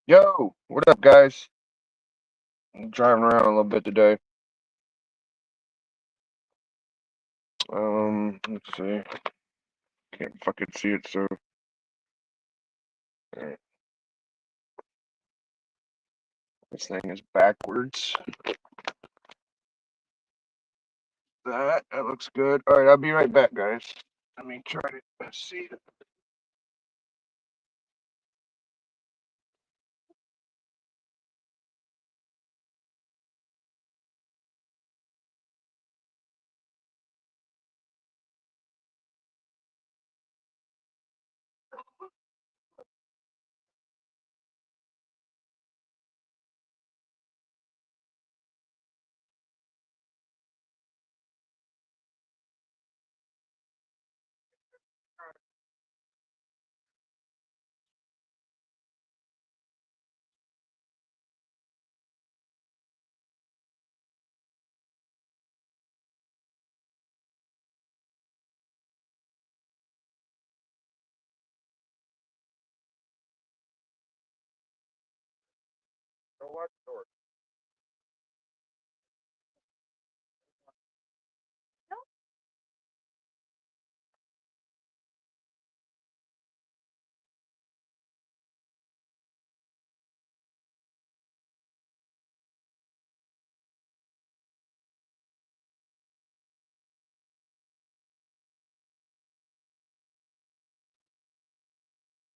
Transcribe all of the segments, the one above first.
Yo, what up, guys? I'm driving around a little bit today. Let's see. Can't fucking see it, so. Alright, this thing is backwards. That looks good. Alright, I'll be right back, guys. Let me try to see it.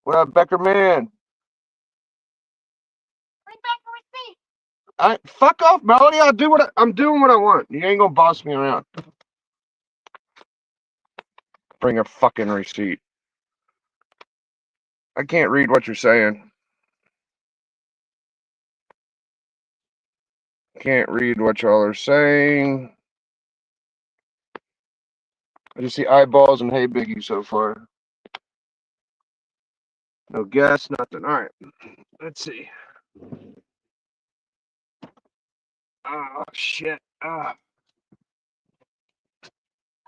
What up, Becker man? Fuck off, Melody. I'm doing what I want. You ain't gonna boss me around. Bring a fucking receipt. I can't read what you're saying. Can't read what y'all are saying. I just see eyeballs and hey biggie so far. No guess, nothing. All right, let's see. Oh shit. Oh,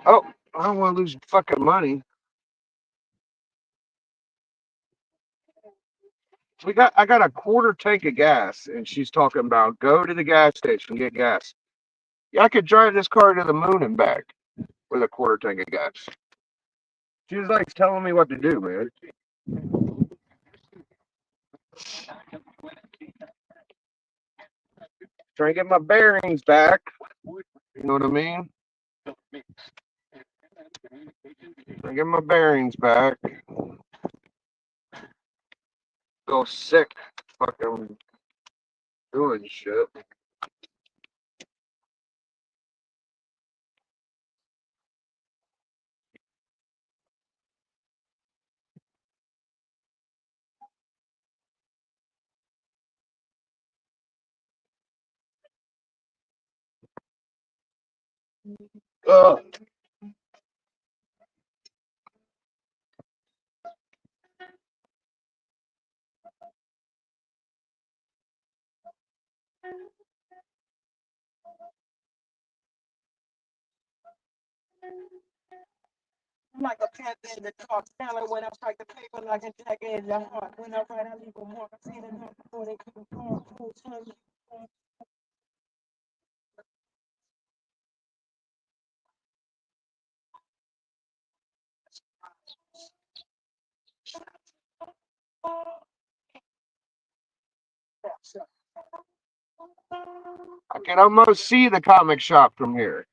I don't want to lose fucking money. I got a quarter tank of gas, and she's talking about go to the gas station, get gas. Yeah, I could drive this car to the moon and back with a quarter tank of gas. She was like telling me what to do, man. Trying to get my bearings back. You know what I mean? Trying to get my bearings back. Feel sick fucking doing shit. Ugh. Like a panther in the dark, smiling when I strike the paper like a jack in the heart. When I write, I leave a mark. I see them before they come apart. Full time. I can almost see the comic shop from here.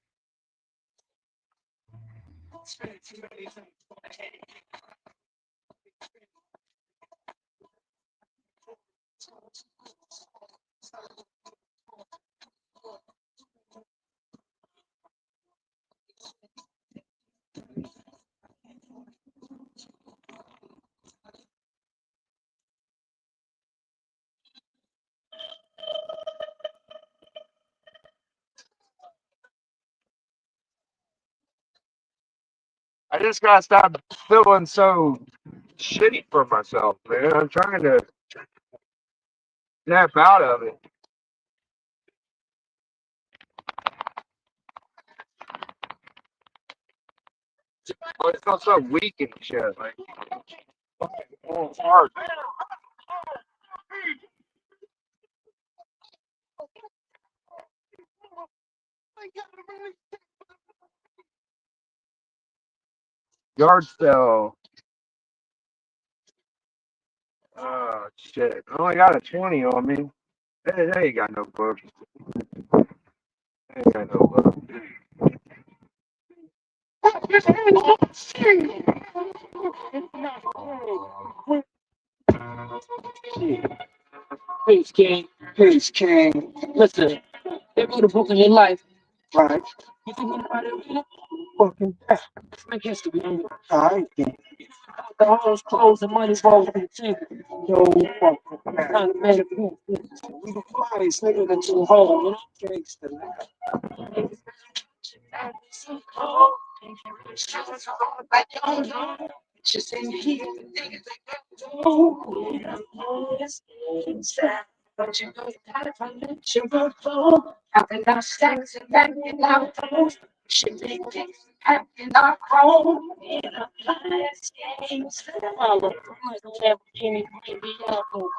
I just gotta stop feeling so shitty for myself, man. I'm trying to snap out of it. I feel so weak and shit. Like, oh, it's hard. Yard sale. Oh shit! I only got a 20 on me. Hey, they ain't got no books. They ain't got no books. Peace, King. Peace, King. Listen, they wrote a book in your life. Right. You think anybody will read it? Fucking make history. Alright, King. The homes closed, the money's rolling in the table. No fucking man. Man, we the flies, nigga, that you hold, you know? Gangsta, nigga. Just in here, niggas but you know you gotta let your road flow. Having our stacks and backing our clothes. Shipping kicks, packing our chrome. In a fast game. Follow like a Lamborghini, baby, I go.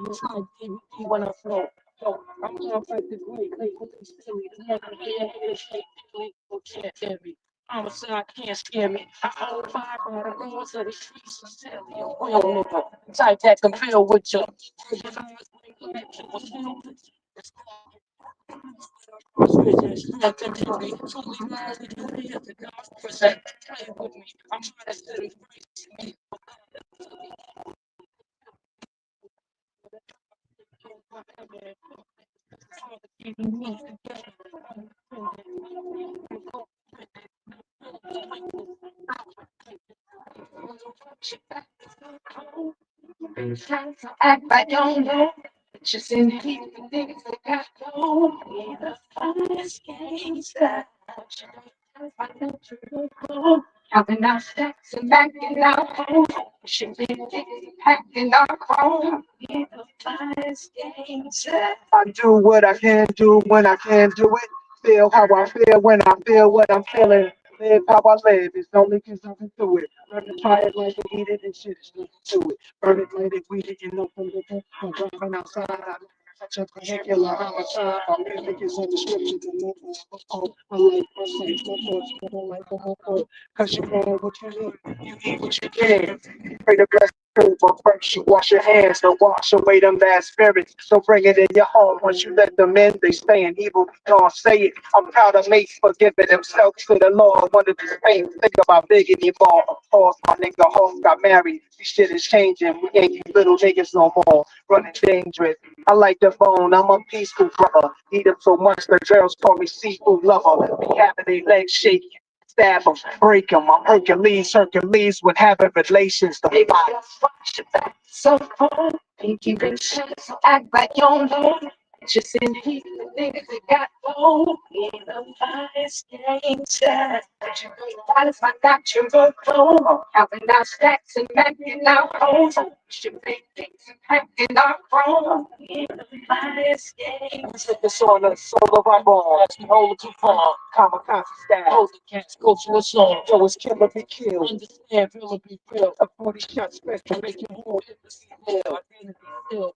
It's like DVD when I flow. So I'm gonna fight the great, like with this silly. There's nothing here, this shit, people can't hear me. Homicide can't scare me. I hold fire on the roads of the streets of Silly. A real nigga. Type that can feel with you. Act like you don't know. Just in here, niggas that got gold. We the finest gangsta. Having our stacks and backing our home. Shipping niggas packing our chrome. We the finest gangsta. I do what I can do when I can do it. Feel how I feel when I feel what I'm feeling. Live how I live, it's only cause I can do it. Learn to try it like I eat it and shit is nothing to it. Burn it, light it, weed it, you know from the book. I'm driving outside, I'm such a particular homicide. My music is a description to move on. I like first life, my thoughts, I don't like the whole quote. Cause you know what you need, you eat what you can. Pray the blessing. But first you wash your hands to wash away them bad spirits. So bring it in your home. Once you let them in, they stay in evil. Don't say it. I'm proud of mates for giving themselves to the Lord. One of the things think about Biggie Ball. Of course, my nigga home got married. This shit is changing. We ain't these little niggas no more. Running dangerous. I like the phone. I'm a peaceful brother. Eat them so much the girls call me seafood lover. Be having their legs shaking. Stab them, break them. I'm Hercules with having relations. They might watch your back so cold. Think you can shut so act like you don't know. Just in here, the niggas that got gold. In the finest gangsta. But you know that if I got your road clothes. Having our stacks and backing our hoes. Should make things and packing our chrome. In the finest gangsta. Put this on the soul of our ball. As we hold it too far. Kamikaze style. Hold the cats, go to a song. Yo, it's kill or be killed. Understand, feel or be real. A 40 shot special. Make you hold it to see real. I need to be still.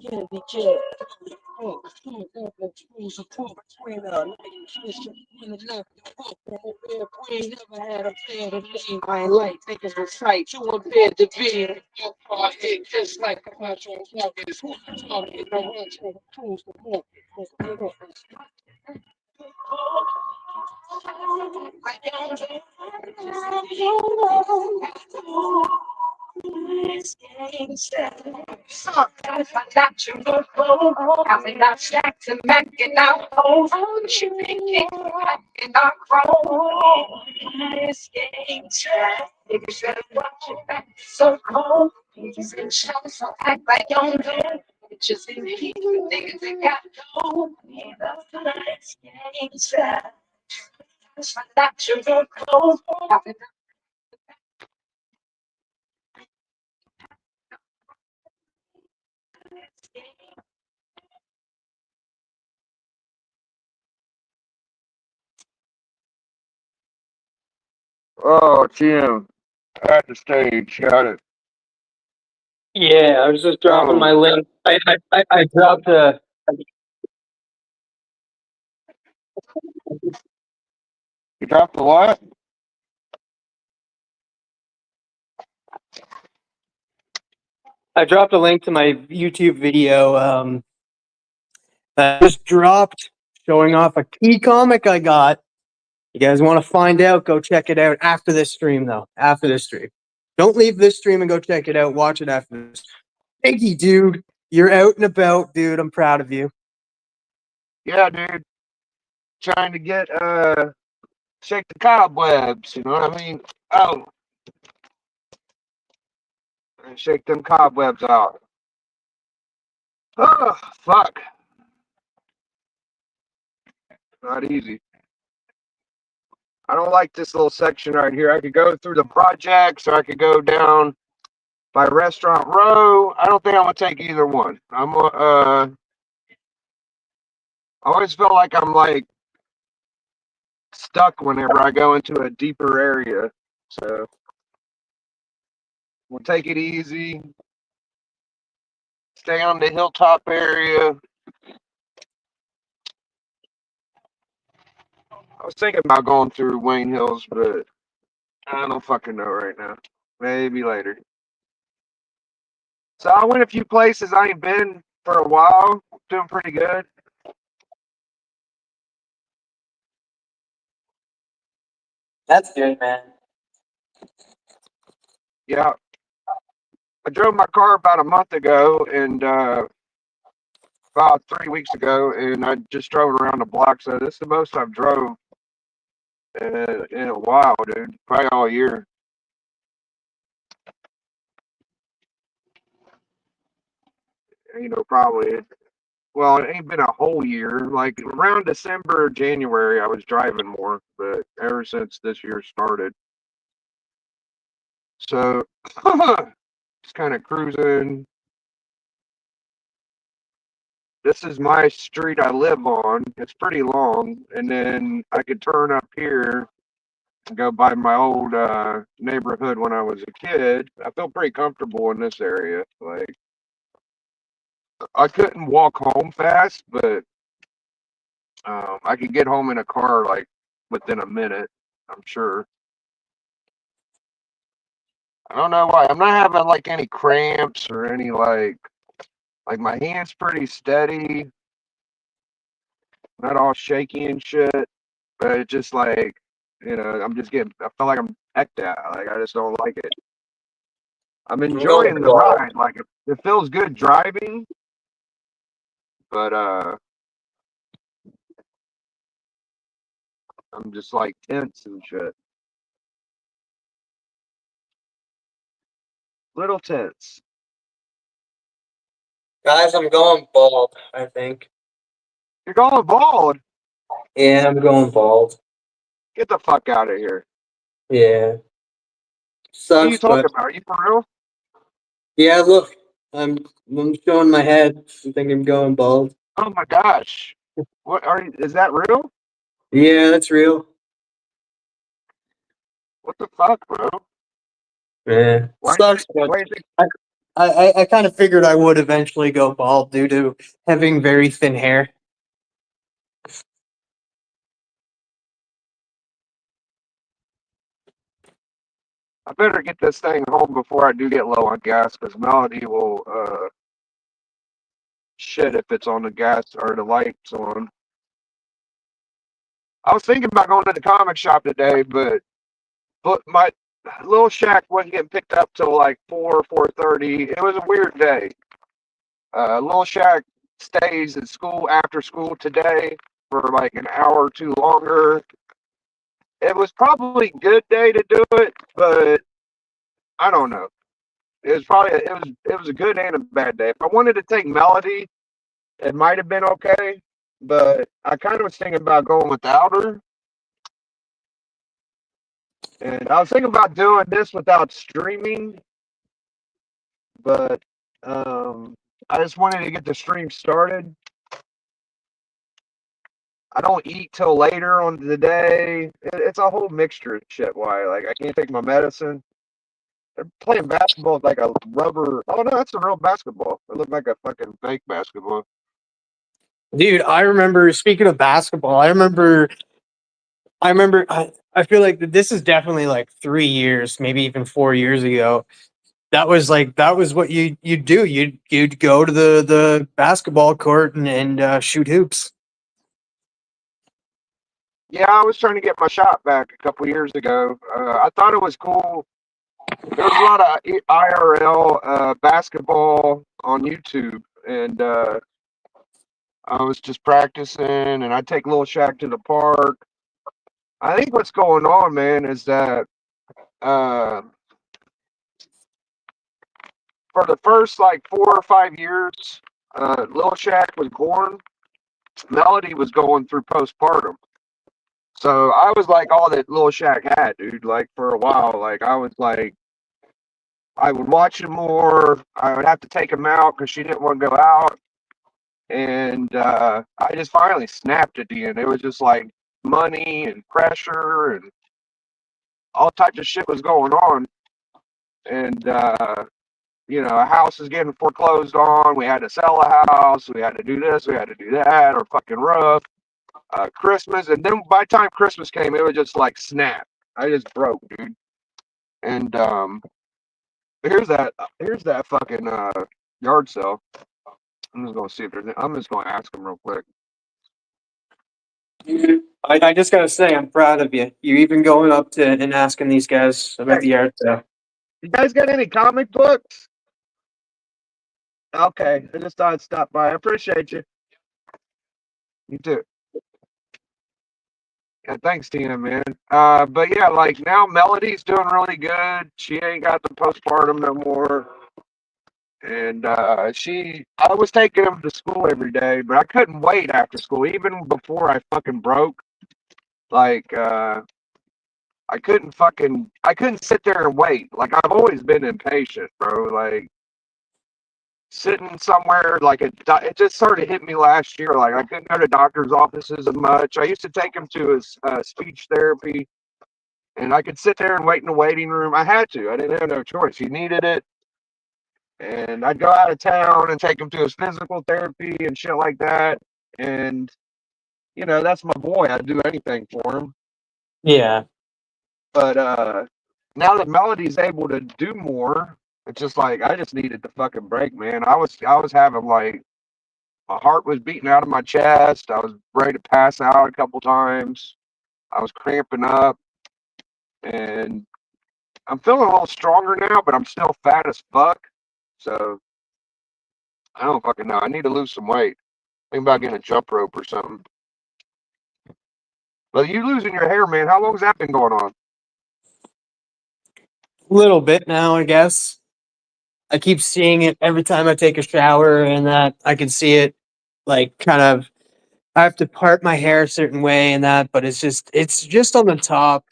Kennedy killed. I ain't like niggas with sight. You in bed to bed. Your car hit just like a bunch of walkers. Who talking? No one's gonna prove the more. Sometimes I got you no flow. Having our stacks and backing our hoes. She make it in our chrome. Nice games. Niggas better watch it back. So cold. Niggas in show, so act like you don't know. Just in the heat, niggas that got gold. Nice games. I got you no clothes. Oh, Tim, at the stage, got it. Yeah, I was just dropping my link. I dropped You dropped the what? I dropped a link to my YouTube video that I just dropped showing off a key comic I got. You guys want to find out? Go check it out after this stream, though. After this stream. Don't leave this stream and go check it out. Watch it after this. Thank you, dude. You're out and about, dude. I'm proud of you. Yeah, dude. Trying to get shake the cobwebs, you know what I mean? Oh. And shake them cobwebs out. Oh, fuck. Not easy. I don't like this little section right here. I could go through the projects or I could go down by Restaurant Row. I don't think I'm gonna take either one. I always feel like I'm like stuck whenever I go into a deeper area. So we'll take it easy. Stay on the hilltop area. I was thinking about going through Wayne Hills, but I don't fucking know right now. Maybe later. So I went a few places I ain't been for a while. Doing pretty good. That's good, man. Yeah. I drove my car about a month ago and about 3 weeks ago, and I just drove it around the block. So this is the most I've drove in a while, dude. Probably all year. You know, probably. Well, it ain't been a whole year. Like around December, January, I was driving more, but ever since this year started. So just kind of cruising. This is my street I live on. It's pretty long, and then I could turn up here and go by my old neighborhood when I was a kid. I feel pretty comfortable in this area. Like I couldn't walk home fast, but I could get home in a car like within a minute. I'm sure. I don't know why. I'm not having like any cramps or any like my hand's pretty steady, not all shaky and shit. But it's just like, you know, I'm just getting. I feel like I'm hecked out. Like I just don't like it. I'm enjoying the ride. Like it feels good driving, but I'm just like tense and shit. Little tense. Guys, I'm going bald, I think. You're going bald. Yeah, I'm going bald. Get the fuck out of here. Yeah. What are you Sucks, talking but about? Are you for real? yeah, look, I'm showing my head. I think I'm going bald. Oh my gosh. What are you? Is that real? Yeah, that's real. What the fuck, bro? Yeah. Why? Sucks, but Why do you think? I kind of figured I would eventually go bald due to having very thin hair. I better get this thing home before I do get low on gas, because Melody will shit if it's on the gas or the lights on. I was thinking about going to the comic shop today, but my little shack wasn't getting picked up till like 4:30. It was a weird day. Little shack stays at school after school today for like an hour or two longer. It was probably a good day to do it, but I don't know. It was a good and a bad day. If I wanted to take Melody, it might have been okay, but I kind of was thinking about going without her. And I was thinking about doing this without streaming, but I just wanted to get the stream started. I don't eat till later on the day. It's a whole mixture of shit. Why? Like I can't take my medicine. They're playing basketball with like a rubber. Oh no, that's a real basketball. It looked like a fucking fake basketball. Dude, I remember, speaking of basketball, I feel like this is definitely like 3 years, maybe even 4 years ago. That was what you'd do. You'd go to the basketball court and shoot hoops. Yeah, I was trying to get my shot back a couple years ago. I thought it was cool. There was a lot of IRL basketball on YouTube, and I was just practicing, and I'd take Lil Shaq to the park. I think what's going on, man, is that uh, for the first like 4 or 5 years, Lil Shaq was born. Melody was going through postpartum. So I was like all that Lil Shaq had, dude. Like for a while, like I was like, I would watch him more. I would have to take him out because she didn't want to go out. And I just finally snapped at the end. It was just like money and pressure and all types of shit was going on. And a house is getting foreclosed on. We had to sell a house. We had to do this. We had to do that. Or fucking rough. Christmas, and then by the time Christmas came, it was just like snap. I just broke, dude. And here's that fucking yard sale. I'm just gonna see if there's. I'm just gonna ask him real quick. I just gotta say, I'm proud of you. You even going up to and asking these guys about the yard sale. You guys got any comic books? Okay, I just thought I'd stop by. I appreciate you. You too. Yeah, thanks, Tina, man. But yeah, like now Melody's doing really good. She ain't got the postpartum no more. And I was taking him to school every day, but I couldn't wait after school, even before I fucking broke. Like, I couldn't sit there and wait. Like, I've always been impatient, bro. Like, sitting somewhere, like, it just sort of hit me last year. Like, I couldn't go to doctor's offices as much. I used to take him to his speech therapy, and I could sit there and wait in the waiting room. I had to. I didn't have no choice. He needed it. And I'd go out of town and take him to his physical therapy and shit like that. And, that's my boy. I'd do anything for him. Yeah. But now that Melody's able to do more, it's just like I just needed the fucking break, man. I was having like my heart was beating out of my chest. I was ready to pass out a couple times. I was cramping up. And I'm feeling a little stronger now, but I'm still fat as fuck. So I don't fucking know. I need to lose some weight. Think about getting a jump rope or something. But you losing your hair, man. How long has that been going on? Little bit now, I guess. I keep seeing it every time I take a shower, and that I can see it like kind of. I have to part my hair a certain way and that, but it's just on the top,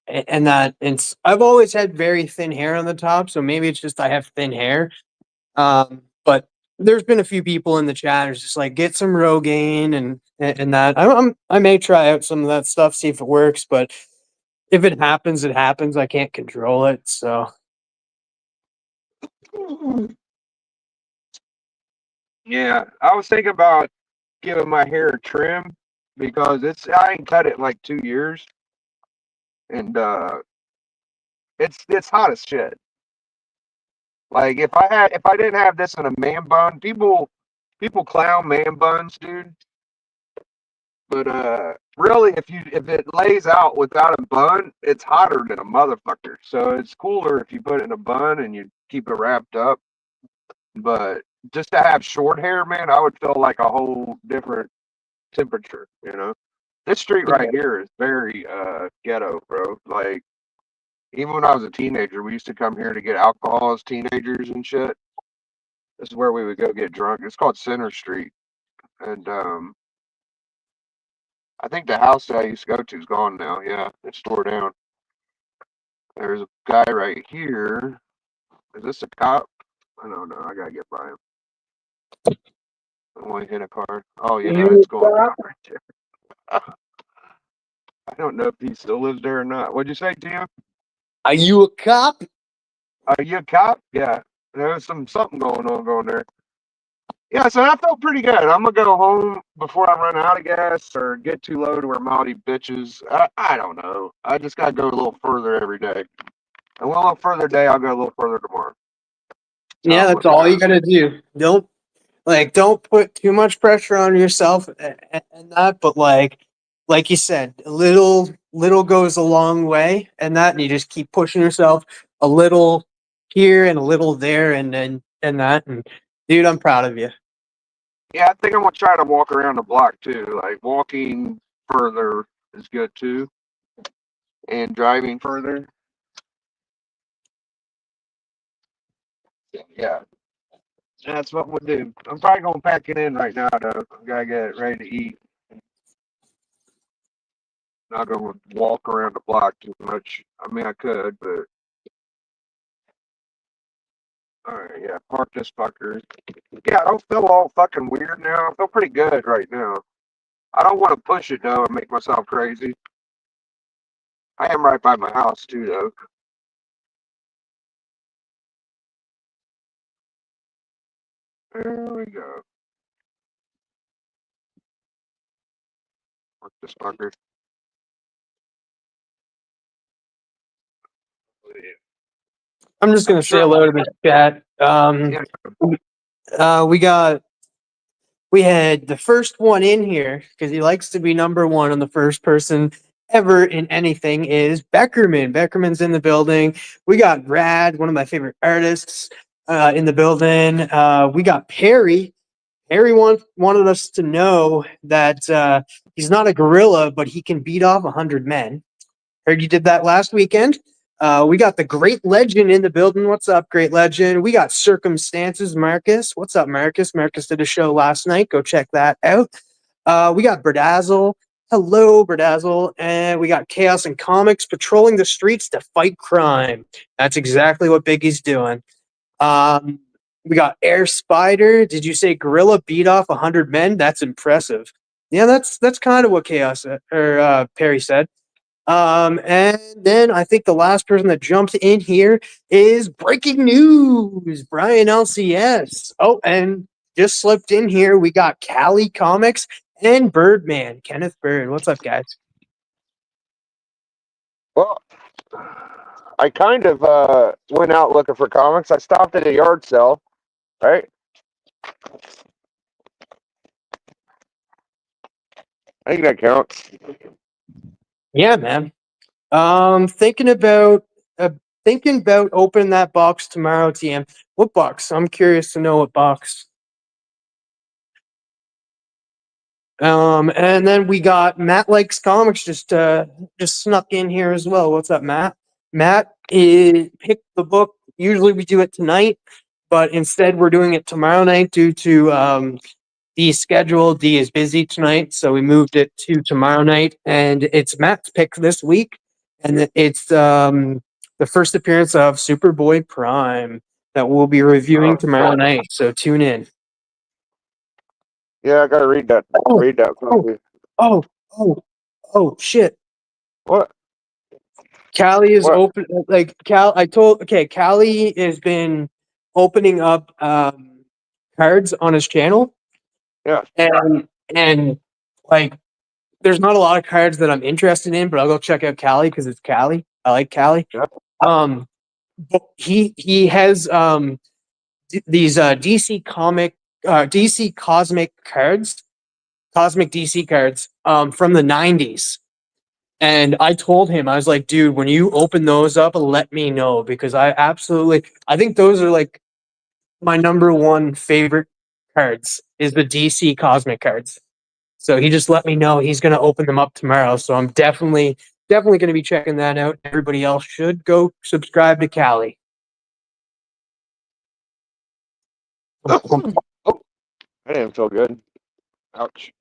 and that it's. I've always had very thin hair on the top, so maybe it's just I have thin hair. But there's been a few people in the chat who's just like, get some Rogaine and that. I may try out some of that stuff, see if it works, but if it happens, it happens. I can't control it, so. Yeah, I was thinking about giving my hair a trim because I ain't cut it in like 2 years, and it's hot as shit. Like if I didn't have this in a man bun, people clown man buns, dude. But really, if it lays out without a bun, it's hotter than a motherfucker. So it's cooler if you put it in a bun and you keep it wrapped up. But just to have short hair, man, I would feel like a whole different temperature. This street right here is very ghetto, bro. Like even when I was a teenager, we used to come here to get alcohol as teenagers and shit. This is where we would go get drunk. It's called Center Street, and I think the house that I used to go to is gone now. Yeah, it's tore down. There's a guy right here. Is this a cop? I don't know. I gotta get by him. I want to hit a car. Oh yeah, it's going down right there. I don't know if he still lives there or not. What'd you say, Tim? Are you a cop? Are you a cop? Yeah. There's something going on there. Yeah, so that felt pretty good. I'm gonna go home before I run out of gas or get too low to where Molly bitches. I don't know. I just gotta go a little further every day. And one little further day, I'll go a little further tomorrow. That's how Yeah, I'm that's looking all at you it. gotta do. Don't put too much pressure on yourself and that, but like you said, a little goes a long way, and that, and you just keep pushing yourself a little here and a little there, and that. And dude, I'm proud of you. Yeah, I think I'm gonna try to walk around the block too. Like walking further is good too, and driving further. Yeah, that's what we'll do. I'm probably gonna pack it in right now though. I gotta get it ready to eat. Not gonna walk around the block too much. I mean, I could, but all right, yeah. Park this fucker. Yeah, I don't feel all fucking weird now. I feel pretty good right now. I don't want to push it though and make myself crazy. I am right by my house too though. There we go. Park this fucker. I'm just I'm gonna say sure. hello to the chat. Yeah, We got we had the first one in here because he likes to be number one on the first person ever in anything is Beckerman. Beckerman's in the building. We got Rad, one of my favorite artists, in the building. We got Perry. Perry wanted us to know that he's not a gorilla, but he can beat off 100 men. Heard you did that last weekend. We got the Great Legend in the building. What's up, Great Legend? We got Circumstances, Marcus. What's up, Marcus? Marcus did a show last night. Go check that out. We got Berdazzle. Hello, Berdazzle. And we got Chaos and Comics patrolling the streets to fight crime. That's exactly what Biggie's doing. Um, we got Air Spider. Did you say Gorilla beat off 100 men? That's impressive. Yeah, that's kind of what Chaos or Perry said. And then I think the last person that jumped in here is breaking news, Brian LCS. Oh, and just slipped in here. We got Cali Comics and Birdman, Kenneth Bird. What's up, guys? well, I kind of went out looking for comics. I stopped at a yard sale, right? I think that counts. Yeah, man. Um, thinking about uh, thinking about opening that box tomorrow, TM. What box? I'm curious to know what box. And then we got Matt Likes Comics just snuck in here as well. What's up, Matt? Matt picked the book. Usually we do it tonight, but instead we're doing it tomorrow night due to D's schedule. D is busy tonight, so we moved it to tomorrow night, and it's Matt's pick this week, and it's the first appearance of Superboy Prime that we'll be reviewing tomorrow night. So tune in. Yeah, I gotta read that. Oh, Read that oh, copy. oh, oh, shit. What? Callie is What? open. Like Callie has been opening up cards on his channel, Yeah. and like there's not a lot of cards that I'm interested in, but I'll go check out Callie because it's Callie. I like Callie. Yeah. Um, but he has these DC cosmic cards, cosmic DC cards from the 90s. And I told him, I was like, dude, when you open those up, let me know because I think those are like my number one favorite cards is the DC Cosmic cards. So he just let me know he's going to open them up tomorrow. So I'm definitely going to be checking that out. Everybody else should go subscribe to Callie. Oh, I didn't feel good. Ouch.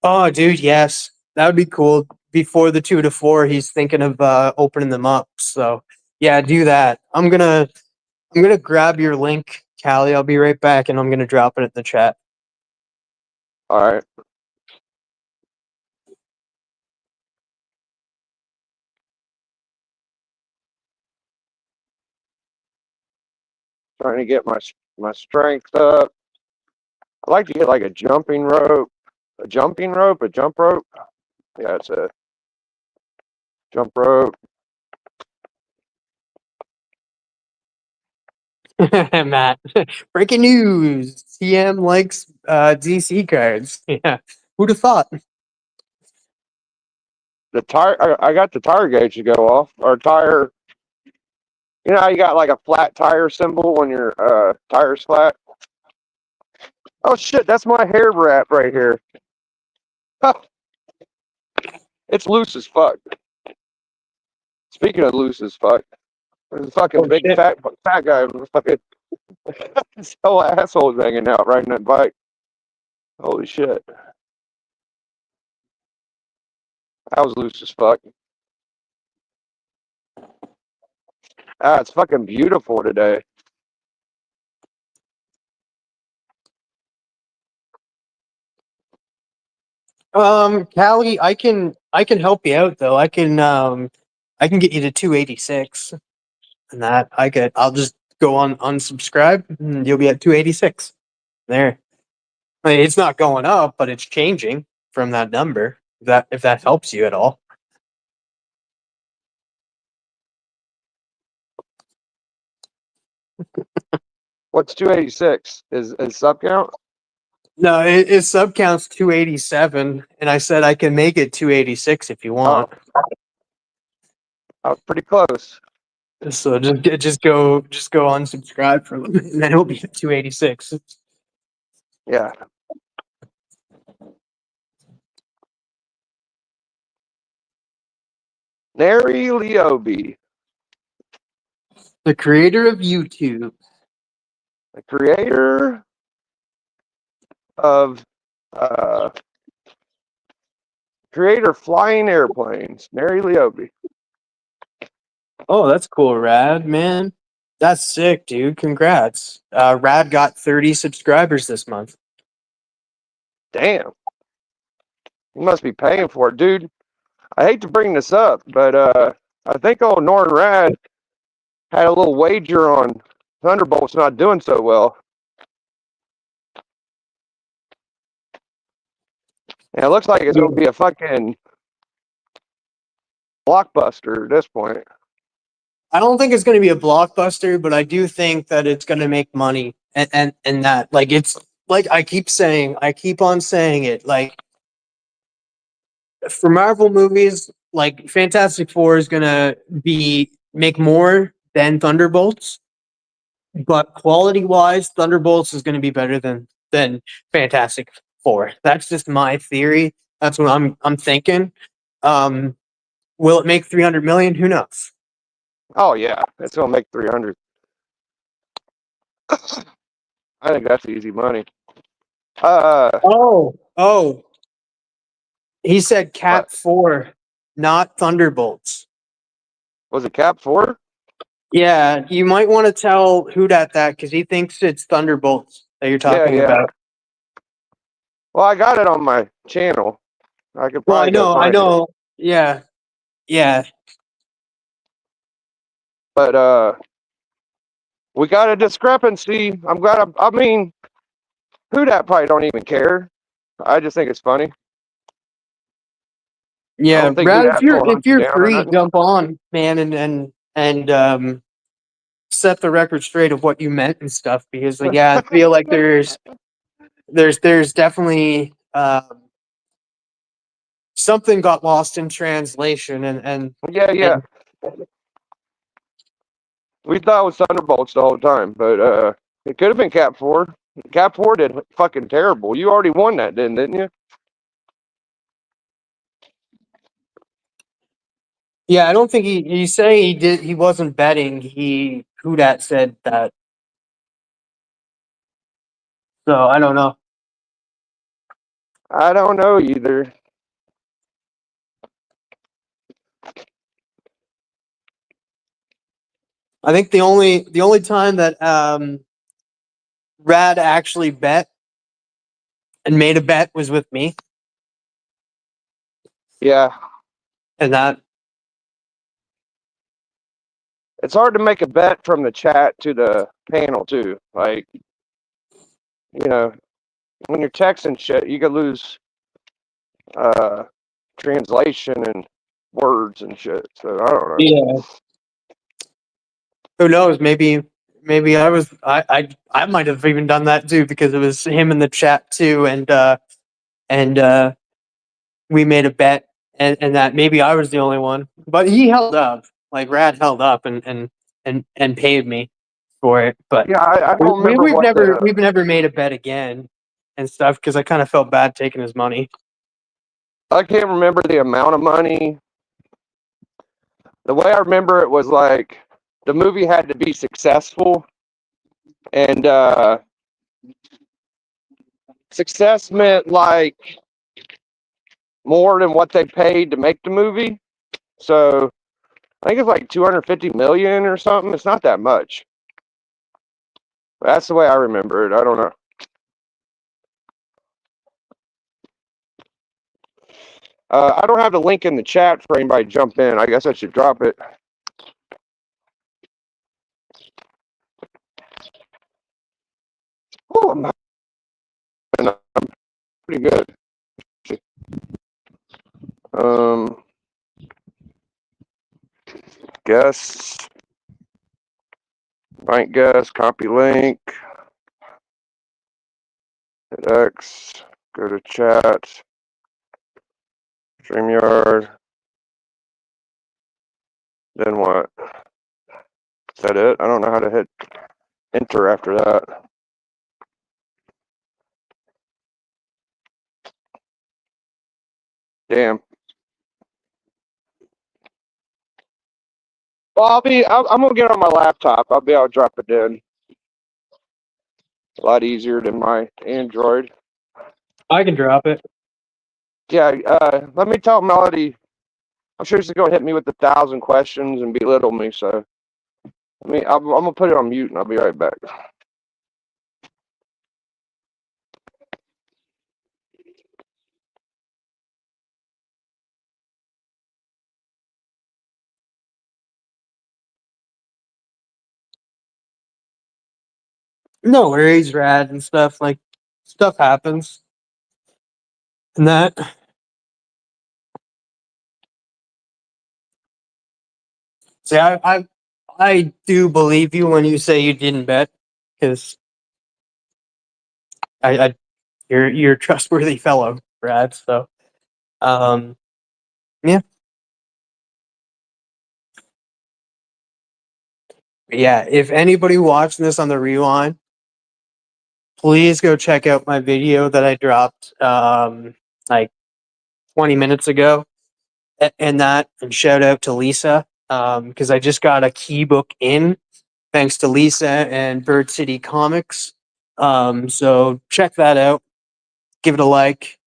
Oh, dude, yes, that would be cool. Before the 2 to 4, he's thinking of opening them up. So yeah, do that. I'm gonna grab your link, Callie. I'll be right back, and I'm gonna drop it in the chat. All right. Trying to get my strength up. I like to get like a jumping rope, a jump rope. Yeah, it's a jump rope. Matt, breaking news. TM likes DC cards. Yeah. Who'd have thought? The tire, I got the tire gauge to go off. Or tire, you know how you got like a flat tire symbol when your tire's flat? Oh shit, that's my hair wrap right here. It's loose as fuck. Speaking of loose as fuck, there's a fucking Oh, big shit. fat guy with fucking his whole asshole's hanging out riding that bike. Holy shit. That was loose as fuck. Ah, it's fucking beautiful today. Callie, I can help you out though. I can get you to 286. And that I'll just go on unsubscribe and you'll be at 286. There. I mean, it's not going up, but it's changing from that number. If that helps you at all. What's 286? Is sub count? No, it sub counts 287, and I said I can make it 286 if you want. I was pretty close. So just go unsubscribe for a little bit, and then it'll be at 286. Yeah. Nary Leobi, The creator of YouTube. the creator of creator flying airplanes. Nary Leobi. Oh, that's cool, Rad, man. That's sick, dude. Congrats. Rad got 30 subscribers this month. Damn. You must be paying for it, dude. I hate to bring this up, but I think old Norn Rad had a little wager on Thunderbolts not doing so well. And it looks like it's going to be a fucking blockbuster at this point. I don't think it's going to be a blockbuster, but I do think that it's going to make money, and that like it's like I keep on saying it. Like for Marvel movies, like Fantastic Four is going to make more than Thunderbolts, but quality wise, Thunderbolts is going to be better than Fantastic Four. That's just my theory. That's what I'm thinking. Will it make 300 million? Who knows? Oh yeah, it's gonna make 300. I think that's easy money. Oh. He said Cap 4, not Thunderbolts. Was it Cap 4? Yeah, you might want to tell Hudat that because he thinks it's Thunderbolts that you're talking about. Well, I got it on my channel. I could Well, probably go I find it. know. Yeah. But we got a discrepancy. I'm glad. I mean, Hudat probably don't even care. I just think it's funny. Yeah, don't think Brad, Hudat's gonna hunt if you you're down or free, nothing. jump on, man, and set the record straight of what you meant and stuff. Because like, yeah, I feel like there's definitely something got lost in translation, and Yeah. We thought it was Thunderbolts the whole time, but it could have been Cap 4. Cap 4 did fucking terrible. You already won that, didn't you? yeah, I don't think he's saying he wasn't betting. Hudat said that. So I don't know. I don't know either. I think the only time that Rad actually bet and made a bet was with me, Yeah, and that it's hard to make a bet from the chat to the panel too. Like, you know, when you're texting shit, you could lose translation and words and shit. So I don't know. Yeah. Who knows? Maybe I might have even done that too because it was him in the chat too, and we made a bet, and that maybe I was the only one, but he held up. Like Rad held up and paid me for it. But Yeah, I don't remember we've what never made a bet again and stuff because I kind of felt bad taking his money. I can't remember the amount of money. The way I remember it was like the movie had to be successful, and success meant like more than what they paid to make the movie. So I think it's like 250 million or something. It's not that much. That's the way I remember it. I don't know. I don't have the link in the chat for anybody to jump in. I guess I should drop it. Oh, I'm pretty good. Guests, bank guest, copy link, hit X, go to chat, StreamYard. Then what? Is that it? I don't know how to hit enter after that. Damn. Well, I'm gonna get on my laptop. I'll be able to drop it in. A lot easier than my Android. I can drop it. Yeah, let me tell Melody. I'm sure she's gonna hit me with 1,000 questions and belittle me. So, I'm gonna put it on mute and I'll be right back. No worries, Rad and stuff. Like stuff happens, and that. See, I do believe you when you say you didn't bet, because I you're a trustworthy fellow, Brad. So, yeah, yeah. If anybody watching this on the rewind, please go check out my video that I dropped like 20 minutes ago, and shout out to Lisa because I just got a key book in thanks to Lisa and Bird City Comics. So check that out. Give it a like.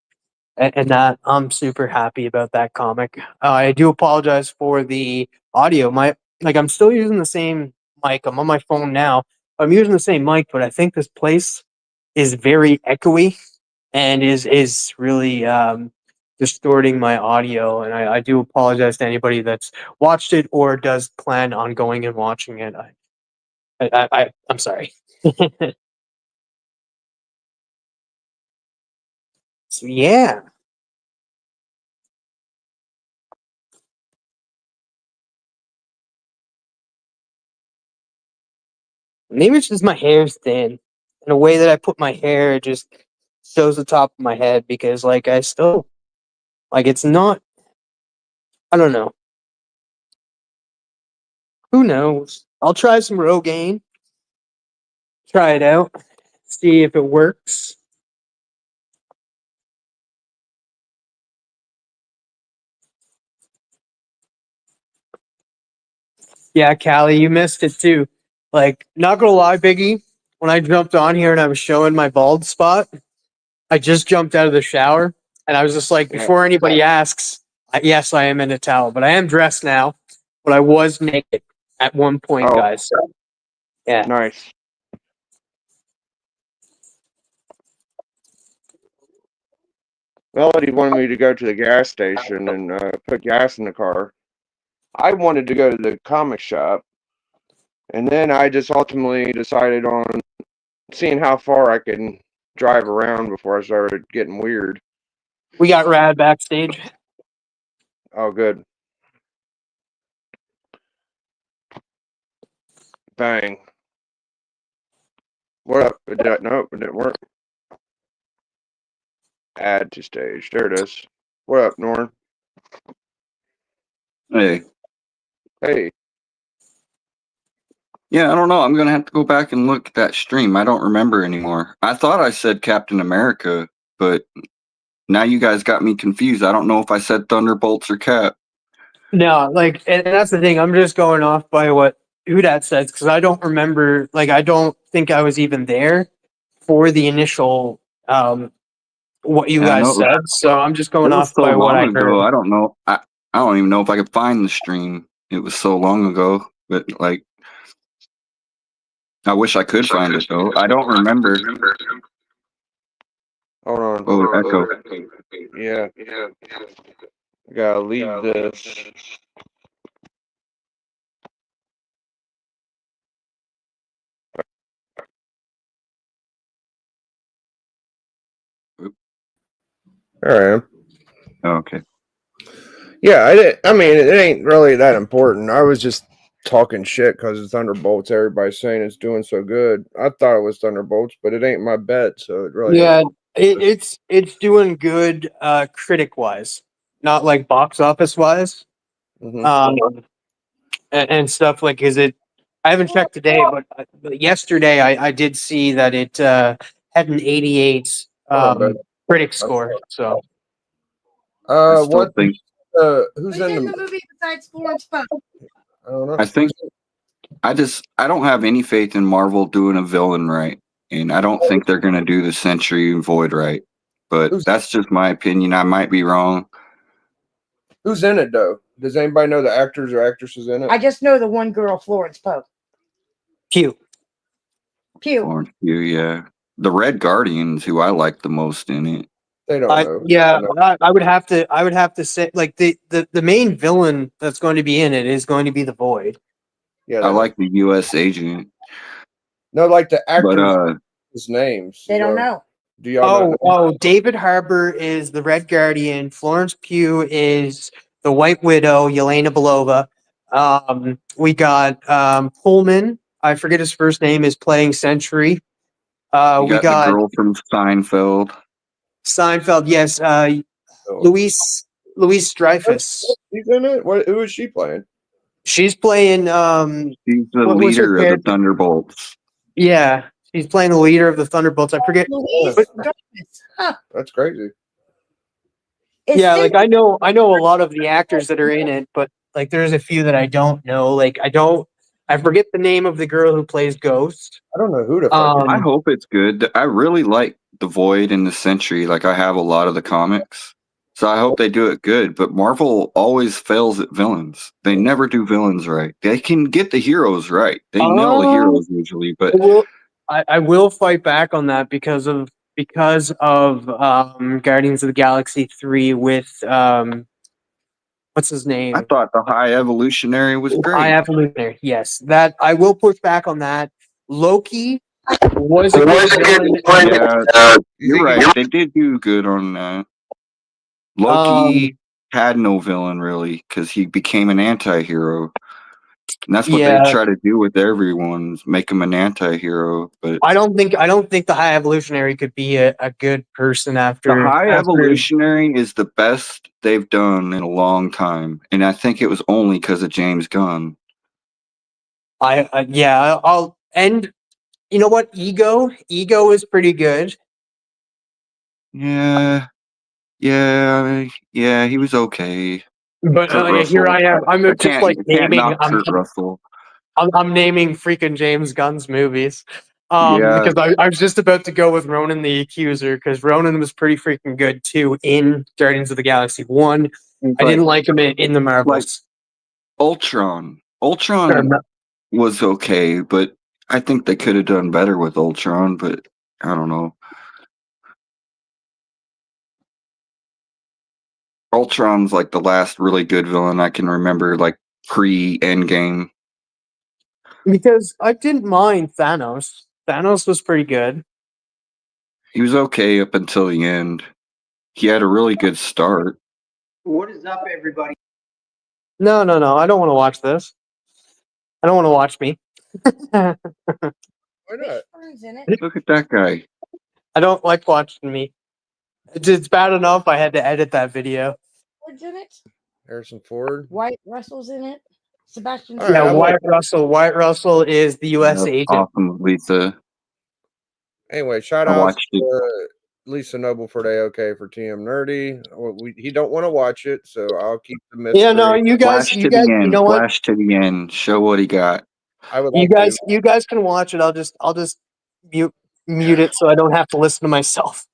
And that I'm super happy about that comic. I do apologize for the audio. I'm still using the same mic. I'm on my phone now. I'm using the same mic, but I think this place is very echoey and is really distorting my audio. And I do apologize to anybody that's watched it or does plan on going and watching it. I'm sorry. So yeah. Maybe it's just my hair's thin. In a way that I put my hair, it just shows the top of my head because, like, I still, like, it's not, I don't know. Who knows? I'll try some Rogaine, try it out, see if it works. Yeah, Callie, you missed it too. Like, not gonna lie, Biggie, when I jumped on here and I was showing my bald spot, I just jumped out of the shower and I was just like, before anybody asks, yes, I am in a towel, but I am dressed now, but I was naked at one point, guys. So, yeah. Nice. Melody wanted me to go to the gas station and put gas in the car. I wanted to go to the comic shop, And then I just ultimately decided on seeing how far I can drive around before I started getting weird. We got Rad backstage. Oh, good. Bang. What up? Nope, it didn't work. Add to stage. There it is. What up, Norn? Hey. Hey. Yeah, I don't know. I'm gonna have to go back and look at that stream. I don't remember anymore. I thought I said Captain America, but now you guys got me confused. I don't know if I said Thunderbolts or Cap. No, like, and that's the thing. I'm just going off by what Udat says because I don't remember. Like, I don't think I was even there for the initial what you Yeah, I know guys said. So I'm just going it was off so by what I long heard. ago. I don't know. I don't even know if I could find the stream. It was so long ago. But like, I wish I could find it though. I don't remember. Hold on. Oh, echo. Yeah. I gotta leave this. There I am. Oh, okay. Yeah, I mean, it ain't really that important. I was just talking shit because it's Thunderbolts. Everybody's saying it's doing so good. I thought it was Thunderbolts, but it ain't my bet, so it really. Yeah, it's doing good critic wise, not like box office wise. Mm-hmm. And stuff like is it I haven't checked today, but yesterday I did see that it had an 88 critic score. So I still What? think Who's in the movie besides Florence Pugh? I don't know. I think I don't have any faith in Marvel doing a villain right. And I don't think they're gonna do the Century Void right. But that's just my opinion. I might be wrong. Who's in it though? Does anybody know the actors or actresses in it? I just know the one girl, Florence Pugh. Pew. Orange Pugh, yeah. The Red Guardians, who I like the most in it. They don't know. Yeah, I would have to say like the main villain that's going to be in it is going to be the Void. Yeah, I like the U.S. agent. No, like the actors. But his names. They don't know. Do y'all know? Oh, David Harbour is the Red Guardian. Florence Pugh is the White Widow. Yelena Belova. We got Pullman. I forget his first name. Is playing Sentry. you We got got the girl from Seinfeld. Seinfeld. Yes. Louise Dreyfus. She's in it. Who is she playing? She's playing. She's the what was her leader of the character? Thunderbolts. Yeah, she's playing the leader of the Thunderbolts. I forget. Louise but- Dreyfus. Huh. That's crazy. Yeah, like I know a lot of the actors that are in it, but like there's a few that I don't know. Like I forget the name of the girl who plays Ghost. I don't know who to fuck. I hope it's good. I really like the Void and the Sentry. Like I have a lot of the comics. So I hope they do it good. But Marvel always fails at villains. They never do villains right. They can get the heroes right. They nail the heroes usually, but I will fight back on that because of Guardians of the Galaxy 3 with what's his name? I thought the High Evolutionary was great. High Evolutionary. Yes, that I will push back on that. Loki was a good villain. Yeah, you're right. They did do good on that. Loki had no villain really because he became an anti-hero. And that's what they try to do with everyone, make him an anti-hero. But I don't think the High Evolutionary could be a good person after the High Evolutionary is the best they've done in a long time, and I think it was only because of James Gunn. I'll and you know what? Ego is pretty good. Yeah, he was okay. But here I am. I'm just like naming. Russell. I'm naming freaking James Gunn's movies. Yeah. Because I was just about to go with Ronan the Accuser because Ronan was pretty freaking good too in Guardians of the Galaxy 1. I didn't like him in the Marvels. Ultron was okay, but I think they could have done better with Ultron, but I don't know. Ultron's like the last really good villain I can remember, like pre-Endgame. Because I didn't mind Thanos. Thanos was pretty good. He was okay up until the end. He had a really good start. What is up, everybody? No. I don't want to watch this. I don't want to watch me. Why not? Fishburne's in it. Look at that guy. I don't like watching me. It's bad enough I had to edit that video. Ford's in it. Harrison Ford. White Russell's in it. Sebastian. All right, Yeah, I Wyatt Russell. Wyatt Russell is the U.S. That's agent. awesome, Lisa. Anyway, shout I out watched it. to Lisa Noble for the okay for TM Nerdy. He don't want to watch it, so I'll keep the mystery. Yeah, no, you guys, Flash you to guys, the you end. know what? Flash to the end. Show what he got. I would You like guys, to. you guys can watch it. I'll just mute it so I don't have to listen to myself.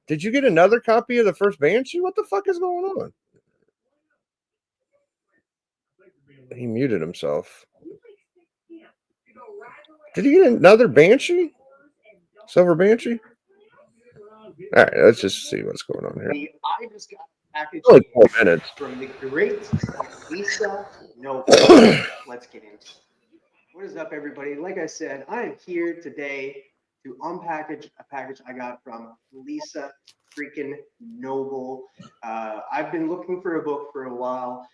Did you get another copy of the first Banshee? What the fuck is going on? He muted himself. Did he get another Banshee? Silver Banshee? All right, let's just see what's going on here. I just got a package Only 4 minutes. from the great Lisa Noble. Let's get into it. What is up, everybody? Like I said, I am here today to unpackage a package I got from Lisa freaking Noble. I've been looking for a book for a while,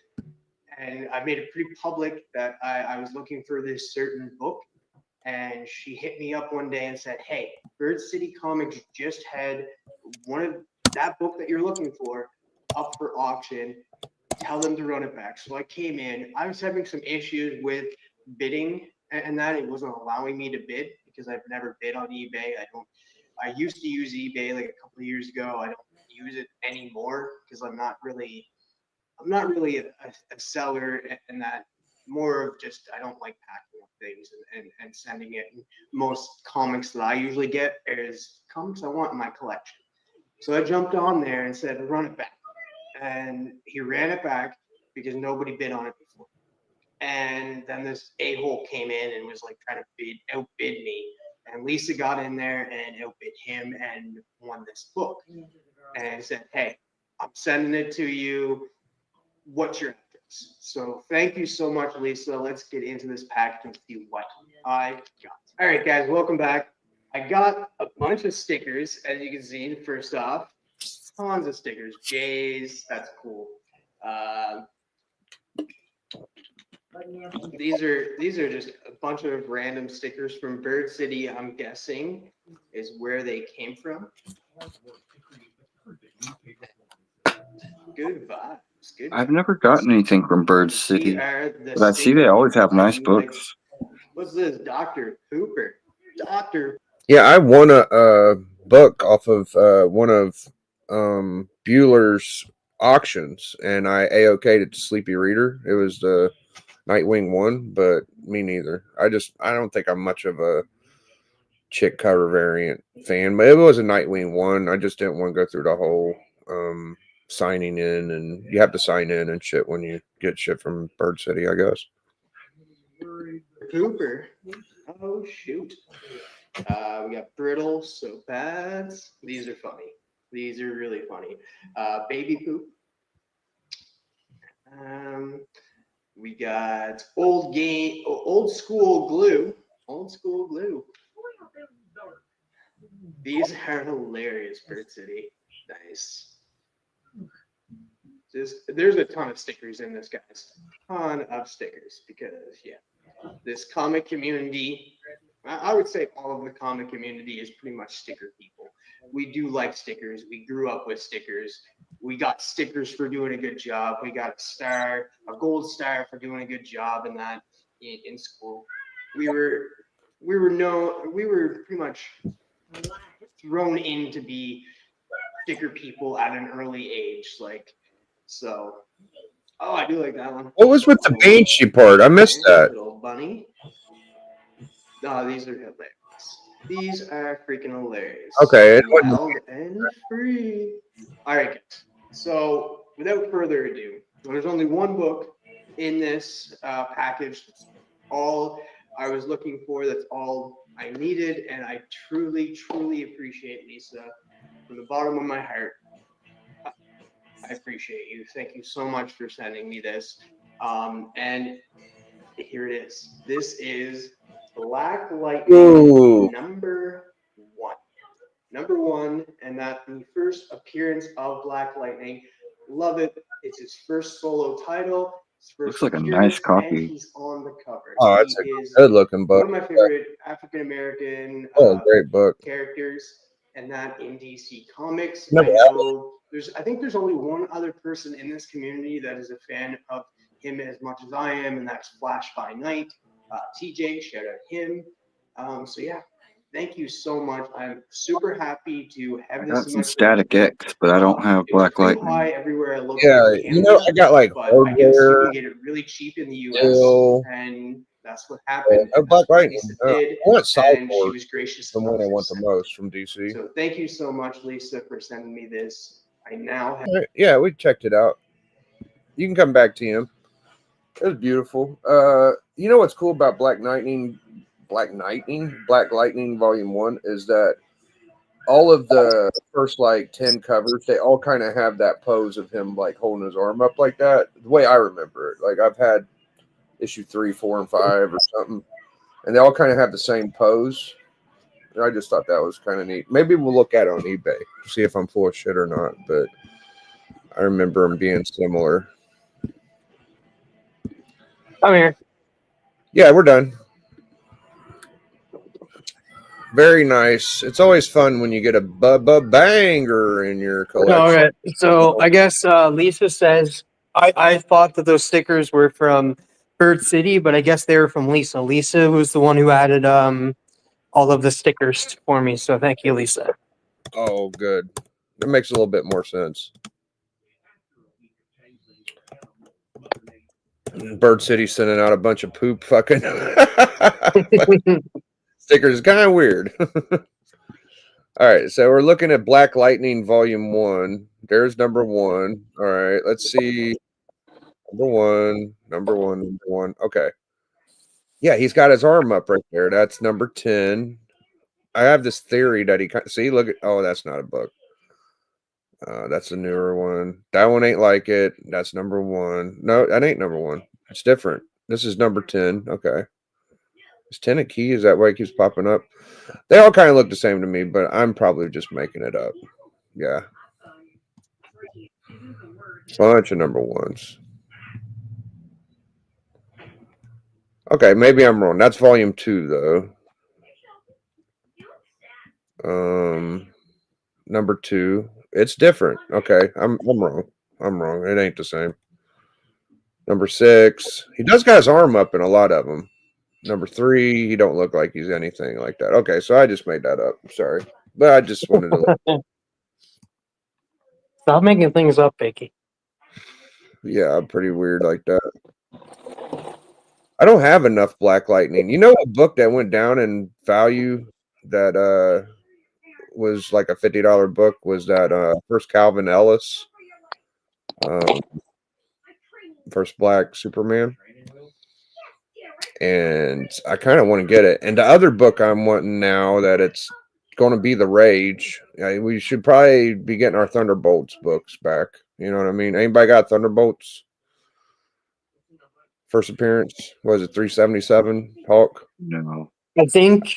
and I made it pretty public that I was looking for this certain book. And she hit me up one day and said, "Hey, Bird City Comics just had one of that book that you're looking for up for auction. Tell them to run it back." So I came in. I was having some issues with bidding, and that it wasn't allowing me to bid because I've never bid on eBay. I used to use eBay like a couple of years ago. I don't use it anymore because I'm not really a seller, and that more of just I don't like packing up things and sending it. And most comics that I usually get is comics I want in my collection. So I jumped on there and said, "Run it back," and he ran it back because nobody bid on it before. And then this a-hole came in and was like trying to outbid me. And Lisa got in there and outbid him and won this book. And said, "Hey, I'm sending it to you. What's your address?" So thank you so much, Lisa. Let's get into this package and see what I got. All right, guys, welcome back. I got a bunch of stickers, as you can see. First off, tons of stickers. J's, that's cool. These are just a bunch of random stickers from Bird City. I'm guessing is where they came from. Good vibes. Good. I've never gotten anything from Bird City, but I see they always have nice books. What's this, Dr. Hooper? Dr. Yeah, I won a book off of one of Bueller's auctions, and I A-okayed it to Sleepy Reader. It was the Nightwing one, but me neither. I don't think I'm much of a chick cover variant fan, but it was a Nightwing one. I just didn't want to go through the whole signing in, and you have to sign in and shit when you get shit from Bird City, I guess. Hooper. Oh shoot. We got brittle soap pads. These are funny. These are really funny. Baby poop. We got old school glue. Old school glue. These are hilarious, Bird City. Nice. There's a ton of stickers in this, guys. Ton of stickers because this comic community, I would say all of the comic community is pretty much sticker people. We do like stickers. We grew up with stickers. We got stickers for doing a good job. We got a gold star for doing a good job in that in school. We were pretty much thrown in to be sticker people at an early age. So, I do like that one. What was with the Banshee part? I missed that. Little bunny. No, these are hilarious. These are freaking hilarious. Okay. Wild and free. All right, guys. So, without further ado, there's only one book in this package. That's all I was looking for. That's all I needed, and I truly, truly appreciate Lisa from the bottom of my heart. I appreciate you. Thank you so much for sending me this. And here it is. This is Black Lightning Ooh. number 1. Number 1, and that the first appearance of Black Lightning. Love it. It's his first solo title. His first Looks like a appearance, nice copy. and he's on the cover. Oh, that's He a is good looking one book. of my favorite African American Oh, great book. characters, and that in DC Comics. Never I have know I think there's only one other person in this community that is a fan of him as much as I am, and that's Flash by Night. TJ, shout out him. So yeah, thank you so much. I'm super happy to have I this got in some my Static collection. X, but I don't have It was Black pretty Lightning. high everywhere I looked Yeah, in you know, Canada, I got like but I guess you hardware, can get it really cheap in the US, Bill, and that's what happened. oh, And Black that's what Lightning. Lisa I did, want and she Cyborg, was gracious the enough one I to want the send most from DC. so thank you so much, Lisa, for sending me this. I now have. All right, yeah, we checked it out. You can come back to him. It was beautiful. You know what's cool about Black Lightning Volume 1 is that all of the first like 10 covers, they all kind of have that pose of him like holding his arm up like that. The way I remember it. Like I've had issue 3, 4, and 5 or something, and they all kind of have the same pose. And I just thought that was kind of neat. Maybe we'll look at it on eBay, see if I'm full of shit or not. But I remember them being similar. I'm here. Yeah, we're done. Very nice. It's always fun when you get a banger in your collection. All right. So I guess Lisa says I thought that those stickers were from Bird City, but I guess they were from Lisa. Lisa was the one who added all of the stickers for me. So thank you, Lisa. Oh, good. That makes a little bit more sense. Bird City sending out a bunch of poop fucking stickers. Kind of weird. All right, so we're looking at Black Lightning Volume 1. There's number 1. All right, let's see. Number one. Okay. Yeah, he's got his arm up right there. That's number 10. I have this theory that he see. Look at that's not a book. That's a newer one. That one ain't like it. That's number 1. No, that ain't number 1. It's different. This is number 10. Okay. Is 10 a key? Is that why it keeps popping up? They all kind of look the same to me, but I'm probably just making it up. Yeah. Bunch of number 1s. Okay, maybe I'm wrong. That's volume 2, though. Number 2. It's different. Okay, I'm wrong. I'm wrong. It ain't the same. Number 6. He does got his arm up in a lot of them. Number 3. He don't look like he's anything like that. Okay, so I just made that up. Sorry, but I just wanted to. Stop making things up, Vicky. Yeah, I'm pretty weird like that. I don't have enough Black Lightning. You know, a book that went down in value that was like a $50 book was that first Calvin Ellis, first Black Superman, and I kind of want to get it. And the other book I'm wanting now that it's going to be The Rage. We should probably be getting our Thunderbolts books back. You know what I mean? Anybody got Thunderbolts? First appearance, was it 377 Hulk? No. I think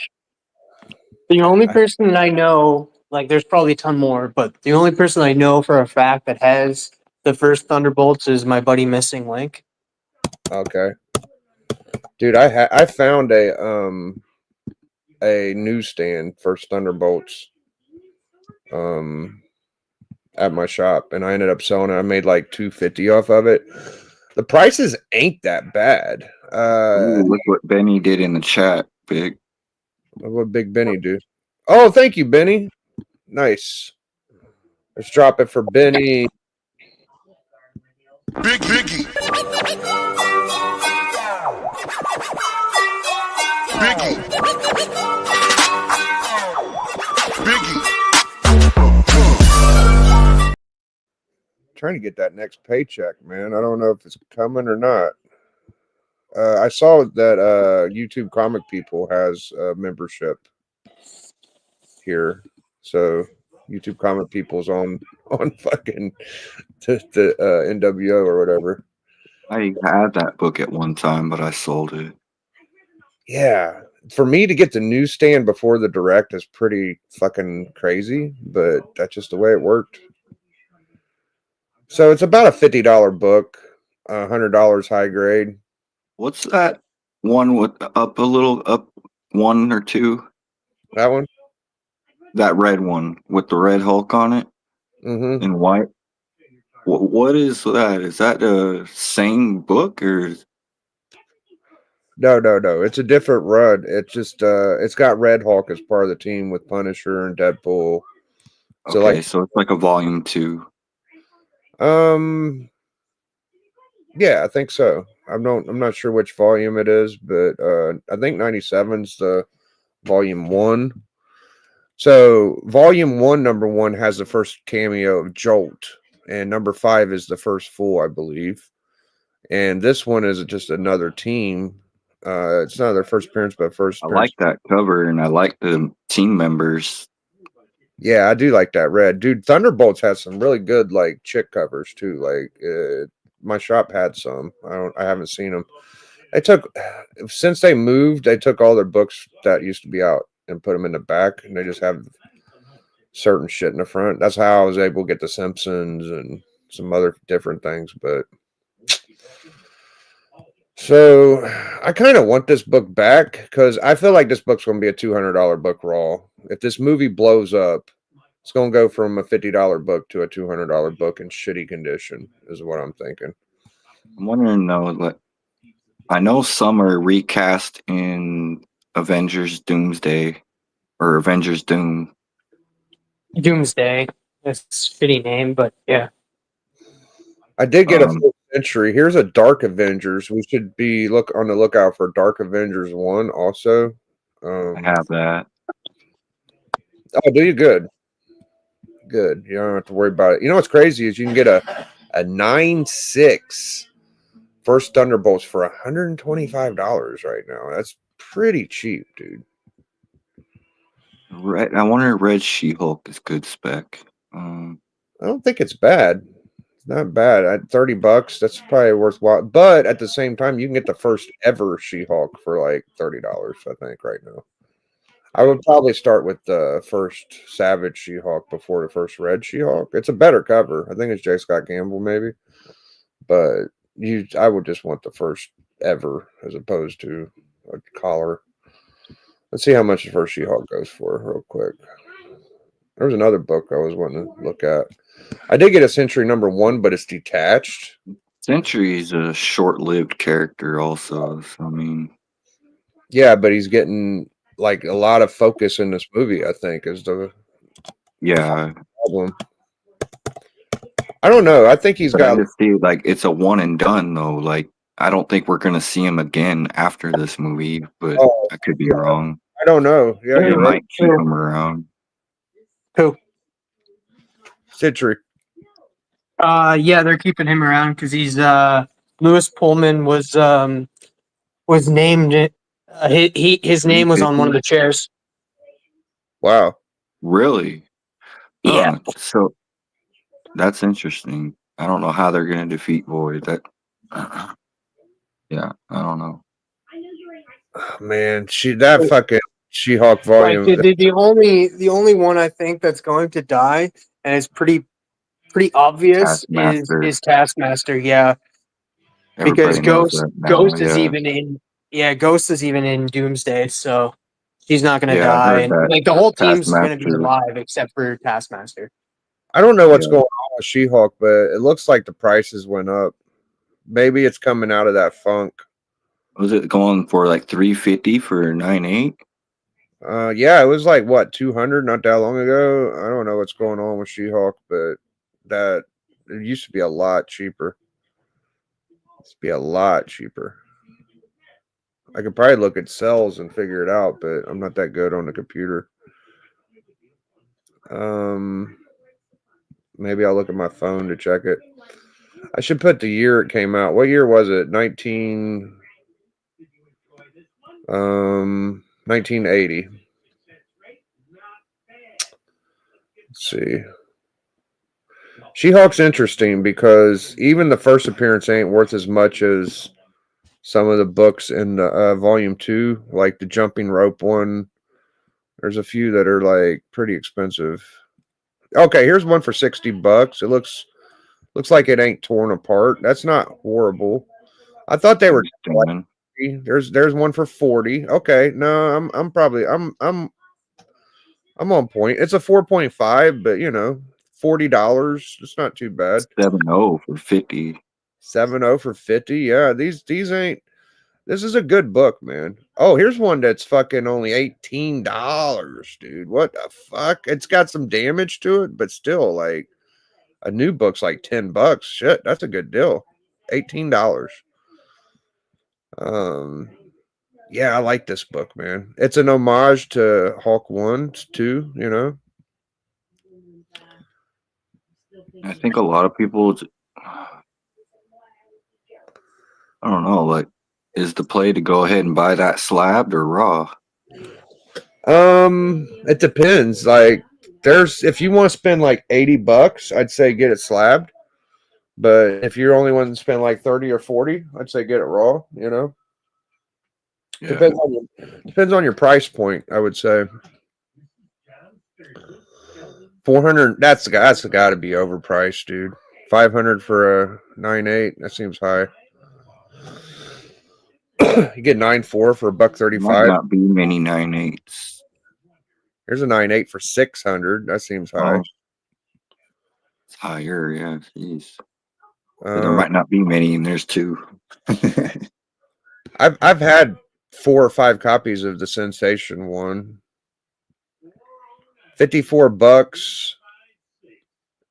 the only person that I know, like there's probably a ton more, but the only person I know for a fact that has the first Thunderbolts is my buddy Missing Link. Okay, dude, I found a newsstand first Thunderbolts at my shop, and I ended up selling it. I made like $250 off of it. The prices ain't that bad. Ooh, look what Benny did in the chat, Big. What Big Benny do? Oh, thank you, Benny. Nice. Let's drop it for Benny. Big Biggie. Biggie. Biggie. Trying to get that next paycheck, man. I don't know if it's coming or not. I saw that YouTube Comic People has a membership here, so YouTube Comic People's on fucking the NWO or whatever. I had that book at one time, but I sold it. Yeah. For me to get the newsstand before the direct is pretty fucking crazy, but that's just the way it worked. So it's about a $50 book, $100 high grade. What's that one with up a little up one or two? That one? That red one with the red Hulk on it Mm-hmm. in white. What is that? Is that the same book or? No. It's a different run. It's just it's got Red Hulk as part of the team with Punisher and Deadpool. So Okay, so it's like a volume 2. um yeah, I think so. I'm not sure which volume it is, but I think 97's the volume 1. So volume 1, number 1 has the first cameo of Jolt, and number 5 is the first full, I believe. And this one is just another team. It's not their first appearance, but first I appearance. like that cover and I like the team members. Yeah, I do like that red. Dude, Thunderbolts has some really good like chick covers too. Like my shop had some. I haven't seen them. They took since they moved, they took all their books that used to be out and put them in the back, and they just have certain shit in the front. That's how I was able to get the Simpsons and some other different things, but so I kind of want this book back because I feel like this book's going to be a $200 book raw. If this movie blows up, it's going to go from a $50 book to a $200 book in shitty condition, is what I'm thinking. I'm wondering though, like, I know some are recast in Avengers Doomsday or Avengers Doom. Doomsday. That's a shitty name, but yeah. I did get a Um, full century. Here's a Dark Avengers. We should be on the lookout for Dark Avengers 1 also. I have that. Oh, do you good? Good. You don't have to worry about it. You know what's crazy is you can get a 9.6 first Thunderbolts for $125 right now. That's pretty cheap, dude. Red. I wonder if Red She-Hulk is good spec. I don't think it's bad. It's not bad. At $30, that's probably worthwhile. But at the same time, you can get the first ever She-Hulk for like $30, I think, right now. I would probably start with the first Savage She-Hulk before the first Red She-Hulk. It's a better cover. I think it's J. Scott Campbell, maybe. But I would just want the first ever as opposed to a collar. Let's see how much the first She-Hulk goes for real quick. There was another book I was wanting to look at. I did get a Century number 1, but it's detached. Sentry is a short-lived character, also. So, I mean, Yeah, but he's getting like a lot of focus in this movie, I think, is the yeah. problem. I don't know. I think he's But I got. just see like it's a one and done though. Like I don't think we're gonna see him again after this movie, but Oh, I could be yeah, wrong. I don't know. Yeah, They you're right. might keep him around. Who? Century. Yeah, they're keeping him around because he's Lewis Pullman was named. His name was on one of the chairs. Wow. Really? Yeah. So that's interesting. I don't know how they're gonna defeat Void. That yeah, I don't know. Oh, man, that fucking She-Hulk volume. Like the only one I think that's going to die, and it's pretty obvious, Taskmaster. is Taskmaster. Yeah, Everybody because knows that now, Ghost is yeah. Ghost is even in Doomsday, so she's not going to Yeah, I die, heard and that. like the whole team's going to be Taskmaster. alive except for Taskmaster. I don't know what's Yeah. going on with She-Hulk, but it looks like the prices went up. Maybe it's coming out of that funk. Was it going for like $350 for 9.8? Yeah, it was like what 200 not that long ago. I don't know what's going on with She-Hulk, but that it used to be a lot cheaper. It used to be a lot cheaper. I could probably look at sales and figure it out, but I'm not that good on the computer. Maybe I'll look at my phone to check it. I should put the year it came out. What year was it? 1980. Let's see. She-Hulk's interesting because even the first appearance ain't worth as much as some of the books in the volume 2, like the jumping rope one. There's a few that are like pretty expensive. Okay, here's one for $60. It looks like it ain't torn apart. That's not horrible. I thought they were. Stan. There's one for 40. Okay, no, I'm probably I'm on point. It's a 4.5, but you know, $40. It's not too bad. 7.0 for 50. 7.0 for 50. Yeah, these ain't. This is a good book, man. Oh, here's one that's fucking only $18, dude. What the fuck? It's got some damage to it, but still, like a new book's like $10. Shit, that's a good deal. $18. Yeah, I like this book, man. It's an homage to Hulk 1, 2, you know. I think a lot of people, I don't know, like, is the play to go ahead and buy that slabbed or raw? It depends. Like, if you want to spend like $80, I'd say get it slabbed. But if you're only wanting to spend like 30 or 40, I'd say get it raw, you know. Yeah. Depends on your price point, I would say. 400, that's got to be overpriced, dude. 500 for a 9.8, that seems high. You get 9.4 for Might $1.35. not be many 9.8s. Here's a 9.8 for 600. That seems high. Oh, it's higher, yeah. Jeez. But there might Uh, not be many, and there's 2. I've had 4 or 5 copies of the Sensation one. $54.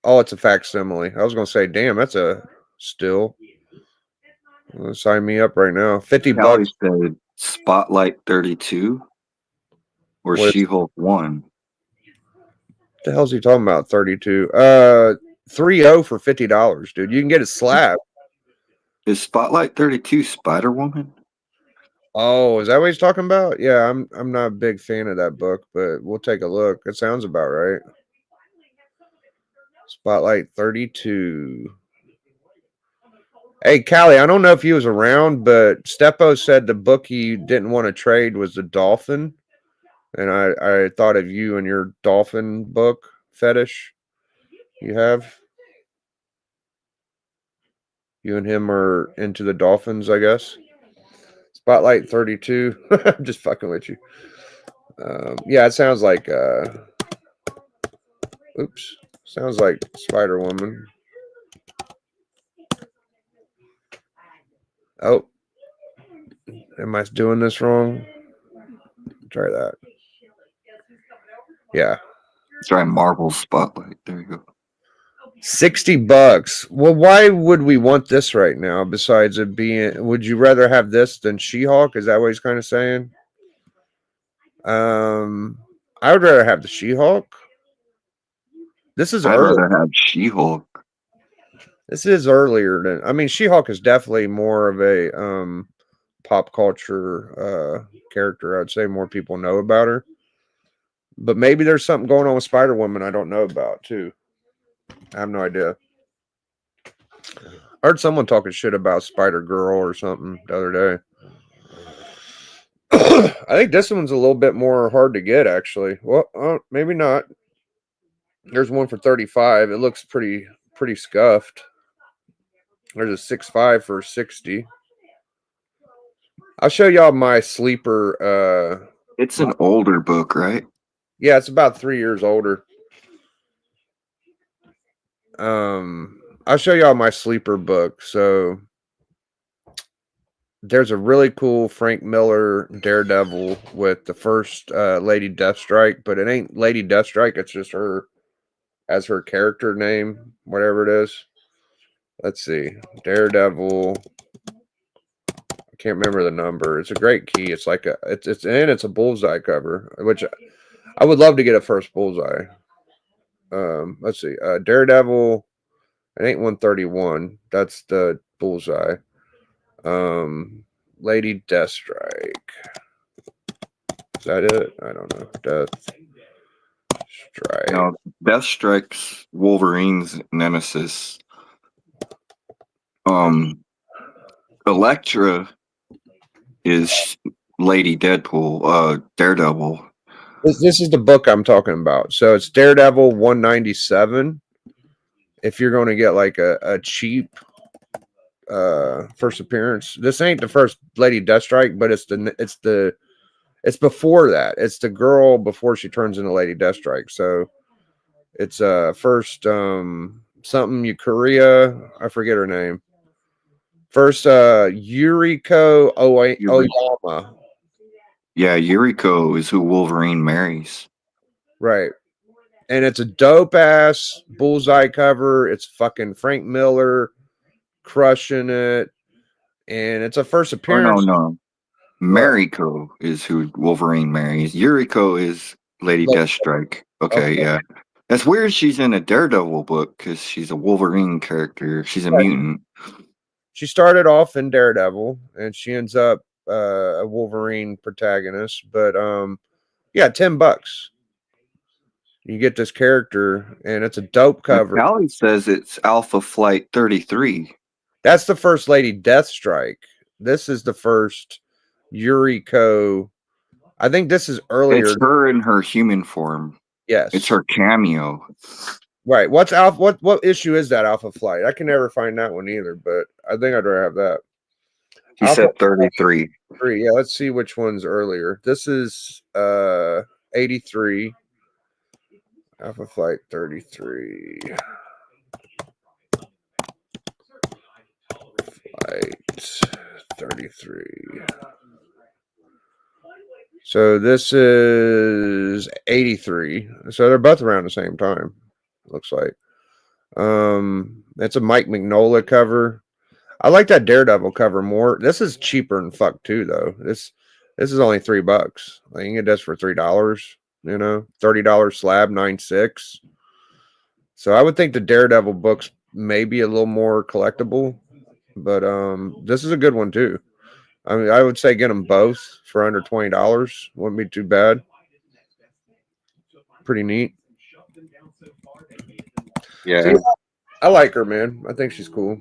Oh, it's a facsimile. I was gonna say, damn, that's a still. Sign me up right now. $50. Callie said Spotlight 32 or What- She-Hulk 1. What the hell's he talking about? 32. 3.0 for $50, dude. You can get a slab. Is Spotlight 32 Spider-Woman? Oh, is that what he's talking about? Yeah, I'm not a big fan of that book, but we'll take a look. It sounds about right. Spotlight 32. Hey, Callie, I don't know if he was around, but Stepo said the book he didn't want to trade was the Dolphin. And I thought of you and your dolphin book fetish you have. You and him are into the dolphins, I guess. Spotlight 32. I'm just fucking with you. Yeah, it sounds like sounds like Spider-Woman. Oh, am I doing this wrong? Try that. Yeah. Try Marvel Spotlight. There you go. $60. Well, why would we want this right now? Besides it being, would you rather have this than She-Hulk? Is that what he's kind of saying? I would rather have the She-Hulk. This is I'd early. rather have She-Hulk. This is earlier than. I mean, She-Hulk is definitely more of a pop culture character. I'd say more people know about her. But maybe there's something going on with Spider-Woman I don't know about too. I have no idea. I heard someone talking shit about Spider-Girl or something the other day. I think this one's a little bit more hard to get, actually. Well, maybe not. There's one for $35. It looks pretty scuffed. There's a 6.5 for $60. I'll show y'all my sleeper. It's an older book, right? Yeah, it's about 3 years older. I'll show y'all my sleeper book. So there's a really cool Frank Miller Daredevil with the first Lady Deathstrike, but it ain't Lady Deathstrike. It's just her as her character name, whatever it is. Let's see. Daredevil. I can't remember the number. It's a great key. It's like it's a bullseye cover, which I would love to get a first bullseye. Let's see. Daredevil. It ain't 131. That's the bullseye. Lady Deathstrike. Is that it? I don't know. Strike. No, Deathstrike's Wolverine's nemesis. Elektra is Lady Deadpool, Daredevil. This is the book I'm talking about. So it's Daredevil 197. If you're going to get like a cheap first appearance, this ain't the first Lady Deathstrike, but it's before that. It's the girl before she turns into Lady Deathstrike. So it's first something Eukaria, I forget her name. First Yuriko Oyama. Yeah, Yuriko is who Wolverine marries. Right. And it's a dope ass Bullseye cover. It's fucking Frank Miller crushing it. And it's a first Oh, appearance. no. Mariko is who Wolverine marries. Yuriko is Lady Deathstrike. Okay, yeah. That's weird she's in a Daredevil book because she's a Wolverine character. She's a mutant. She started off in Daredevil and she ends up a Wolverine protagonist. But yeah, $10. You get this character and it's a dope cover. Callie says it's Alpha Flight 33. That's the first Lady Deathstrike. This is the first Yuriko. I think this is earlier. It's her in her human form. Yes. It's her cameo. Right. What's Alpha? What issue is that Alpha Flight? I can never find that one either, but I think I'd rather have that. He said 33. Yeah, let's see which one's earlier. This is 83. Alpha Flight 33. Flight 33. So this is 83. So they're both around the same time. Looks like. That's a Mike Mignola cover. I like that Daredevil cover more. This is cheaper than fuck too, though. This is only $3. Like, you can get this for $3. You know, $30 slab, 9.6. So I would think the Daredevil books may be a little more collectible, but this is a good one too. I mean, I would say get them both for under $20. Wouldn't be too bad. Pretty neat. Yeah. So, yeah, I like her, man. I think she's cool.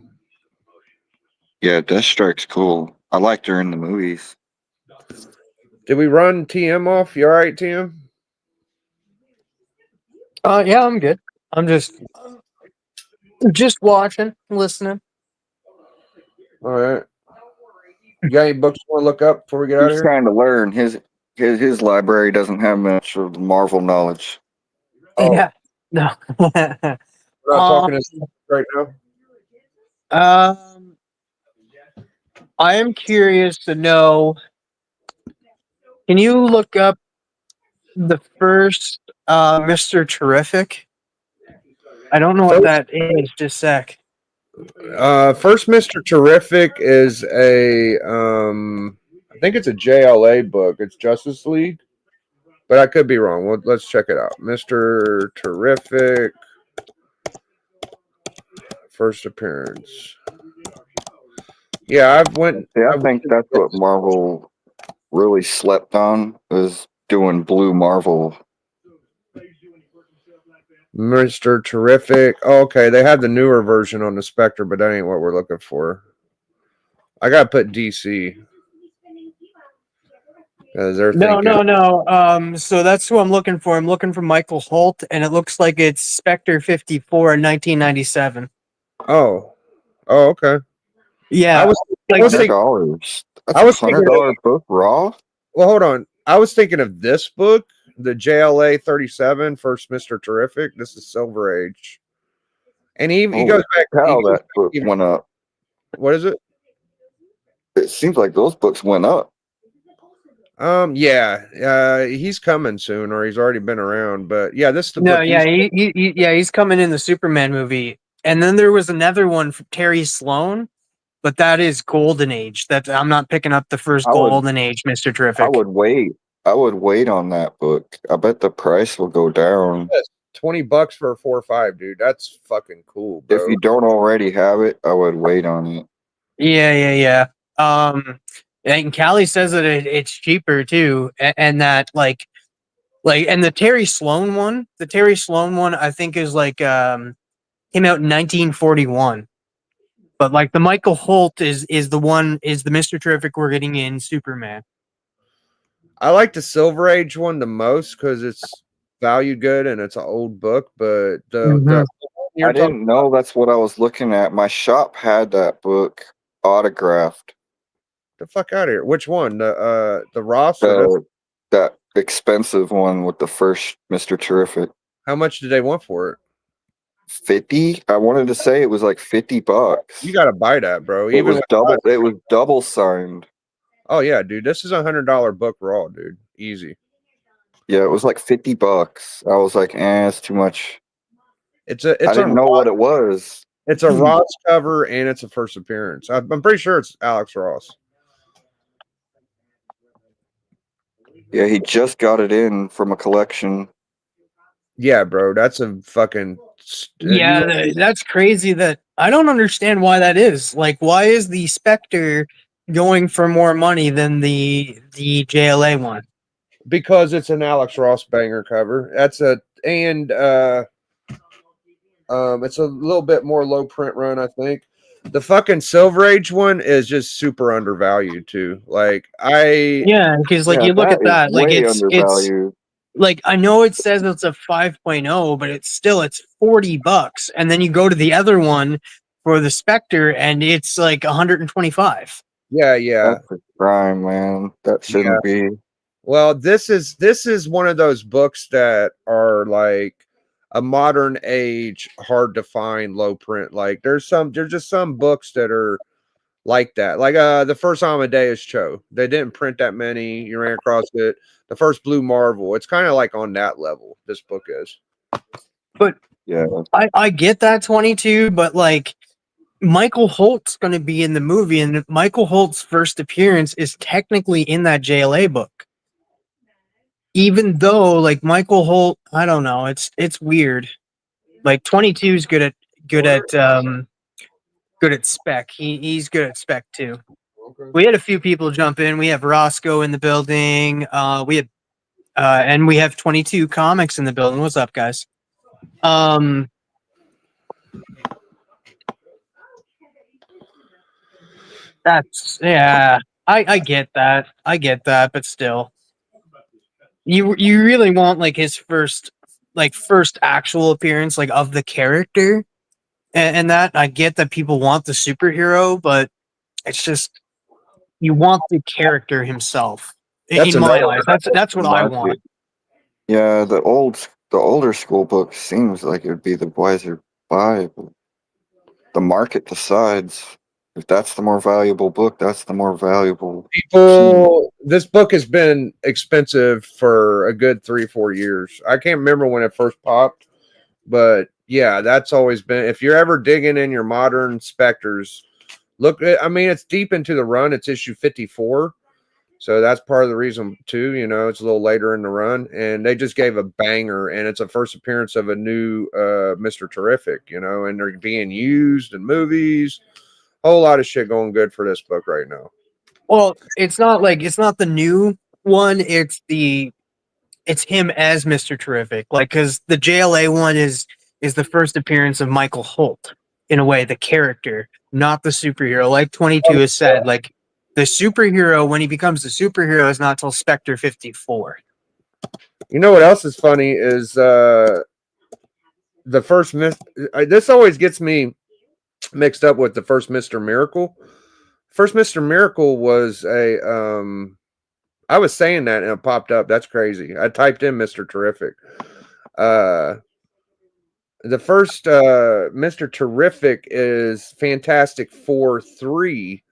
Yeah, Deathstrike's cool. I liked her in the movies. Did we run TM off? You all right, TM? Yeah, I'm good. I'm just watching, listening. All right. You got any books you want to look up before we get out of He's here? trying to learn. His library doesn't have much of the Marvel knowledge. Oh. Yeah. No. We're not talking this right now. I am curious to know. Can you look up the first Mr. Terrific? I don't know what that is. Just a sec. First Mr. Terrific is a I think it's a JLA book. It's Justice League, but I could be wrong. Well, let's check it out. Mr. Terrific first appearance. Yeah, I think that's what Marvel really slept on, was doing Blue Marvel. Mr. Terrific. Oh, okay, they have the newer version on the Spectre, but that ain't what we're looking for. I gotta put DC. No. So that's who I'm looking for. I'm looking for Michael Holt, and it looks like it's Spectre 54 in 1997. Oh, okay. Yeah, I was thinking $100. That's I was a $100 book raw. Well, hold on. I was thinking of this book, the JLA 37, First Mr. Terrific. This is Silver Age. And he goes back. How that book went up. What is it? It seems like those books went up. Yeah. He's coming soon, or he's already been around. But yeah, this is the no, book. yeah, he's coming in the Superman movie, and then there was another one for Terry Sloan, but that is Golden Age. That I'm not picking up the first Golden Age, Mr. Terrific. I would wait on that book. I bet the price will go down. $20 for a 4.5, dude. That's fucking cool, bro. If you don't already have it, I would wait on it. Yeah. And Callie says that it's cheaper too, and that like Like, and the Terry Sloan one, I think is like came out in 1941. But like the Michael Holt is the Mr. Terrific we're getting in Superman. I like the Silver Age one the most because it's valued good and it's an old book. But the you're I talking didn't know that's what I was looking at. My shop had that book autographed. the fuck out of here. Which one? The Ross? Or the, That expensive one with the first Mr. Terrific. how much did they want for it? 50? I wanted to say it was like $50. You gotta buy that, bro. It was with- double. It was double signed. Oh yeah, dude. This is $100 book raw, dude. Easy. Yeah, it was like $50. I was like, it's too much. I It's didn't know what it was. It's a Ross cover and it's a first appearance. I'm pretty sure it's Alex Ross. Yeah, he just got it in from a collection. Yeah, bro. That's a fucking Yeah, that's crazy. That I don't understand why that is. Like, why is the Spectre going for more money than the JLA one? because it's an Alex Ross banger cover. It's a little bit more low print run, I think. The fucking Silver Age one is just super undervalued too. Like Yeah, because like Yeah, you look at is that, like way it's undervalued. like I know it says it's a 5.0, but it's $40, and then you go to the other one for the Spectre, and it's like 125. yeah. That's a crime, man. That shouldn't be. Well, this is one of those books that are like a modern age, hard to find, low print. Like there's just some books that are like that. Like the first Amadeus Cho. They didn't print that many. You ran across it. The first Blue Marvel. It's kind of like on that level, this book is. But Yeah. I get that 22, but like Michael Holt's going to be in the movie, and Michael Holt's first appearance is technically in that JLA book. Even though, like Michael Holt, I don't know, it's weird. Like 22 is good at spec. He's good at spec too. We had a few people jump in. We have Roscoe in the building. We have 22 Comics in the building. What's up, guys? That's yeah. I get that. But still, you really want like his first actual appearance like of the character, and that I get that people want the superhero, but it's just you want the character himself. That's In my another- eyes, that's what I want. Yeah, the older school book seems like it would be the wiser buy. But the market decides. If that's the more valuable book, that's the more valuable. This book has been expensive for a good 3-4 years. I can't remember when it first popped, but yeah, that's always been. If you're ever digging in your modern Spectres, look. I mean, it's deep into the run. It's issue 54, so that's part of the reason too. You know, it's a little later in the run, and they just gave a banger, and it's a first appearance of a new Mr. Terrific. You know, and they're being used in movies. Whole lot of shit going good for this book right now. Well, it's not the new one. It's him as Mr. Terrific. Like, because the JLA one is the first appearance of Michael Holt in a way, the character, not the superhero. Like 22 has said, like the superhero when he becomes the superhero is not till Spectre 54. You know what else is funny is the first this always gets me mixed up with the first Mr. Miracle. First Mr. Miracle was a I was saying that and it popped up. That's crazy. I typed in Mr. Terrific. The first Mr. Terrific is Fantastic Four 3.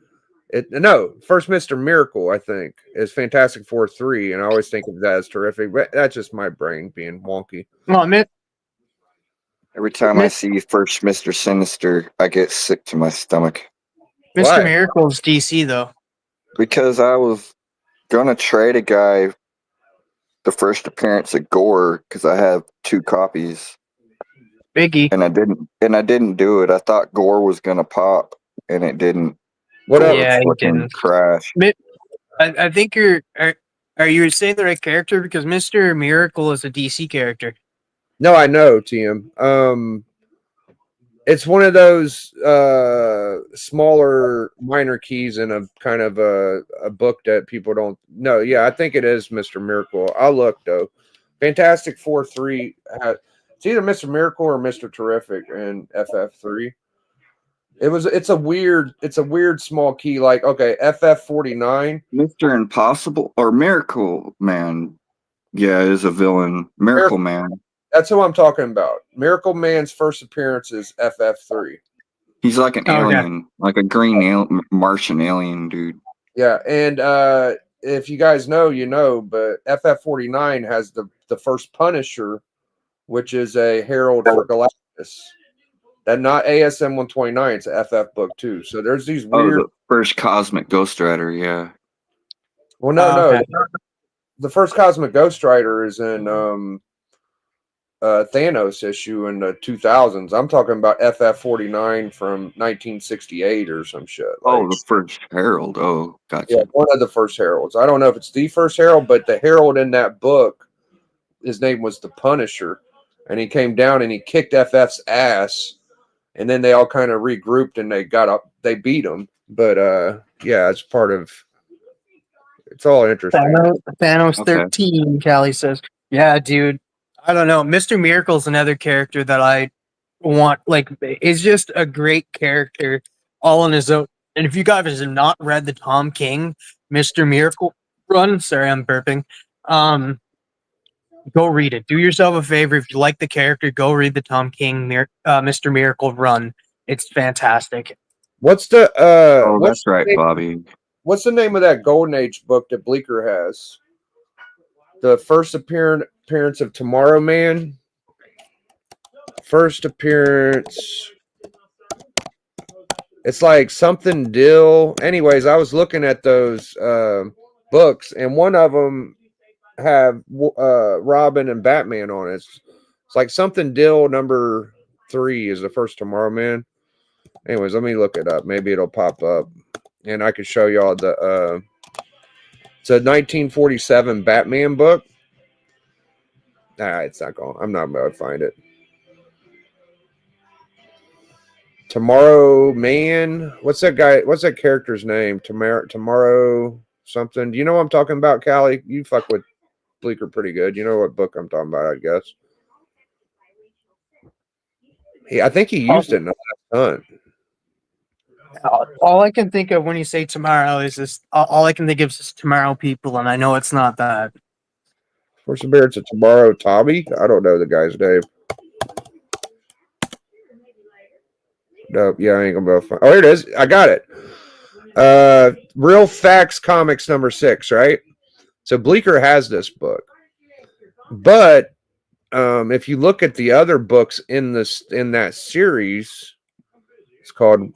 First Mr. Miracle, I think, is Fantastic Four 3, and I always think of that as Terrific, but that's just my brain being wonky. Well, Every time I see first Mr. Sinister, I get sick to my stomach. Mr. Why? Miracle's DC though. Because I was gonna trade a guy the first appearance of Gore because I have 2 copies. Biggie. And I didn't do it. I thought Gore was gonna pop and it didn't. Whatever. Yeah, he Fucking didn't. crash. I think Are you saying the right character? Because Mr. Miracle is a DC character. No, I know, TM. It's one of those smaller minor keys in a kind of a book that people don't know. Yeah, I think it is Mr. Miracle. I'll look though. Fantastic Four 3. It's either Mr. Miracle or Mr. Terrific in FF3. It's a weird small key. Like, okay, FF49. Mr. Impossible or Miracle Man. Yeah, is a villain. Miracle Man. That's who I'm talking about. Miracle Man's first appearance is FF3. He's like an alien, like a green Martian alien dude. Yeah, and if you guys know, you know, but FF49 has the first Punisher, which is a herald for Galactus. And not ASM 129, it's a FF book too. So there's these weird. Oh, the first Cosmic Ghost Rider, yeah. Well, no, Okay. the first Cosmic Ghost Rider is in Thanos issue in the 2000s. I'm talking about FF49 from 1968 or some shit. Oh, the first Herald. Oh, gotcha. Yeah, one of the first heralds. I don't know if it's the first herald, but the herald in that book, his name was the Punisher, and he came down and he kicked FF's ass, and then they all kind of regrouped and they beat him. But yeah, it's part of. It's all interesting. Thanos Okay. 13, Callie says. Yeah, dude. I don't know. Mr. Miracle's another character that I want. Like, is just a great character all on his own. And if you guys have not read the Tom King Mr. Miracle run, sorry, I'm burping. Go read it. Do yourself a favor. If you like the character, go read the Tom King Mr. Miracle run. It's fantastic. What's the Oh, what's that's right, the name, Bobby. what's the name of that Golden Age book that Bleecker has? The first appearance of Tomorrow Man. First appearance. It's like something Dill. Anyways, I was looking at those books, and one of them have Robin and Batman on it. It's like something Dill number 3 is the first Tomorrow Man. Anyways, let me look it up. Maybe it'll pop up, and I could show y'all the. It's a 1947 Batman book. Nah, it's not going. I'm not about to find it. Tomorrow Man. What's that guy? What's that character's name? Tomorrow something. Do you know what I'm talking about, Callie? You fuck with Bleecker pretty good. You know what book I'm talking about, I guess. I think he used it in the last hunt. All I can think of when you say tomorrow is this. All I can think of is Tomorrow People, and I know it's not that. First appearance of Tomorrow Tommy. I don't know the guy's name. Nope. Yeah, I ain't gonna be able to find. Oh, here it is. I got it. Real Facts Comics number 6, right? So Bleecker has this book, but if you look at the other books in that series, it's called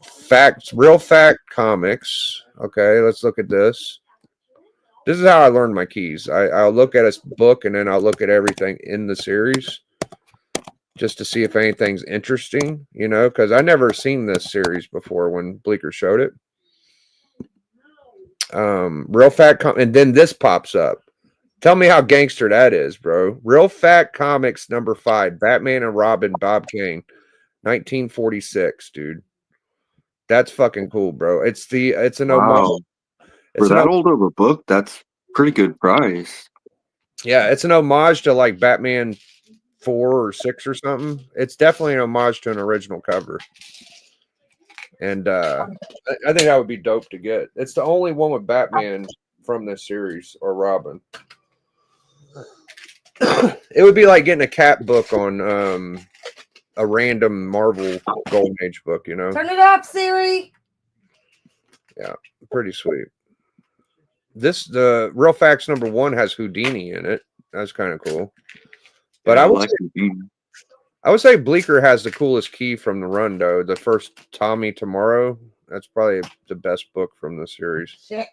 Real Fact Comics. Okay, let's look at this. This is how I learned my keys. I'll look at a book and then I'll look at everything in the series just to see if anything's interesting, you know, because I never seen this series before when Bleecker showed it. Real Fact and then this pops up. Tell me how gangster that is, bro. Real Fact Comics number 5, Batman and Robin, Bob Kane, 1946, dude. That's fucking cool, bro. It's an homage. Wow. For that old of a book, that's pretty good price. Yeah, it's an homage to like Batman 4 or 6 or something. It's definitely an homage to an original cover. And I think that would be dope to get. It's the only one with Batman from this series or Robin. It would be like getting a cat book on a random Marvel Golden Age book, you know? Turn it up, Siri. Yeah, pretty sweet. The Real Facts number 1 has Houdini in it. That's kind of cool. But Yeah, I would say Bleecker has the coolest key from the run, though. The first Tommy Tomorrow. That's probably the best book from the series. Shit.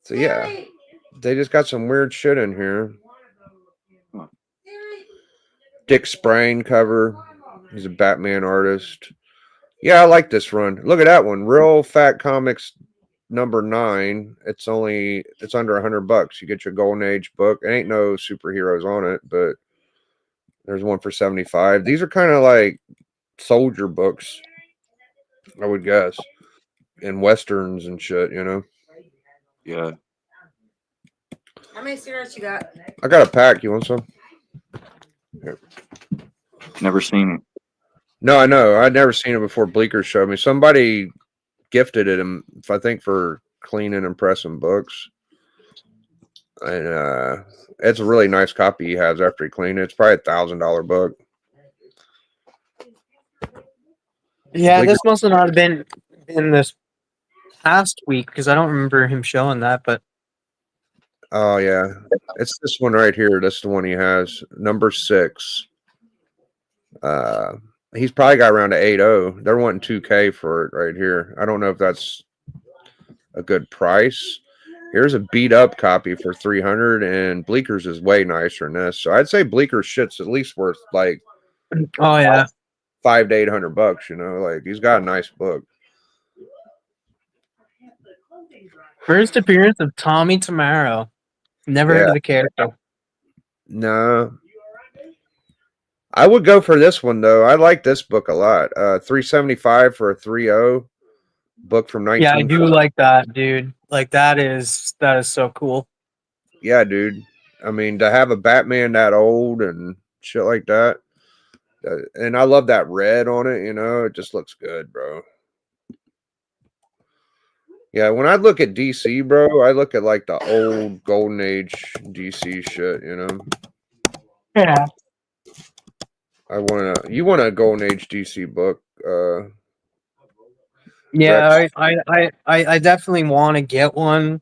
So yeah, Siri. they just got some weird shit in here. Siri. Dick Sprang cover. He's a Batman artist. Yeah, I like this run. Look at that one. Real Fat Comics number 9. It's under $100. You get your Golden Age book. It ain't no superheroes on it, but there's one for 75. These are kind of like soldier books, I would guess, and westerns and shit, you know. Yeah. How many cigarettes you got? I got a pack. You want some? Never seen it. No, I know. I'd never seen it before. Bleecker showed me. Somebody gifted it him, I think, for cleaning and pressing books. And it's a really nice copy he has after he cleaned it. It's probably $1,000 book. Yeah, Bleecker- this must have not been in this past week because I don't remember him showing that. But Oh yeah, it's this one right here. That's the one he has, number 6. He's probably got around to 80. They're wanting $2K for it right here. I don't know if that's a good price. Here's a beat up copy for 300, and Bleeker's is way nicer than this. So I'd say Bleeker's shit's at least worth like oh yeah, $500 to $800. You know, like he's got a nice book. first appearance of Tommy Tomorrow. Never heard Yeah. of the character. No, I would go for this one though. I like this book a lot. $375 for a 3.0 book from 19. Yeah, I do like that, dude. Like that is so cool. Yeah, dude. I mean, to have a Batman that old and shit like that, and I love that red on it. You know, it just looks good, bro. Yeah, when I look at DC, bro, I look at like the old Golden Age DC shit. You know, Yeah. you want a Golden Age DC book? Yeah, I definitely want to get one.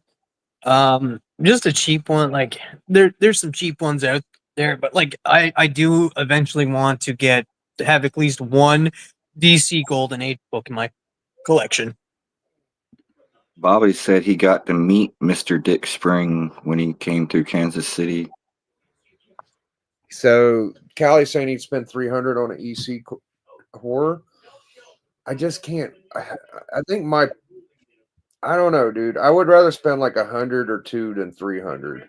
Just a cheap one. Like there's some cheap ones out there, but like I do eventually want to have at least one DC Golden Age book in my collection. Bobby said he got to meet Mr. Dick Spring when he came through Kansas City. So Callie's saying he'd spend 300 on an EC horror. I just can't. I think I don't know, dude. I would rather spend like 100 or 2 than 300.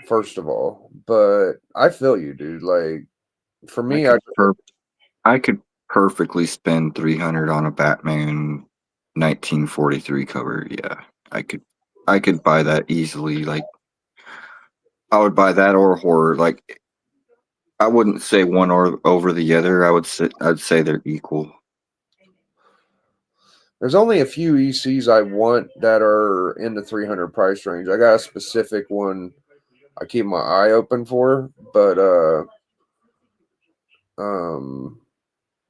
First of all, but I feel you, dude. Like for me, I could perfectly spend 300 on a Batman 1943 cover. Yeah, I could buy that easily. Like I would buy that or horror. Like I wouldn't say one or over the other. I'd say they're equal. there's only a few ECs I want that are in the 300 price range. I got a specific one I keep my eye open for, but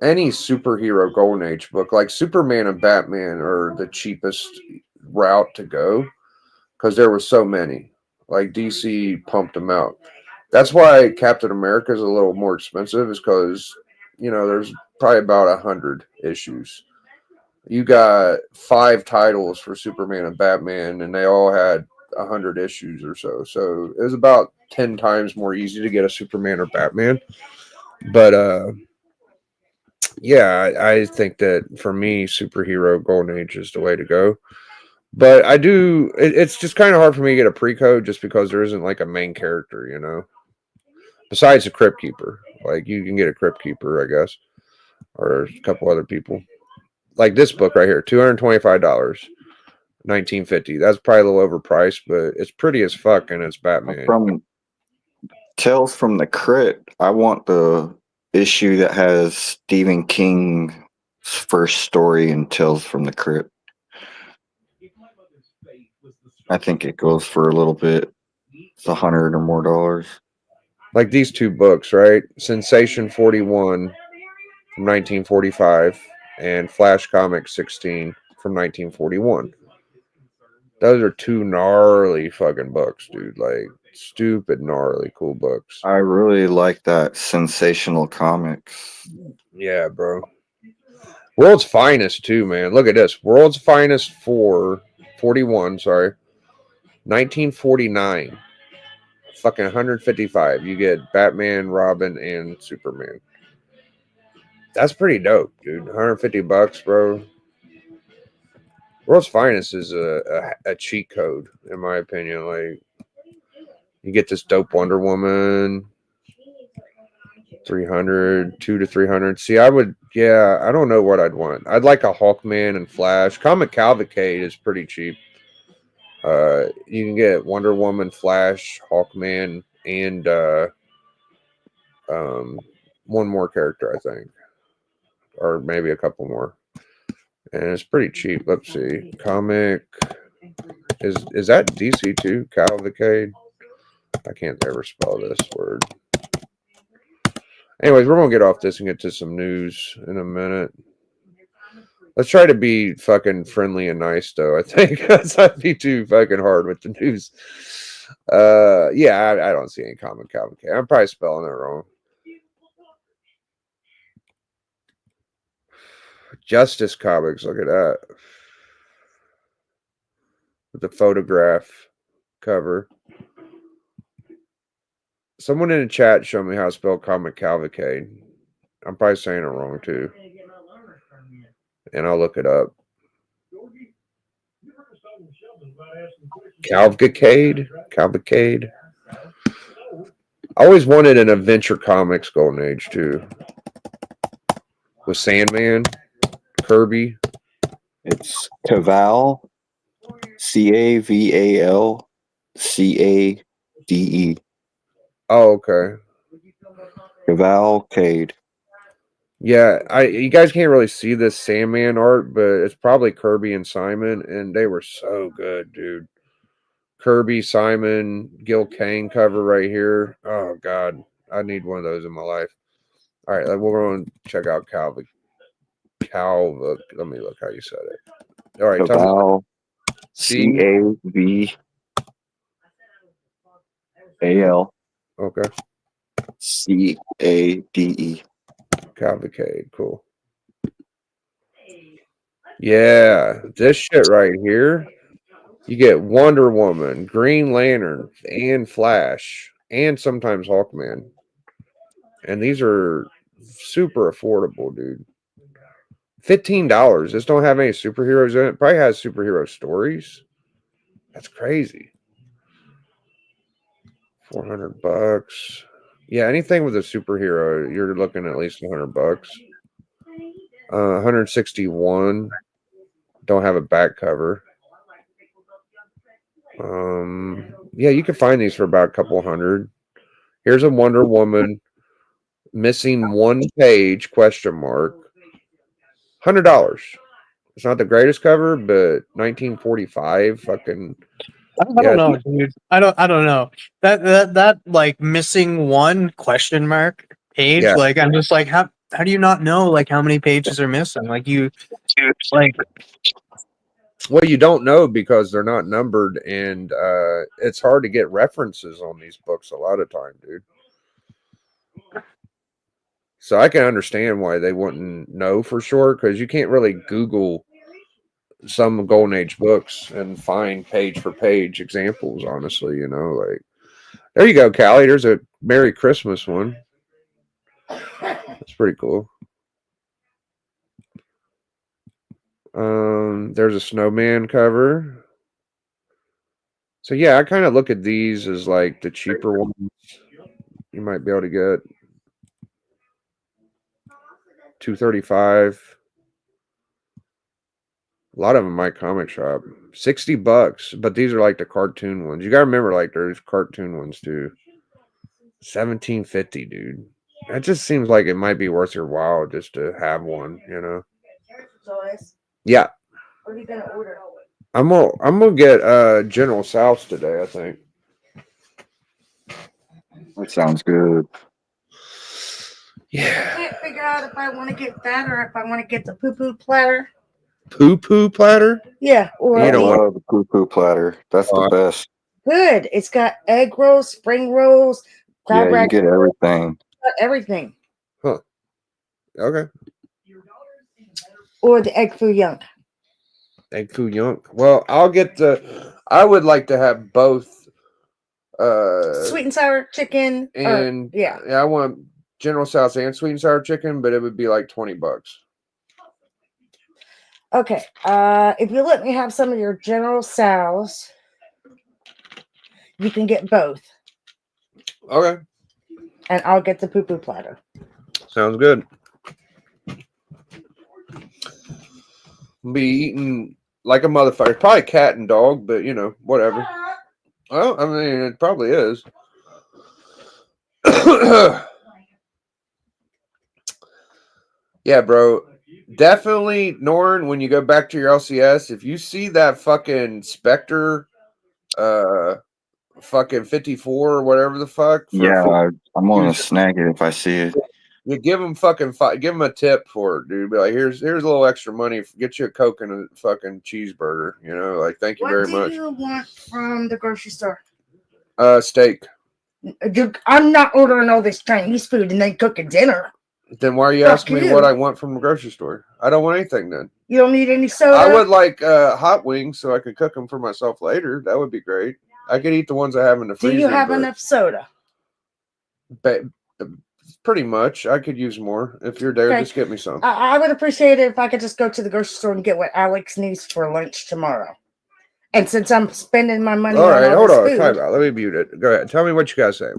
any superhero Golden Age book, like Superman and Batman, are the cheapest route to go because there were so many. Like DC pumped them out. That's why Captain America is a little more expensive, is because there's probably about 100 issues. You got 5 titles for Superman and Batman, and they all had 100 issues or so. So it was about 10 times more easy to get a Superman or Batman. But yeah, I think that for me, superhero Golden Age is the way to go. But it's just kind of hard for me to get a pre-code just because there isn't like a main character, besides the Crypt Keeper. Like you can get a Crypt Keeper, I guess, or a couple other people. Like this book right here, $225, 1950. That's probably a little overpriced, but it's pretty as fuck, and it's Batman. From Tales from the Crypt, I want the issue that has Stephen King's first story in Tales from the Crypt. I think it goes for a little bit. It's $100 or more. Like these 2 books, right? Sensation 41 from 1945 and Flash Comics 16 from 1941. Those are 2 gnarly fucking books, dude. Like stupid gnarly cool books. I really like that Sensational Comics. Yeah, bro. World's Finest too, man. Look at this. World's Finest 41, sorry. 1949. Fucking 155. You get Batman, Robin, and Superman. That's pretty dope, dude. $150, bro. World's Finest is a cheat code, in my opinion. Like, you get this dope Wonder Woman, 300, 2 to 300. See, I don't know what I'd want. I'd like a Hawkman and Flash. Comic Cavalcade is pretty cheap. You can get Wonder Woman, Flash, Hawkman, and one more character, I think, or maybe a couple more, and it's pretty cheap. Let's see, comic is that DC too? Cavalcade. I can't ever spell this word. Anyways, we're gonna get off this and get to some news in a minute. Let's try to be fucking friendly and nice, though. I think because I'd be too fucking hard with the news. Yeah, I don't see any comic Cavalcade. I'm probably spelling it wrong. Justice Comics, look at that. With the photograph cover. Someone in the chat showed me how to spell Comic Cavalcade. I'm probably saying it wrong too. And I'll look it up. Cavalcade. I always wanted an Adventure Comics Golden Age too. With Sandman, Kirby. It's Caval, CAVALCADE. Oh, okay. Cavalcade. Yeah, you guys can't really see this Sandman art, but it's probably Kirby and Simon, and they were so good, dude. Kirby, Simon, Gil Kane cover right here. Oh God, I need one of those in my life. All right, we're going to check out Calvin. Let me look how you said it. All right, Caval, CAVAL. Okay. CADE. Cavalcade, cool. Yeah, this shit right here. You get Wonder Woman, Green Lantern, and Flash, and sometimes Hawkman. And these are super affordable, dude. $15. This don't have any superheroes in it. Probably has superhero stories. That's crazy. $400. Yeah, anything with a superhero, you're looking at least $100. 161. Don't have a back cover. Yeah, you can find these for about a couple hundred. Here's a Wonder Woman missing one page, question mark. $100. It's not the greatest cover, but 1945 fucking. I don't know, dude. I don't know. That like missing one question mark page. Yeah. Like I'm just like, how do you not know like how many pages are missing? Like you like. Well, you don't know because they're not numbered, and it's hard to get references on these books a lot of time, dude. So I can understand why they wouldn't know for sure, because you can't really Google some Golden Age books and find page for page examples, honestly, you know, like there you go, Callie. There's a Merry Christmas one. That's pretty cool. There's a snowman cover. So yeah, I kind of look at these as like the cheaper ones you might be able to get. $235. A lot of them might comic shop. $60, but these are like the cartoon ones. You gotta remember, like there's cartoon ones too. $17.50, dude. That just seems like it might be worth your while just to have one, you know. Yeah. What are you gonna order? I'm gonna get General Tso's today, I think. That sounds good. Yeah. I can't figure out if I want to get that or if I want to get the poo-poo platter. Poo-poo platter? Yeah, or You don't I want love the poo-poo platter. That's the best. good. It's got egg rolls, spring rolls, Yeah, crab you rack, get everything. everything. Okay. Or the egg foo young. Egg foo yunk. Well, I would like to have both Sweet and sour chicken. and yeah. I want General Tso's and sweet and sour chicken, but it would be like $20. Okay. If you let me have some of your General Tso's, you can get both, Okay, and I'll get the poo poo platter. sounds good. Be eating like a motherfucker. Probably cat and dog, but you know, whatever. Well, I mean, it probably is. Yeah, bro. Definitely, Norn, when you go back to your LCS, if you see that fucking Spectre, fucking 54 or whatever the fuck, Yeah, I'm gonna use- snag it if I see it. you give him fucking give him a tip for it, dude. Be like, here's a little extra money. Get you a Coke and a fucking cheeseburger. You know, like thank you What very do much. you want from the grocery store? Steak. I'm not ordering all this Chinese food and then cooking dinner. Then why are you Fuck asking me you. what I want from the grocery store? I don't want anything then. You don't need any soda? I would like hot wings so I could cook them for myself later. That would be great. I could eat the ones I have in the Do freezer. you have but enough soda? pretty much. I could use more. If you're there, Okay. just get me some. I would appreciate it if I could just go to the grocery store and get what Alex needs for lunch tomorrow. And since I'm spending my money All on right, all hold this on. food, Time out. Let me mute it. Go ahead. Tell me what you guys say.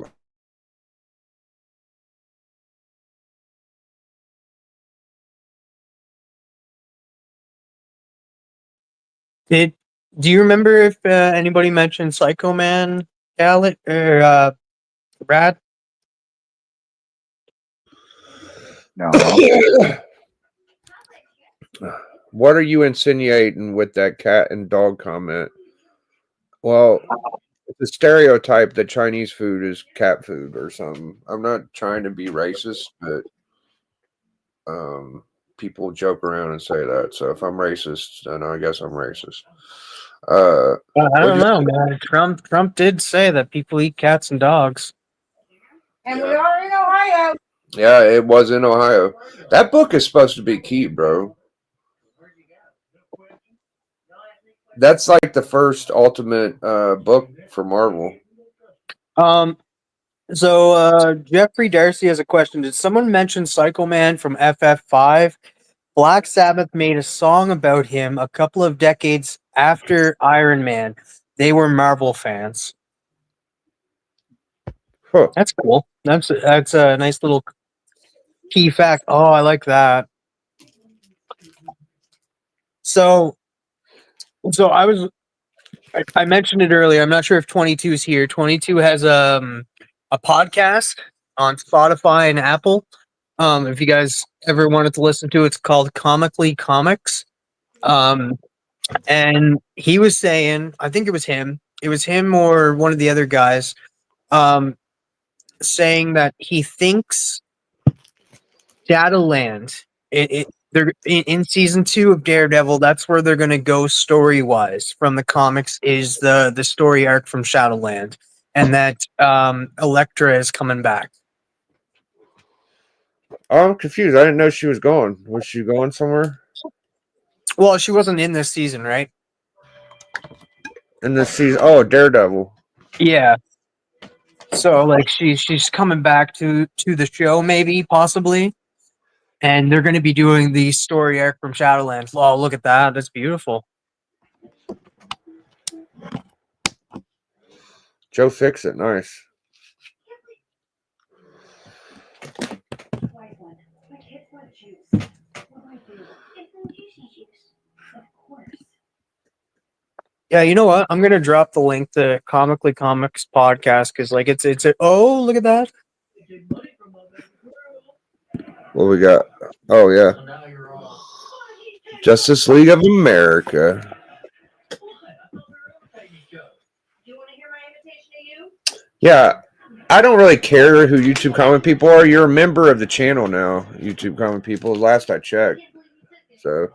Do you remember if anybody mentioned Psycho Man, Khaled, or Brad? No. What are you insinuating with that cat and dog comment? Well, it's a stereotype that Chinese food is cat food or something. I'm not trying to be racist, but people joke around and say that. So if I'm racist, then I guess I'm racist. I don't you- know, man. Trump did say that people eat cats and dogs. and we are in Ohio. Yeah, it was in Ohio. That book is supposed to be key, bro. That's like the first ultimate book for Marvel. So Jeffrey Darcy has a question. Did someone mention Psycho Man from FF5? Black Sabbath made a song about him a couple of decades after Iron Man. They were Marvel fans. Huh. That's cool. That's a nice little key fact. Oh, I like that. So I mentioned it earlier. I'm not sure if 22 is here. 22 has a podcast on Spotify and Apple. If you guys ever wanted to listen to it, it's called Comically Comics. And he was saying, I think it was him or one of the other guys, saying that he thinks Shadowland, they're in season 2 of Daredevil. That's where they're going to go story wise from the comics. Is the story arc from Shadowland, and that Elektra is coming back. I'm confused. I didn't know she was gone. Was she going somewhere? Well, she wasn't in this season, right? In this season? Oh, Daredevil. Yeah. So like she's coming back to the show, maybe, possibly. And they're going to be doing the story arc from Shadowlands. Oh, look at that. That's beautiful. Joe Fixit. Nice. Yeah, you know what? I'm going to drop the link to Comically Comics podcast because like it's a, oh, look at that. What we got? Oh, yeah. Justice League of America. Yeah, I don't really care who YouTube comment people are. You're a member of the channel now, YouTube comment people, last I checked. So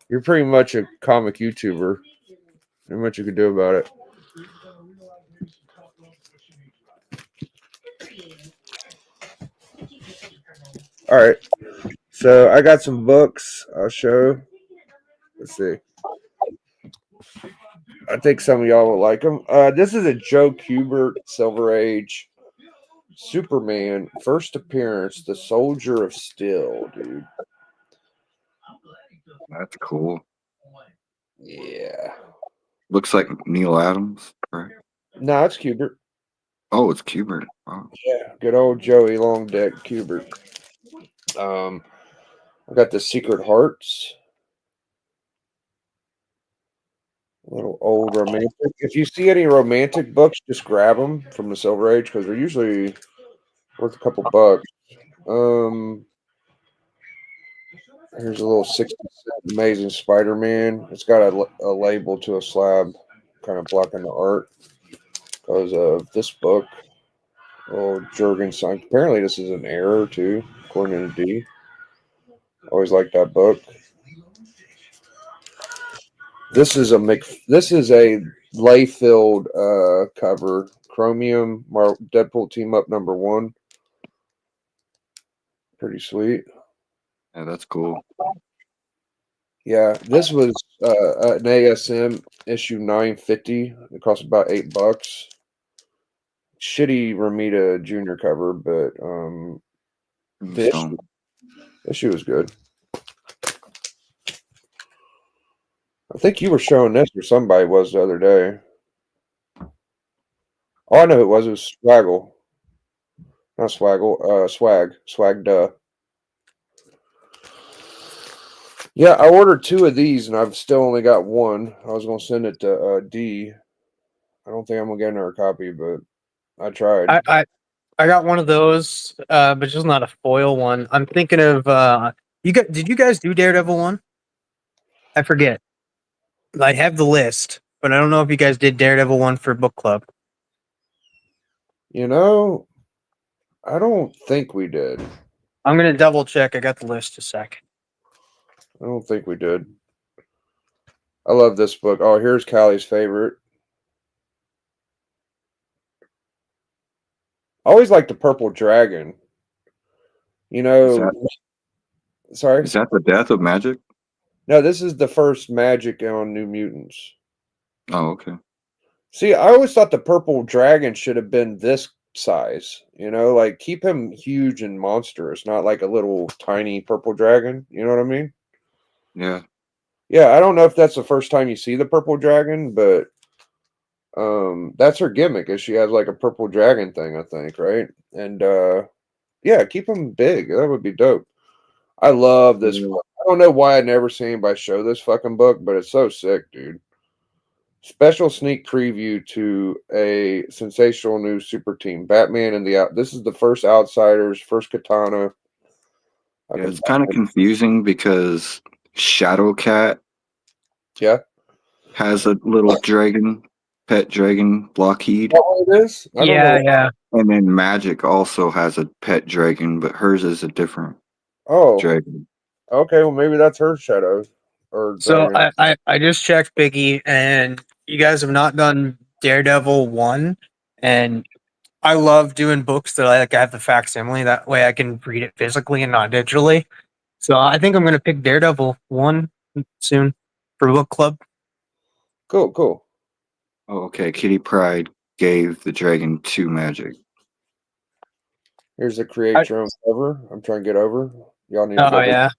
you're pretty much a comic YouTuber. Not much you can do about it. All right. So I got some books I'll show. Let's see. I think some of y'all will like them. This is a Joe Kubert Silver Age Superman first appearance, The Soldier of Steel, dude. That's cool. Yeah. Looks like Neil Adams, right? No, it's Kubert. Oh, it's Kubert. Wow. Yeah, good old Joey Long Deck Kubert. I got the Secret Hearts. A little old romantic. If you see any romantic books, just grab them from the Silver Age because they're usually worth a couple bucks. Here's a little 60-cent Amazing Spider-Man. It's got a label to a slab, kind of blocking the art because of this book. Oh, Jurgen signed. Apparently, this is an error too, according to D. Always liked that book. This is a Layfield cover. Chromium Deadpool team up #1. Pretty sweet. Yeah, that's cool. Yeah, this was an ASM issue 950. It cost about $8. Shitty Ramita Jr. cover, but the issue was good. I think you were showing this, or somebody was the other day. Oh, I know who it was. It was Swaggle. Not Swaggle. Swag duh. Yeah, I ordered 2 of these, and I've still only got 1. I was going to send it to D. I don't think I'm going to get another copy, but I tried. I got one of those, but just not a foil one. I'm thinking of did you guys do Daredevil 1? I forget. I have the list, but I don't know if you guys did Daredevil 1 for book club. You know, I don't think we did. I'm gonna double check. I got the list a sec. I don't think we did. I love this book. Oh, here's Callie's favorite. I always like the Purple Dragon. You know, sorry? Is that the death of Magic? No, this is the first Magic on New Mutants. Oh, okay. See, I always thought the Purple Dragon should have been this size. You know, like keep him huge and monstrous, not like a little tiny purple dragon. You know what I mean? Yeah. Yeah, I don't know if that's the first time you see the Purple Dragon, but that's her gimmick is she has like a purple dragon thing, I think, right? And yeah, keep him big. That would be dope. I love this book. I don't know why I never seen anybody show this fucking book, but it's so sick, dude. Special sneak preview to a sensational new super team, Batman and this is the first Outsiders, first Katana. Yeah, it's kind of confusing because Shadowcat has a little dragon, pet dragon, Blockheed. What it is? I don't know. Yeah. And then Magic also has a pet dragon, but hers is a different dragon. Okay, well maybe that's her shadow. Or So dragon. I just checked Biggie, and you guys have not done Daredevil 1, and I love doing books that I have the facsimile. That way I can read it physically and not digitally. So I think I'm going to pick Daredevil 1 soon for book club. Cool. Oh, okay. Kitty Pryde gave the dragon to Magic. Here's the create your own cover. I'm trying to get over. Y'all need to go. Oh yeah.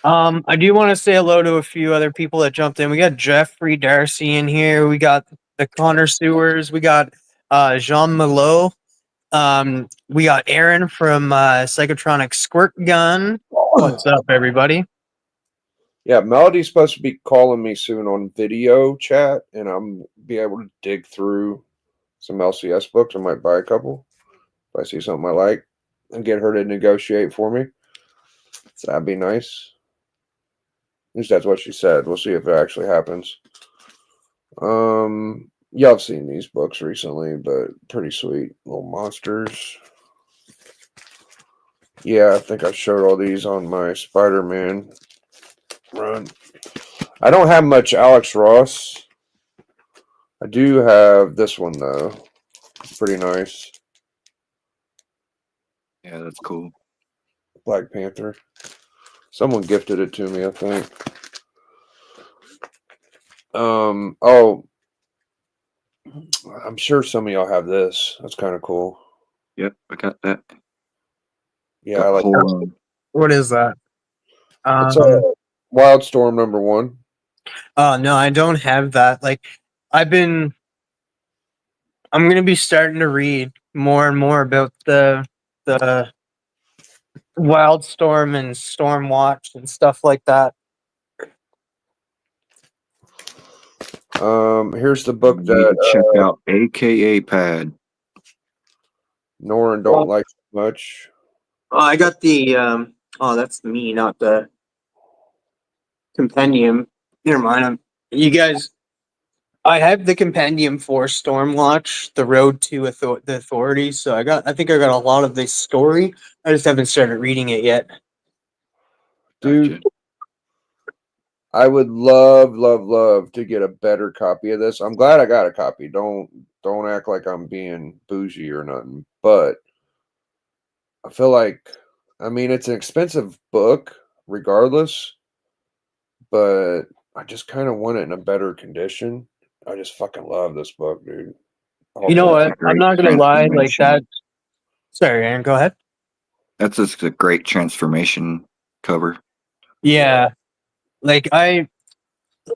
I do want to say hello to a few other people that jumped in. We got Jeffrey Darcy in here. We got the Connor Sewers. We got Jean Malot. We got Aaron from Psychotronic Squirt Gun. What's up, everybody? Yeah, Melody's supposed to be calling me soon on video chat, and I'm be able to dig through some LCS books. I might buy a couple if I see something I like and get her to negotiate for me. So that'd be nice. At least that's what she said. We'll see if it actually happens. Yeah, I've seen these books recently, but pretty sweet. Little monsters. Yeah, I think I showed all these on my Spider-Man run. I don't have much Alex Ross. I do have this one, though. It's pretty nice. Yeah, that's cool. Black Panther. Someone gifted it to me, I think. Oh, I'm sure some of y'all have this. That's kind of cool. Yep, I got that. Yeah, I like What is that? it's Wildstorm #1. Oh no, I don't have that. Like, I'm gonna be starting to read more and more about the Wildstorm and Stormwatch and stuff like that. Here's the book You need to that check out AKA Pad. Norin don't like so much. Oh, I got the oh, that's me, not the compendium. Never mind. You guys, I have the compendium for Stormwatch, The Road to the Authorities. So I think I got a lot of the story. I just haven't started reading it yet. Dude, Gotcha. I would love to get a better copy of this. I'm glad I got a copy. Don't act like I'm being bougie or nothing. But I feel like, I mean, it's an expensive book regardless, but I just kind of want it in a better condition. I just fucking love this book, dude. You know what? I'm Great not gonna lie, like transformation. that. Sorry, Aaron, go ahead. That's just a great transformation cover. Yeah, like I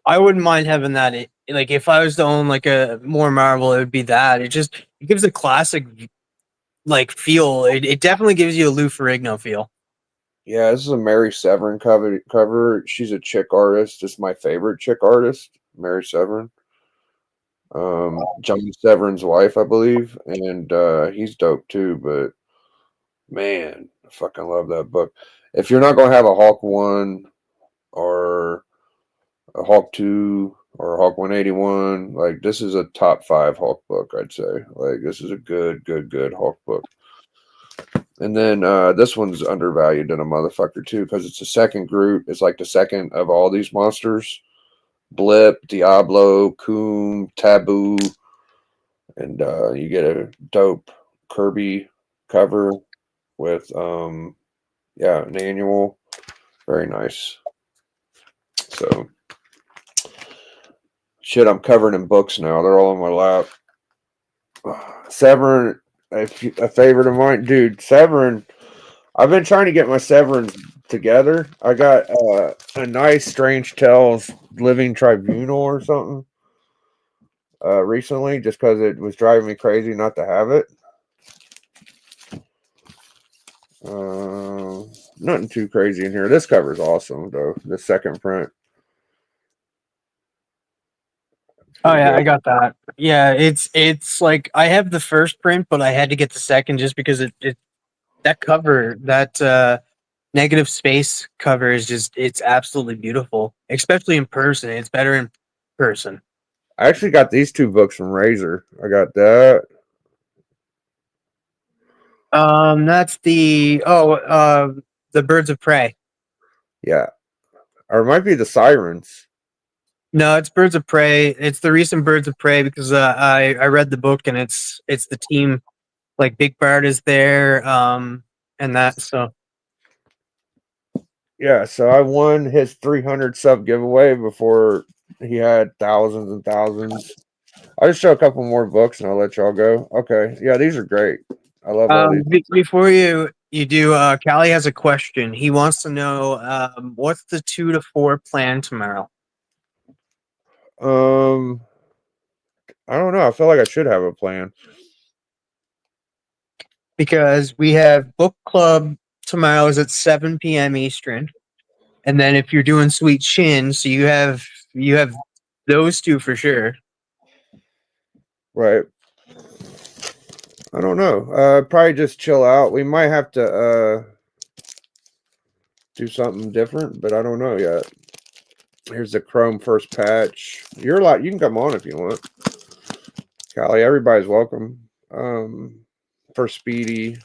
wouldn't mind having that. Like if I was to own like a more Marvel, it would be that. It gives a classic like feel. It definitely gives you a Lou Ferrigno feel. Yeah, this is a Mary Severin cover. She's a chick artist. It's my favorite chick artist, Mary Severin. John Severin's wife, I believe, and he's dope too. But man, I fucking love that book. If you're not gonna have a Hawk 1 or a Hawk 2 or a Hawk 181, like this is a top 5 Hawk book, I'd say. Like this is a good Hawk book. And then this one's undervalued in a motherfucker too, because it's the second group. It's like the second of all these monsters. Blip, Diablo, Coom, Taboo, and you get a dope Kirby cover with an annual. Very nice. So shit, I'm covered in books now. They're all on my lap. Severin, a favorite of mine, dude. Severin, I've been trying to get my Severin together. I got a nice Strange Tales Living Tribunal or something recently, just because it was driving me crazy not to have it. Nothing too crazy in here. This cover's awesome though. The second print. Oh yeah, I got that. Yeah, it's like I have the first print, but I had to get the second just because it that cover, that negative space cover is it's absolutely beautiful, especially in person. It's better in person. I actually got these 2 books from Razor. I got that. That's the Birds of Prey. Yeah. Or it might be the Sirens. No, it's Birds of Prey. It's the recent Birds of Prey because I read the book and it's the team, like Big Bard is there, and that so. Yeah, so I won his 300 sub giveaway before he had thousands and thousands. I'll just show a couple more books and I'll let y'all go. Okay. Yeah, these are great. I love all these. Before you do, Callie has a question. He wants to know what's the 2 to 4 plan tomorrow? I don't know. I feel like I should have a plan. Because we have book club tomorrow is at 7 p.m. Eastern, and then if you're doing Sweet Chin, so you have those 2 for sure. Right. I don't know. Probably just chill out. We might have to do something different, but I don't know yet. Here's the Chrome first patch. You can come on if you want. Callie, everybody's welcome. For Speedy,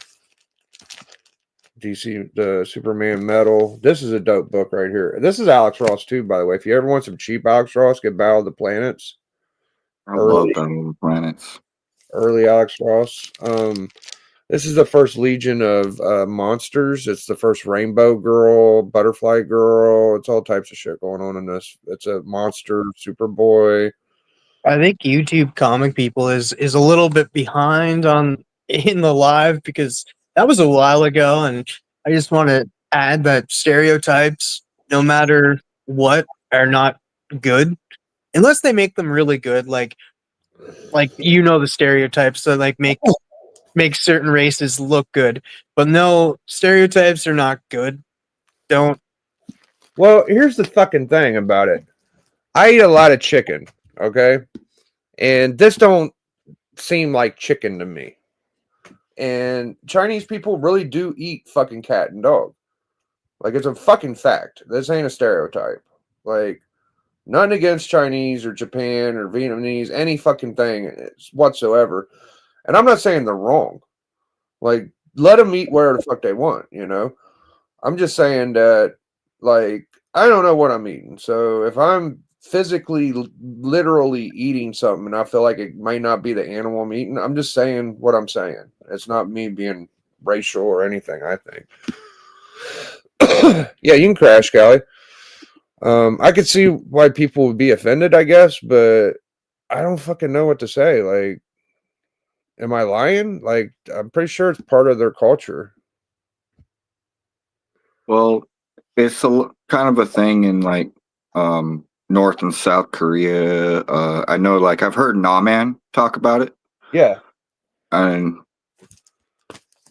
DC, the Superman Metal. This is a dope book right here. This is Alex Ross too, by the way. If you ever want some cheap Alex Ross, get Battle of the Planets. I love Battle of the Planets. Early Alex Ross. This is the first Legion of monsters. It's the first Rainbow Girl, Butterfly Girl. It's all types of shit going on in this. It's a monster, Superboy. I think YouTube Comic People is a little bit behind in the live because that was a while ago, and I just want to add that stereotypes, no matter what are not good, unless they make them really good, like the stereotypes that like make certain races look good. But no, stereotypes are not good. Don't. Well, here's the fucking thing about it. I eat a lot of chicken, okay? And this don't seem like chicken to me. And Chinese people really do eat fucking cat and dog. Like, it's a fucking fact. This ain't a stereotype. Like, none against Chinese or Japan or Vietnamese, any fucking thing whatsoever. And I'm not saying they're wrong. Like, let them eat where the fuck they want, you know? I'm just saying that, like, I don't know what I'm eating. So if I'm physically, literally eating something and I feel like it might not be the animal I'm eating, I'm just saying what I'm saying. It's not me being racial or anything, I think. Yeah, you can crash, Callie. I could see why people would be offended, I guess, but I don't fucking know what to say. Like, am I lying? Like, I'm pretty sure it's part of their culture. Well, it's kind of a thing in like North and South Korea. I know, like I've heard Naman talk about it, Yeah. and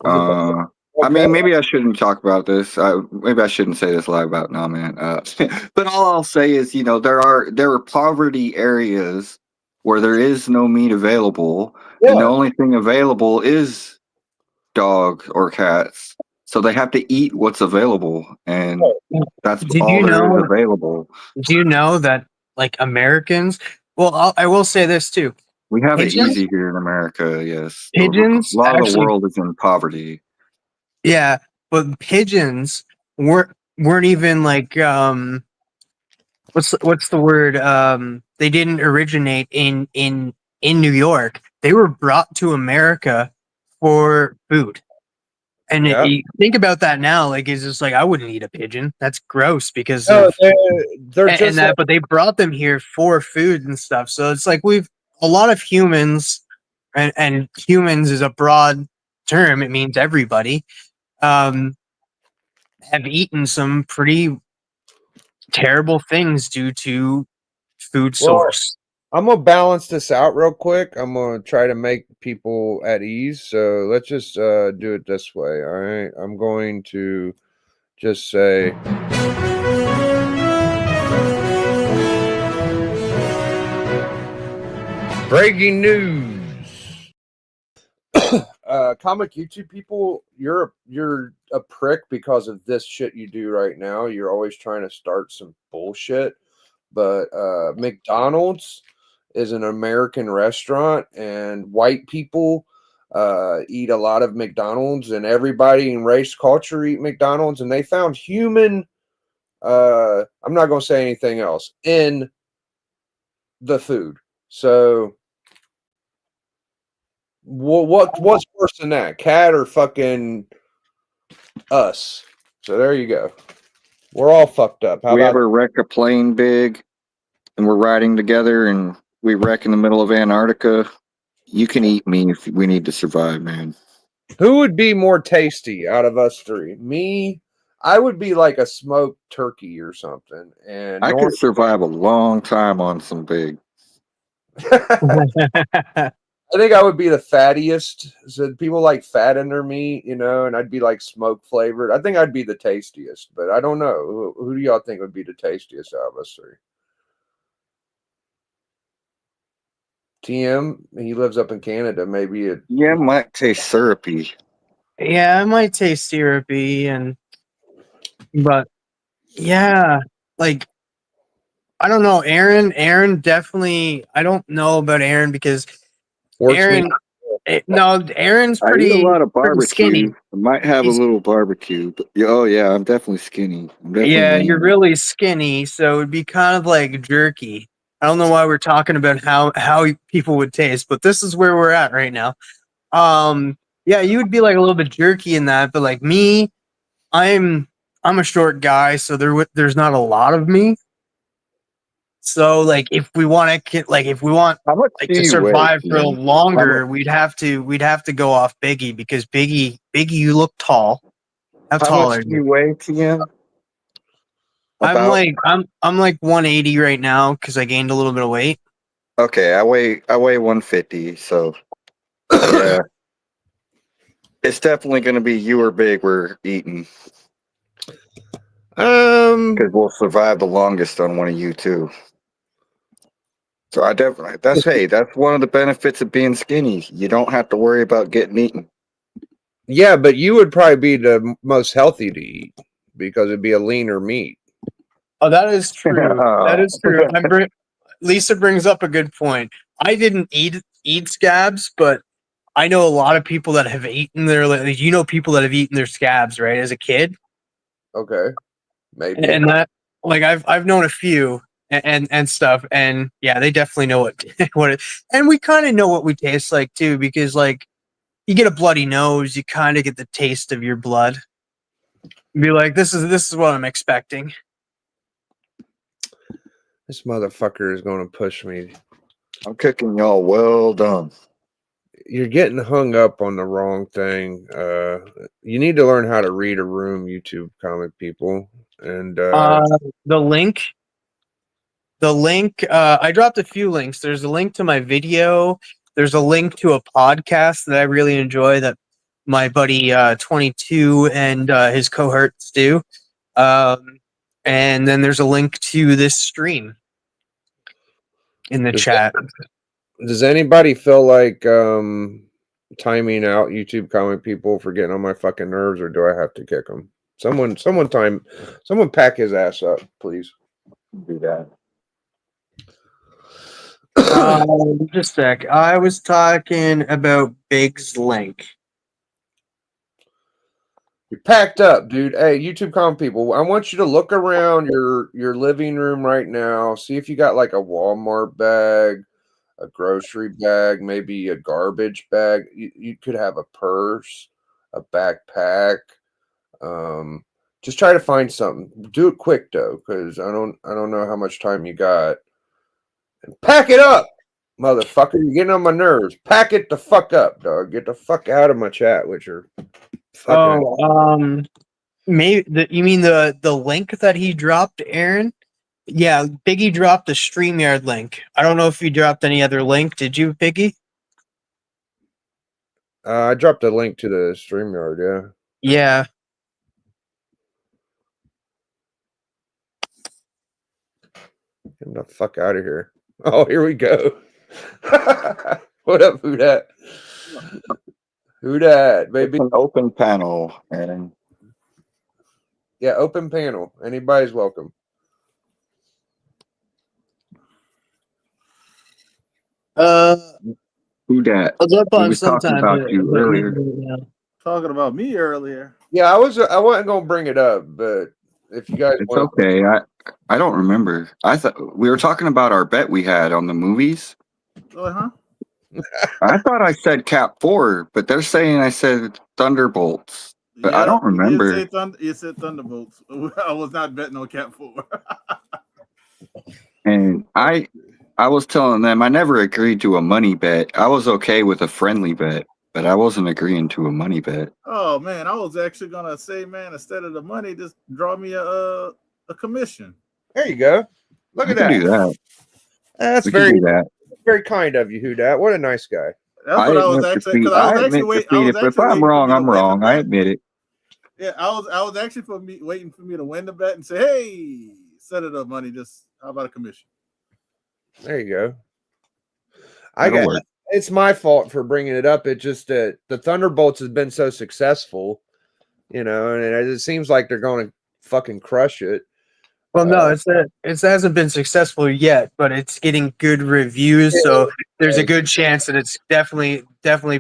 I mean, maybe I shouldn't talk about this. Maybe I shouldn't say this live about Naman. But all I'll say is, there are poverty areas where there is no meat available, and the only thing available is dogs or cats. So they have to eat what's available, and that's Did all you there know? is available. Do you know that like Americans? Well, I will say this too. We have it Pigeons? easy here in America, yes. Pigeons A lot of the actually. world is in poverty. Yeah, but pigeons weren't even like what's the word? They didn't originate in New York. They were brought to America for food. And Yeah. you think about that now, like it's just like I wouldn't eat a pigeon. That's gross because No, of they're and just that. But they brought them here for food and stuff. So it's like we've a lot of humans, and humans is a broad term. It means everybody. Have eaten some pretty terrible things due to food source. I'm gonna balance this out real quick. I'm gonna try to make people at ease. So let's just do it this way. All right. I'm going to just say breaking news. Comic YouTube people, you're a prick because of this shit you do right now. You're always trying to start some bullshit. But McDonald's is an American restaurant, and white people eat a lot of McDonald's, and everybody in race culture eat McDonald's, and they found human. I'm not going to say anything else in the food. So, what's worse than that, cat or fucking us? So there you go. We're all fucked up. How We about ever wreck a plane big, and we're riding together, and we wreck in the middle of Antarctica? You can eat me if we need to survive, man. who would be more tasty out of us three? Me, I would be like a smoked turkey or something. And I could survive a long time on some big. I think I would be the fattiest. So people like fat in their meat, and I'd be like smoke flavored. I think I'd be the tastiest, but I don't know. Who do y'all think would be the tastiest out of us three? TM, he lives up in Canada. Maybe it. Yeah, it might taste syrupy. Yeah, it might taste syrupy, but yeah, like I don't know. Aaron definitely. I don't know about Aaron because Aaron's I pretty eat a lot of pretty skinny. barbecue. I might have He's- a little barbecue, but oh yeah, I'm definitely skinny. I'm definitely Yeah, lean. you're really skinny, so it'd be kind of like jerky. I don't know why we're talking about how people would taste, but this is where we're at right now. Yeah, you would be like a little bit jerky in that, but like me, I'm a short guy, so there's not a lot of me. So like if we want How much like do to you survive weigh, for Ian? longer, we'd have to go off Biggie because Biggie, you look tall. How How tall much are do you? you weigh, TM? About I'm like 180 right now because I gained a little bit of weight. okay. I weigh 150. So yeah, it's definitely going to be you or Big we're eating because we'll survive the longest on one of you two. So I definitely that's one of the benefits of being skinny. You don't have to worry about getting eaten. Yeah, but you would probably be the most healthy to eat because it'd be a leaner meat. Oh, that is true. That is true. Lisa brings up a good point. I didn't eat scabs, but I know a lot of people that have eaten their. Like, you know, people that have eaten their scabs, right? As a kid, Okay, maybe. and that like I've known a few and stuff, and yeah, they definitely know what what it. And we kind of know what we taste like too, because like you get a bloody nose, you kind of get the taste of your blood. Be like, this is what I'm expecting. This motherfucker is going to push me. I'm cooking y'all well done. You're getting hung up on the wrong thing. You need to learn how to read a room, YouTube comic people. And The link. I dropped a few links. There's a link to my video. There's a link to a podcast that I really enjoy that my buddy 22 and his cohorts do. And then there's a link to this stream in the chat. does anybody feel like timing out YouTube comic people for getting on my fucking nerves, or do I have to kick them? Someone pack his ass up, please. Do that. Just a sec. I was talking about Big's link. You're packed up, dude. Hey, YouTube comic people, I want you to look around your living room right now. See if you got like a Walmart bag, a grocery bag, maybe a garbage bag. You could have a purse, a backpack. Just try to find something. Do it quick though, because I don't know how much time you got. And pack it up, motherfucker. You're getting on my nerves. Pack it the fuck up, dog. Get the fuck out of my chat with your fucking. Maybe you mean the link that he dropped, Aaron? Yeah, Biggie dropped the StreamYard link. I don't know if you dropped any other link. Did you, Biggie? I dropped a link to the StreamYard, yeah. Yeah. Get him the fuck out of here. Oh, here we go. What up, who dat? Who dat, baby? It's an open panel, and Yeah, open panel. Anybody's welcome. who dat? I'll jump We on was talking sometime. about you earlier. Talking about me earlier. Yeah, I wasn't gonna bring it up, but if you guys It's want, okay. I don't remember. I thought we were talking about our bet we had on the movies. Oh, huh? I thought I said Cap 4, but they're saying I said Thunderbolts. But I don't remember. You said Thunderbolts. I was not betting on Cap 4. And I was telling them I never agreed to a money bet. I was okay with a friendly bet, but I wasn't agreeing to a money bet. Oh man, I was actually gonna say, man, instead of the money, just draw me a commission. there you go. Look We at can that. do that. That's We can very do that. very kind of you, who dat. What a nice guy. That's what I was admit actually. defeat. Because I I was actually admit waiting. defeat. If I'm wrong, I'm wrong. I admit it. Yeah, I was actually waiting for me to win the bet and say, hey, set it up, money. Just how about a commission? There you go. That'll work. It's my fault for bringing it up. It just the Thunderbolts has been so successful, and it seems like they're going to fucking crush it. Well, no, it hasn't been successful yet, but it's getting good reviews, so there's a good chance that it's definitely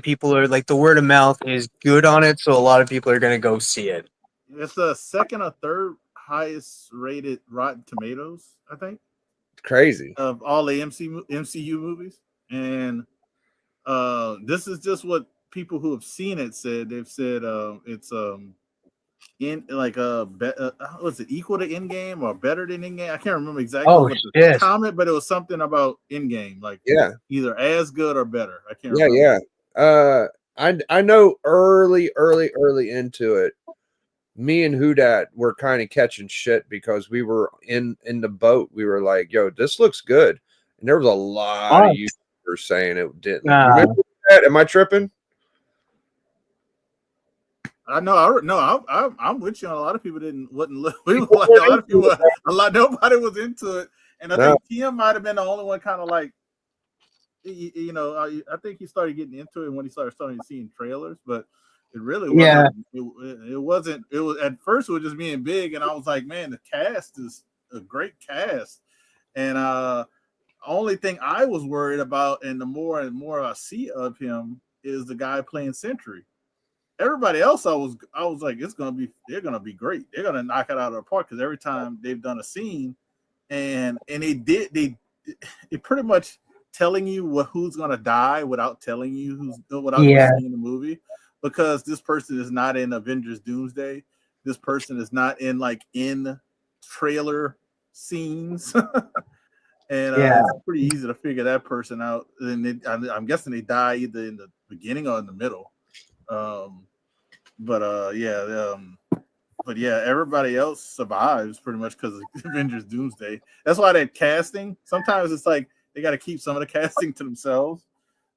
people are like the word of mouth is good on it, so a lot of people are going to go see it. It's the second or third highest rated Rotten Tomatoes, I think, Crazy. of all the MCU movies, and this is just what people who have seen it said. They've said it's in like was it equal to Endgame or better than Endgame? I can't remember exactly what the comment, but it was something about Endgame, like either as good or better. I can't remember. I know early into it, me and Hudat were kind of catching shit because we were in the boat. We were like, "Yo, this looks good," and there was a lot of YouTubers saying it didn't. You remember that? Am I tripping? I know. I'm with you. A lot of people wouldn't look. A lot of people. Nobody was into it, and I think Tim might have been the only one kind of like. You know, I think he started getting into it when he started seeing trailers, but it really wasn't. It wasn't. It was at first it was just being big, and I was like, man, the cast is a great cast, and only thing I was worried about, and the more and more I see of him, is the guy playing Sentry. Everybody else, I was like, they're gonna be great. They're gonna knock it out of the park because every time they've done a scene, and they pretty much telling you who's gonna die without telling you without you seeing the movie, because this person is not in Avengers Doomsday. This person is not in trailer scenes, and it's pretty easy to figure that person out. And I'm guessing they die either in the beginning or in the middle. But everybody else survives pretty much because of Avengers Doomsday. That's why that casting, sometimes it's like they got to keep some of the casting to themselves.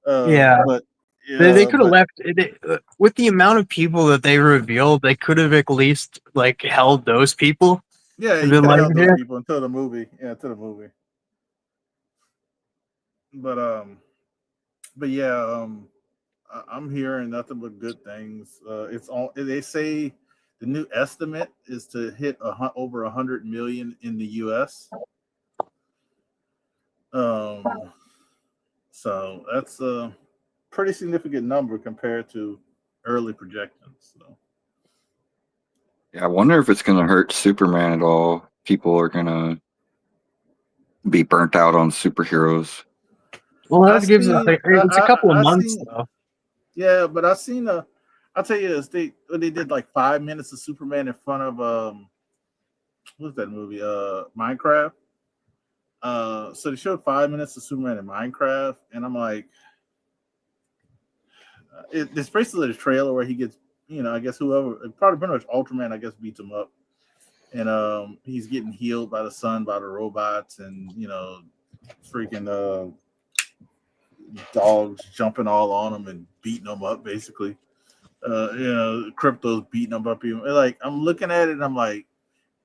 But they could have left with the amount of people that they revealed. They could have at least held those people. Yeah, you could have held those people until the movie. Yeah, to the movie. But I'm hearing nothing but good things. It's all they say. The new estimate is to hit over 100 million in the U.S. So that's a pretty significant number compared to early projections. So. Yeah, I wonder if it's going to hurt Superman at all. People are going to be burnt out on superheroes. Well, that gives us it's a couple of months though. Yeah, but I'll tell you this: they did like 5 minutes of Superman in front of what's that movie? Minecraft. So they showed 5 minutes of Superman in Minecraft, and I'm like, it's basically the trailer where he gets, I guess whoever, probably pretty much Ultraman, I guess, beats him up, and he's getting healed by the sun, by the robots, and freaking dogs jumping all on him and beating him up, basically. Krypto's beating him up. Even like I'm looking at it, and I'm like,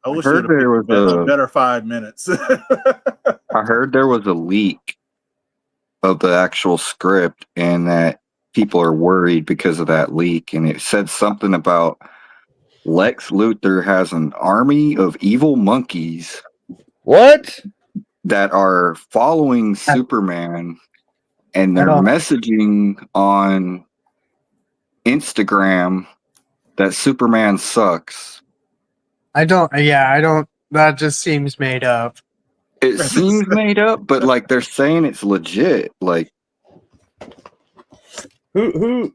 I wish there was a better 5 minutes. I heard there was a leak of the actual script, and that people are worried because of that leak. And it said something about Lex Luthor has an army of evil monkeys. What? That are following Superman, and they're messaging on Instagram that Superman sucks. That just seems made up. It seems made up, but they're saying it's legit. Who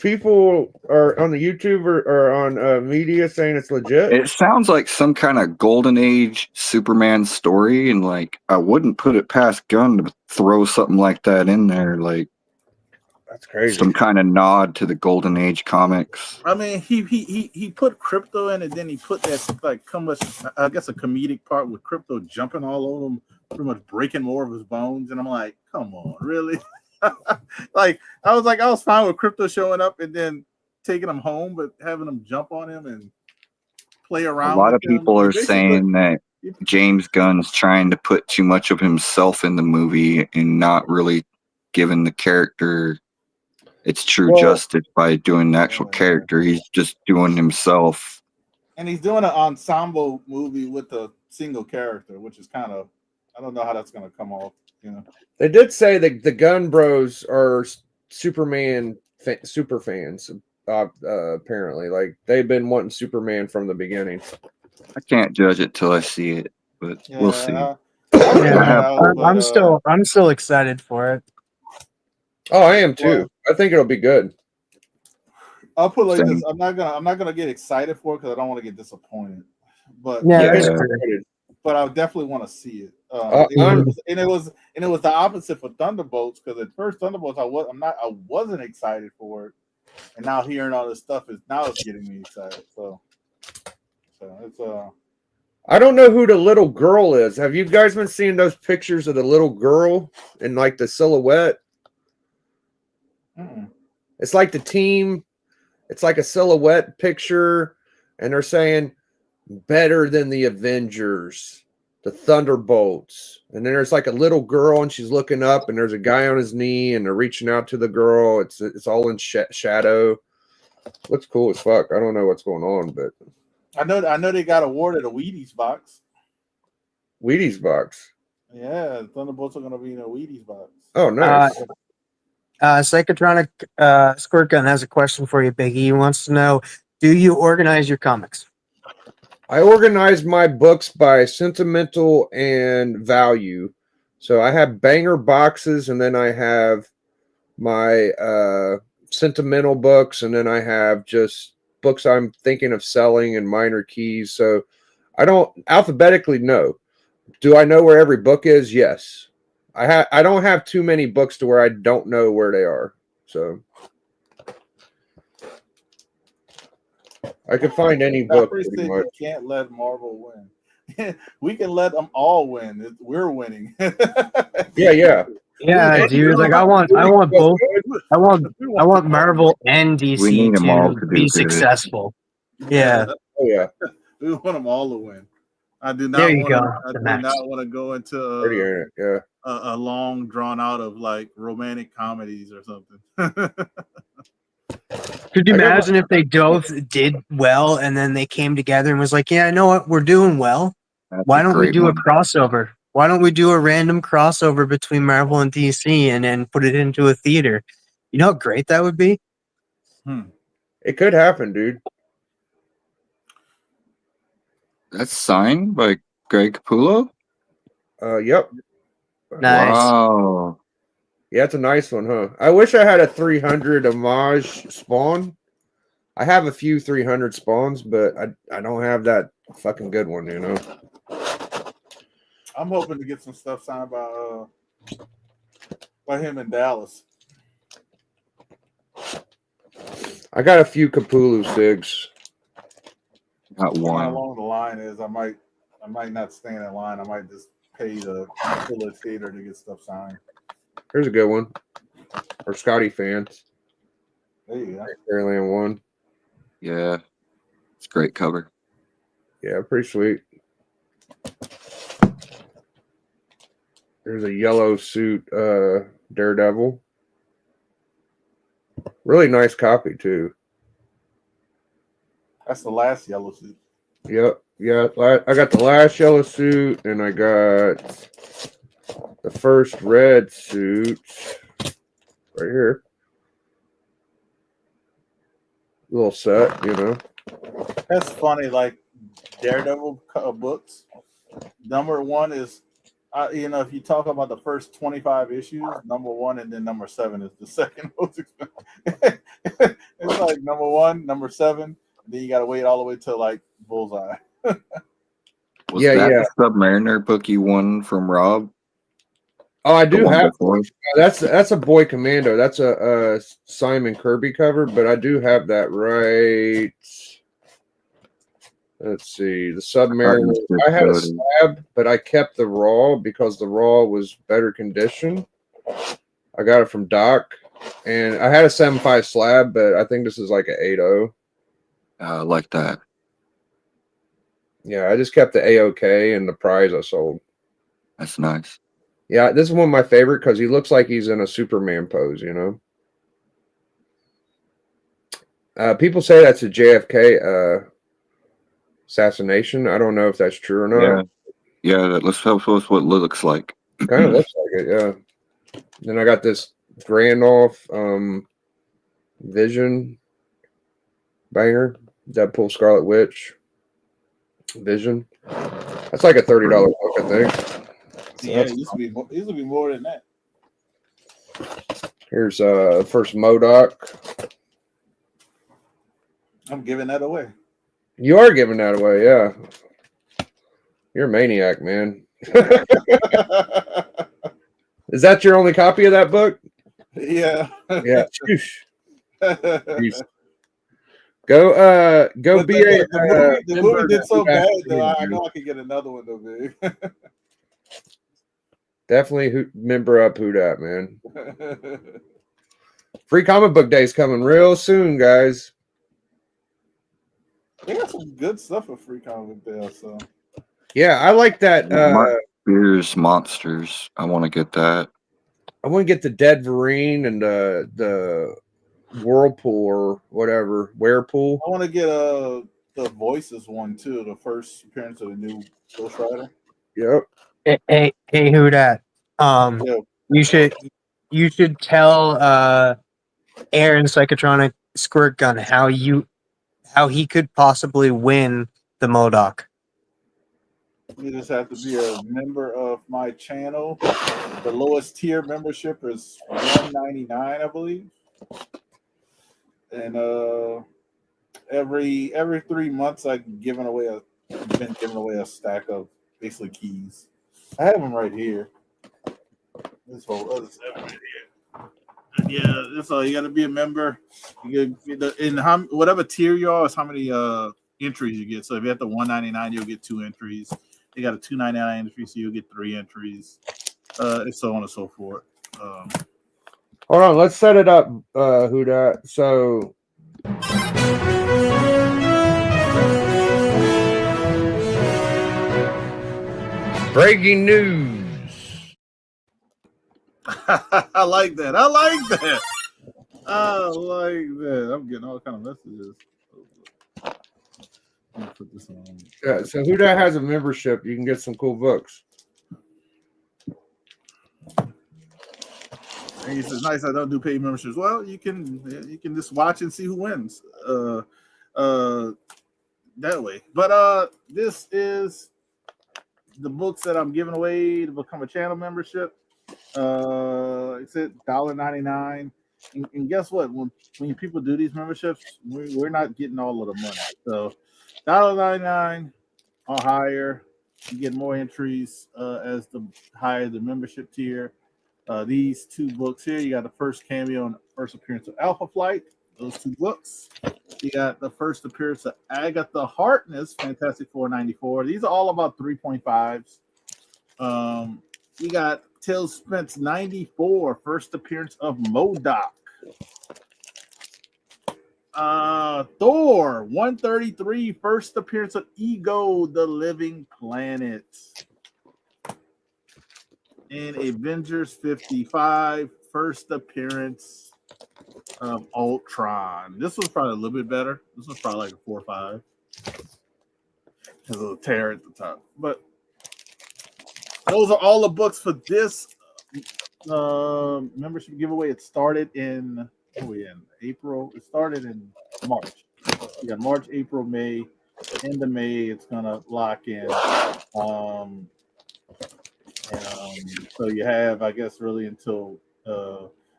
people are on the YouTube or on media saying it's legit? It sounds like some kind of golden age Superman story, and I wouldn't put it past Gunn to throw something like that in there. That's crazy. Some kind of nod to the golden age comics. I mean, he put Krypto in, and then he put that a comedic part with Krypto jumping all over him, pretty much breaking more of his bones. And I'm like, come on, really? I was fine with Krypto showing up and then taking him home, but having him jump on him and play around. A lot of people are saying that James Gunn's trying to put too much of himself in the movie and not really giving the character its true justice by doing the actual character. He's just doing himself. And he's doing an ensemble movie with a single character, which is kind of, I don't know how that's going to come off. They did say that the Gunn Bros are Superman super fans. Apparently, they've been wanting Superman from the beginning. I can't judge it till I see it, but we'll see. I'm still excited for it. Oh, I am too. I think it'll be good. I'll put it like this: I'm not gonna get excited for it because I don't want to get disappointed. But but I definitely want to see it. It was the opposite for Thunderbolts, because at first Thunderbolts I wasn't excited for it, and now hearing all this stuff it's getting me excited. So So it's I don't know who the little girl is. Have you guys been seeing those pictures of the little girl in like the silhouette? mm-mm. It's like the team. It's like a silhouette picture, and they're saying better than the Avengers, the Thunderbolts. And then there's like a little girl, and she's looking up, and there's a guy on his knee, and they're reaching out to the girl. It's all in shadow. Looks cool as fuck. I don't know what's going on, but I know they got awarded a Wheaties box. Wheaties box. Yeah, Thunderbolts are gonna be in a Wheaties box. Oh, nice. Psychotronic Squirt Gun has a question for you, Biggie. He wants to know, do you organize your comics? I organize my books by sentimental and value. So I have banger boxes, and then I have my sentimental books, and then I have just books I'm thinking of selling and minor keys. So I don't alphabetically know. Do I know where every book is? Yes. I don't have too many books to where I don't know where they are. So I could find any book Chris pretty said much. you can't let Marvel win. We can let them all win. We're winning. Yeah. Yeah, dude. Like I want both. I want Marvel and We DC need 'em all to to be do good. successful. Yeah. Oh yeah. We want them all to win. I do not There you want go, I the do max. not want to go into Pretty internet, yeah. a long drawn out of like romantic comedies or something. Could you I got imagine if they both did well and then they came together and was like, yeah, you know what? We're doing well. That's Why a don't we great do one. a crossover? Why don't we do a random crossover between Marvel and DC and then put it into a theater? You know how great that would be? It could happen, dude. That's signed by Greg Capullo? Yep. Nice. Wow. Yeah, it's a nice one, huh? I wish I had a 300 homage spawn. I have a few 300 spawns, but I don't have that fucking good one, you know? I'm hoping to get some stuff signed by him in Dallas. I got a few Capulu SIGs. Got How one. long the line is, I might not stand in line. I might just pay the full theater to get stuff signed. Here's a good one. For Scotty fans. There you go. Fairyland 1. Yeah. It's a great cover. Yeah, pretty sweet. There's a yellow suit Daredevil. Really nice copy, too. That's the last yellow suit. Yep. Yeah, I got the last yellow suit, and I got the first red suit right here. Little set, you know. That's funny. Like Daredevil books, number one is, if you talk about the first 25 issues, number one and then number 7 is the second most expensive. It's like number 1, number 7, and then you got to wait all the way to like Bullseye. Was Yeah, that yeah. the Submariner book you won from Rob? Oh, I The do one have. before? That's a Boy Commando. That's a Simon Kirby cover, but I do have that right. Let's see, the Submariner. I had a slab, but I kept the raw because the raw was better condition. I got it from Doc, and I had a 7.5 slab, but I think this is like an 8.0. Like that. Yeah, I just kept the AOK and the prize I sold. That's nice. Yeah, this is one of my favorite because he looks like he's in a Superman pose, you know? People say that's a JFK assassination. I don't know if that's true or not. Yeah, that's what it looks like. Kind of looks like it, yeah. Then I got this Randolph Vision banger, Deadpool Scarlet Witch Vision. That's like a $30 book, I think. So Yeah, it used to be more than that. here's first MODOK. I'm giving that away. You are giving that away, yeah. You're a maniac, man. Is that your only copy of that book? Yeah. Yeah. Jeez. Go But be a the movie member did so of that bad though. I community. know I could get another one though, big. Definitely member up who dat, man. Free comic book day is coming real soon, guys. They got some good stuff for free comic there. So Yeah, I like that. Mark Spears Monsters. I want to get that. I want to get the Dead Vereen and the Whirlpool or whatever. Whirlpool. I want to get the Voices one too. The first appearance of the new Ghost Rider. Yep. Hey, who dat? Yeah. You should tell Aaron Psychotronic Squirt Gun how he could possibly win the MODOK. You just have to be a member of my channel. The lowest tier membership is $1.99, I believe. And every 3 months I've been giving away a stack of basically keys. I have them right here. This whole other stuff right here. And yeah, that's all. You got to be a member. You get in whatever tier you are is how many entries you get. So if you have the $1.99, you'll get 2 entries. You got a $2.99 entry, so you'll get 3 entries, and so on and so forth. Hold on, let's set it up, who dat. So breaking news. I like that. I'm getting all kind of messages. Let me put this on. Yeah, so who dat has a membership, you can get some cool books. And he says, "Nice, I don't do paid memberships." Well, you can just watch and see who wins. That way. But this is the books that I'm giving away to become a channel membership. It's at $1.99. And guess what? When people do these memberships, we're not getting all of the money. So $1.99 or higher, you get more entries as the higher the membership tier. These 2 books here, you got the first cameo and first appearance of Alpha Flight. Those 2 books. You got the first appearance of Agatha Harkness, Fantastic Four 94. These are all about 3.5s. You got Tailspence 94, first appearance of MODOK. Thor 133, first appearance of Ego, the Living Planet. And Avengers 55, first appearance of Ultron. This was probably a little bit better. This was probably like a 4 or 5. There's a little tear at the top. But those are all the books for this membership giveaway. It started in April. It started in March. You got March, April, May. End of May, it's gonna lock in. So you have, I guess, really until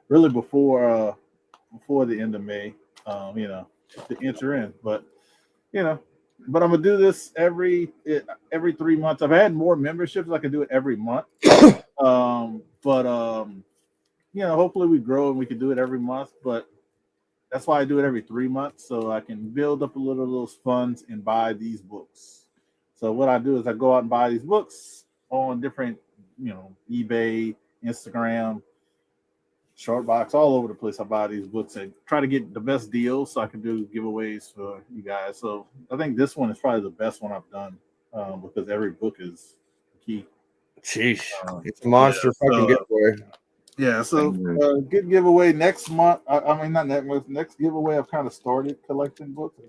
really before the end of May, to enter in. But I'm gonna do this every 3 months. I've had more memberships. I can do it every month. Hopefully we grow and we can do it every month. But that's why I do it every 3 months, so I can build up a little of those funds and buy these books. So what I do is I go out and buy these books on different, eBay, Instagram, Shortbox, all over the place. I buy these books and try to get the best deals so I can do giveaways for you guys. So I think this one is probably the best one I've done because every book is key. Jeez, it's a monster fucking giveaway. Yeah, so good giveaway next month. Not next month. Next giveaway, I've kind of started collecting books.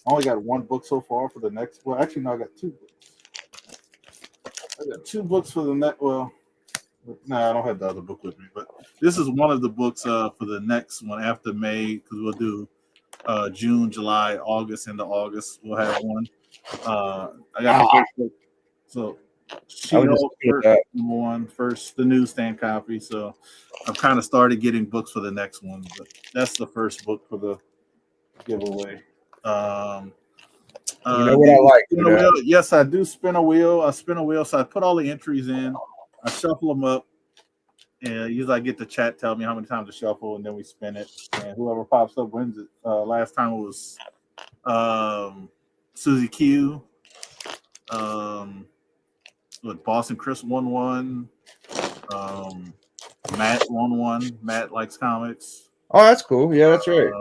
I only got 1 book so far for the next. Well, actually, no, I got 2 books. I got 2 books for the next. Well, no, I don't have the other book with me, but this is one of the books for the next one after May, because we'll do June, July, August, into August. We'll have one. I got the first book. So first the newsstand copy. So I've kind of started getting books for the next one, but that's the first book for the giveaway. You know what I like? Yes, I do spin a wheel. I spin a wheel, so I put all the entries in. I shuffle them up, and usually I get the chat tell me how many times to shuffle, and then we spin it. And whoever pops up wins it. Last time it was Susie Q, with Boston Chris 1-1, Matt 1-1. Matt likes comics. Oh, that's cool. Yeah, that's right.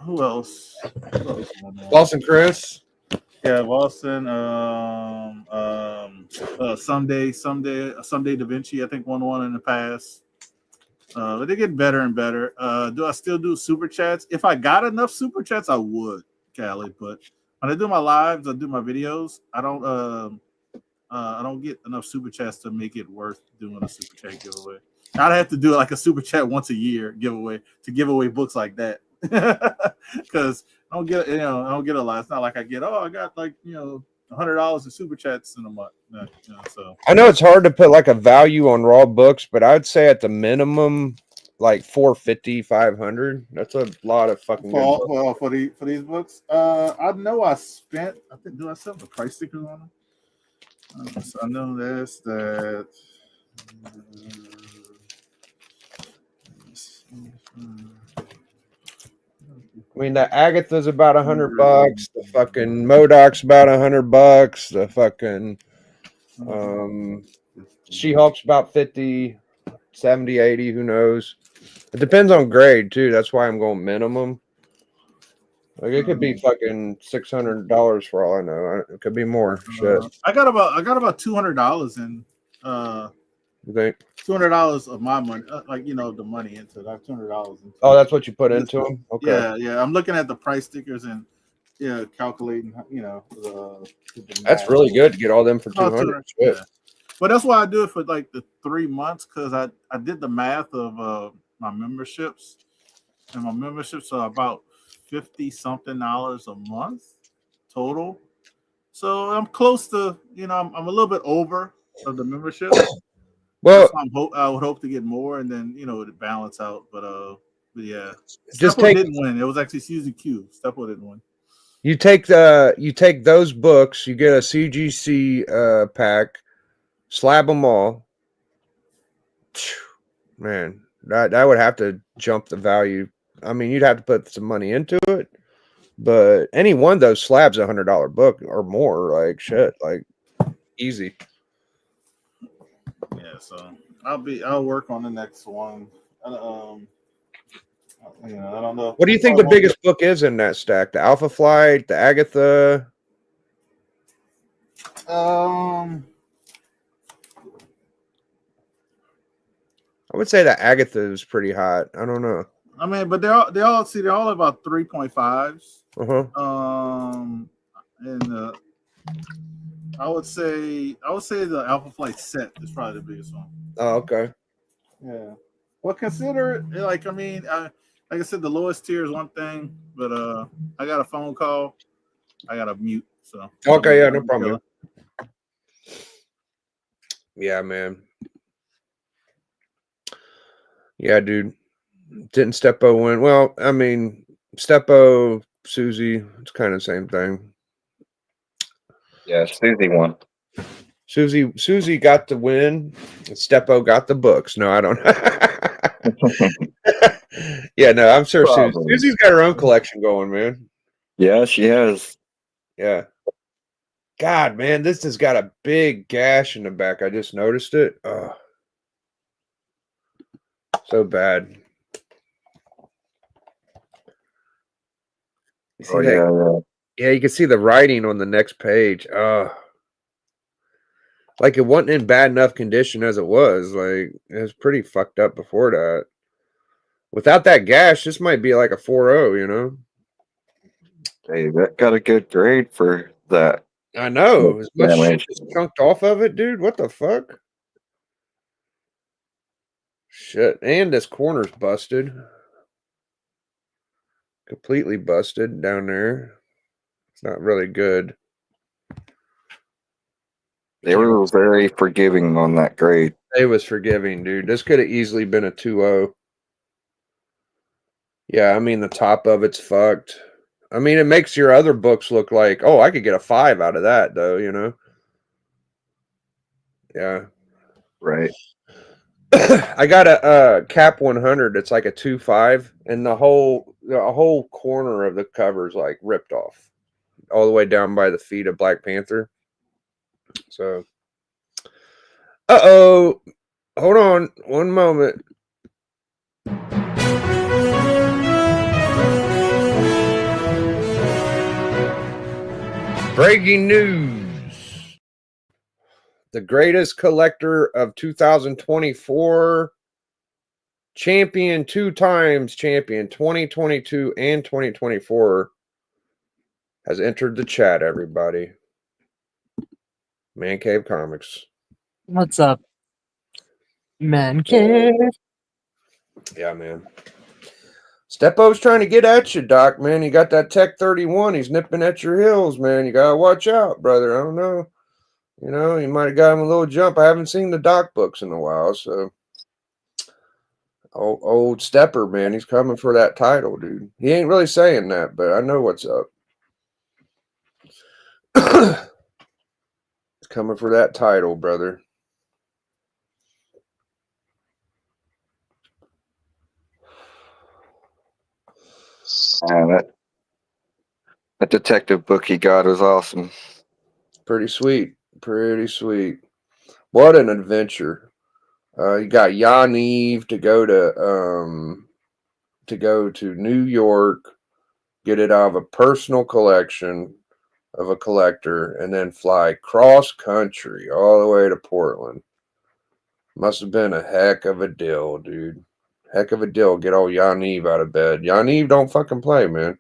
Who else? Who else 1-1? Boston Chris. Yeah, Boston. Someday Da Vinci. I think 1-1 in the past. But they get better and better. Do I still do super chats? If I got enough super chats, I would, Callie. But when I do my lives, I do my videos. I don't get enough super chats to make it worth doing a super chat giveaway. I'd have to do like a super chat once a year giveaway to give away books like that. Because I don't get a lot. It's not like I got like $100 in super chats in a month. So I know it's hard to put like a value on raw books, but I'd say at the minimum, like 450, 500. That's a lot of fucking good books. for these books. I know I spent. I think do I still have the price stickers on them? So I know this that. I mean, the Agatha's about $100. The fucking Modoc's about $100. The fucking She-Hulk's about 50, 70, 80. Who knows? It depends on grade too. That's why I'm going minimum. Like it could be fucking $600 for all I know. It could be more. Shit. I got about $200 in. You think? $200 of my money, the money into that. $200. Oh, that's what you put into them. Okay. Yeah. I'm looking at the price stickers and calculating. That's really good to get all them for 200. Yeah. But that's why I do it for like the 3 months because I did the math of my memberships, and my memberships are about $50-something a month total. So I'm close to, I'm a little bit over of the membership. Well, I would hope to get more, and then it balance out. But yeah, just Steppo didn't win. It was actually Susie Q. Steppo didn't win. You take those books, you get a CGC pack, slab them all. Man, that would have to jump the value. I mean, you'd have to put some money into it, but any one of those slabs $100 book or more. Like shit, like easy. Yeah, so I'll work on the next one. I don't know. What do you think the biggest book is in that stack? The Alpha Flight, the Agatha? I would say that Agatha is pretty hot. I don't know. I mean, but they're all about 3.5s. And I would say the Alpha Flight set is probably the biggest one. Oh, okay. Yeah. Well, consider like I said, the lowest tier is one thing, but I got a phone call. I got to mute. So okay, yeah, no problem. Yeah, man. Yeah, dude. Didn't Steppo win? Well, I mean, Steppo, Susie, it's kind of the same thing. Yeah, Susie won. Susie got the win. And Steppo got the books. No, I don't. Yeah, no, I'm sure Susie's got her own collection going, man. Yeah, she has. Yeah. God, man, this has got a big gash in the back. I just noticed it. Oh, so bad. Oh, yeah. Yeah, you can see the writing on the next page. Like it wasn't in bad enough condition as it was. Like it was pretty fucked up before that. Without that gash, this might be like a 4.0, you know? Hey, that got a good grade for that. I know. As much Yeah, shit just chunked off of it, dude. What the fuck? Shit. And this corner's busted. Completely busted down there. It's not really good. They were very forgiving on that grade. It was forgiving, dude. This could have easily been a 2.0. Yeah, I mean, the top of it's fucked. I mean, it makes your other books look like, oh, I could get a 5 out of that, though, you know? Yeah. Right. I got a Cap 100. It's like a 2.5, and the whole a whole corner of the cover's like ripped off, all the way down by the feet of Black Panther. So, hold on one moment. Breaking news. The greatest collector of 2024, champion, 2 times champion, 2022 and 2024, has entered the chat, everybody. Man Cave Comics. What's up, man cave? Yeah, man. Steppo's trying to get at you, Doc, man. You got that Tech 31. He's nipping at your heels, man. You got to watch out, brother. I don't know. You know, you might have got him a little jump. I haven't seen the Doc books in a while, so. Old Stepper, man. He's coming for that title, dude. He ain't really saying that, but I know what's up. He's coming for that title, brother. That detective book he got was awesome. Pretty sweet. Pretty sweet. What an adventure. You got Yaniv to go to New York, get it out of a personal collection of a collector, and then fly cross country all the way to Portland. Must have been a heck of a deal, dude. Heck of a deal. Get old Yaniv out of bed. Yaniv don't fucking play, man.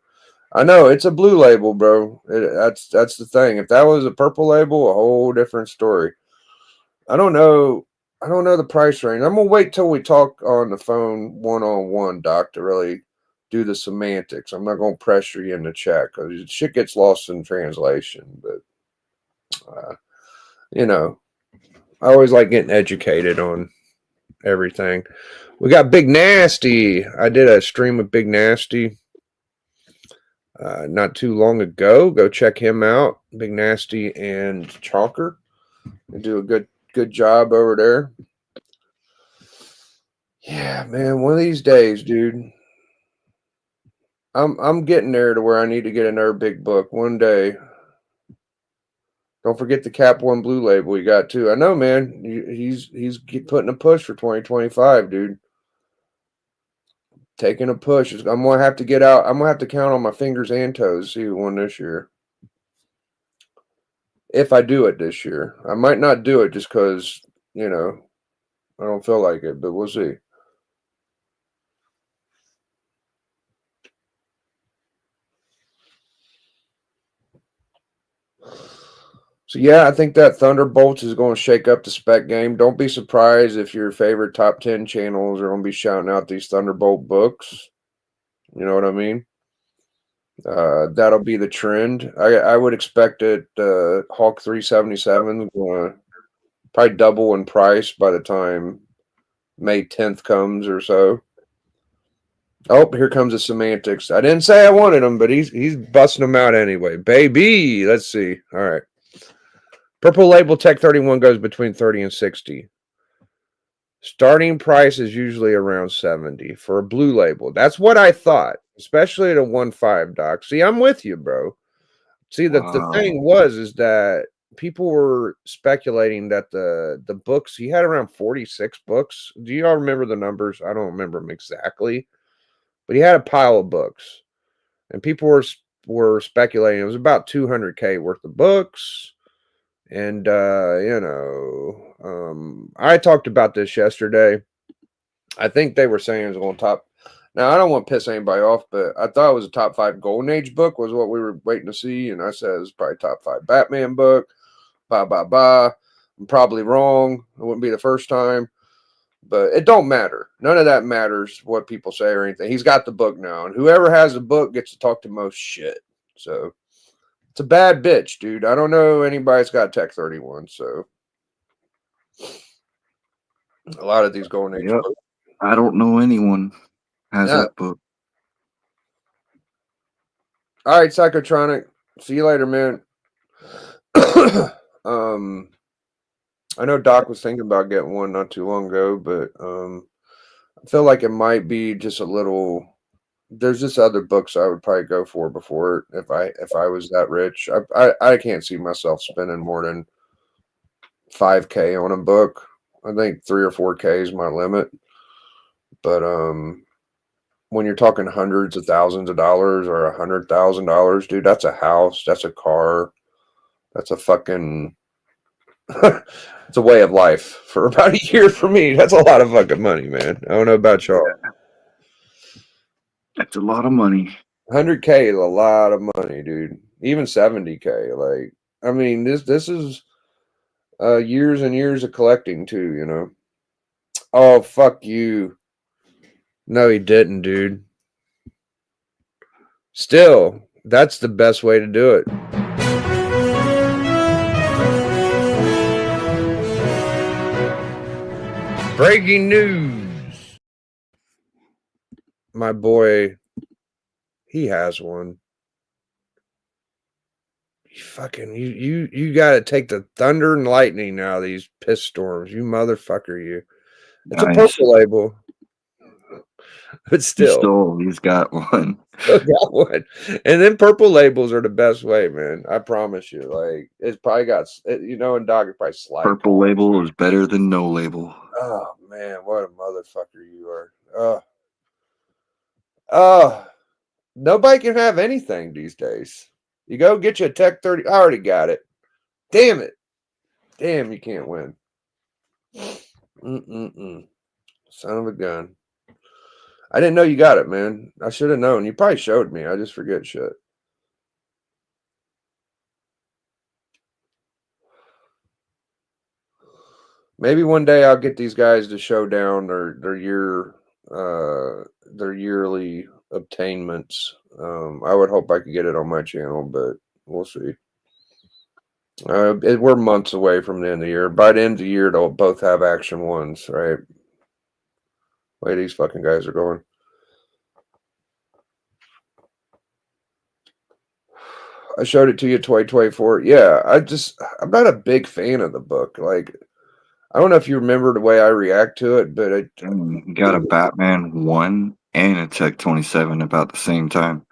I know it's a blue label, bro. That's the thing. If that was a purple label, a whole different story. I don't know the price range. I'm gonna wait till we talk on the phone one-on-one, Doc, to really do the semantics. I'm not gonna pressure you in the chat because shit gets lost in translation. But you know, I always like getting educated on everything. We got Big Nasty. I did a stream with Big Nasty not too long ago. Go check him out. Big Nasty and Chalker. They do a good job over there. Yeah, man, one of these days, dude. I'm getting there to where I need to get another big book one day. Don't forget the Cap One Blue label you got too. I know, man. He's putting a push for 2025, dude. Taking a push. I'm gonna have to get out. I'm gonna have to count on my fingers and toes to see who won this year. If I do it this year, I might not do it just because I don't feel like it, but we'll see. So yeah, I think that Thunderbolts is going to shake up the spec game. Don't be surprised if your favorite top 10 channels are going to be shouting out these Thunderbolt books. You know what I mean? That'll be the trend. I would expect it. Hulk 377 is going to probably double in price by the time May 10th comes or so. Oh, here comes the semantics. I didn't say I wanted him, but he's busting them out anyway. Baby, let's see. All right. Purple label Tech 31 goes between 30 and 60. Starting price is usually around 70 for a blue label. That's what I thought, especially at a 1.5, Doc. See, I'm with you, bro. See, the thing is that people were speculating that the books, he had around 46 books. Do you all remember the numbers? I don't remember them exactly, but he had a pile of books, and people were speculating it was about 200K worth of books. And, I talked about this yesterday. I think they were saying it was going to top. Now, I don't want to piss anybody off, but I thought it was a top 5 Golden Age book was what we were waiting to see. And I said it was probably top 5 Batman book. I'm probably wrong. It wouldn't be the first time. But it don't matter. None of that matters what people say or anything. He's got the book now. And whoever has the book gets to talk the most shit. So it's a bad bitch, dude. I don't know anybody's got Tech 31, so a lot of these Golden Age books. I don't know anyone has that book. All right, Psychotronic. See you later, man. I know Doc was thinking about getting one not too long ago, but I feel like it might be just a little there's just other books I would probably go for before it if I was that rich. I can't see myself spending more than $5K on a book. I think 3 or 4K is my limit. But when you're talking hundreds of thousands of dollars or $100,000, dude, that's a house, that's a car, that's a fucking it's a way of life for about a year for me. That's a lot of fucking money, man. I don't know about y'all. That's a lot of money. 100K is a lot of money, dude. Even 70K. Like, I mean, this is years and years of collecting too, you know. Oh, fuck you. No, he didn't, dude. Still, that's the best way to do it. Breaking news. My boy, he has one. You gotta take the thunder and lightning out of these piss storms. You motherfucker, you. It's a Nice. purple label. But still, He's got one. still got one. And then purple labels are the best way, man. I promise you. Like, it's probably got, you know, and dog, it probably slide. Purple label is better than no label. Oh man, what a motherfucker you are. Nobody can have anything these days. You go get you a Tech 30. I already got it. Damn it. Damn, you can't win. Son of a gun. I didn't know you got it, man. I should have known. You probably showed me. I just forget shit. Maybe one day I'll get these guys to show down their yearly obtainments. I would hope I could get it on my channel, but we'll see. We're months away from the end of the year. By the end of the year, they'll both have Action 1s, right? Way these fucking guys are going. I showed it to you 2024. Yeah, I'm not a big fan of the book. Like, I don't know if you remember the way I react to it, but You got a Batman 1 and a Tech 27 about the same time.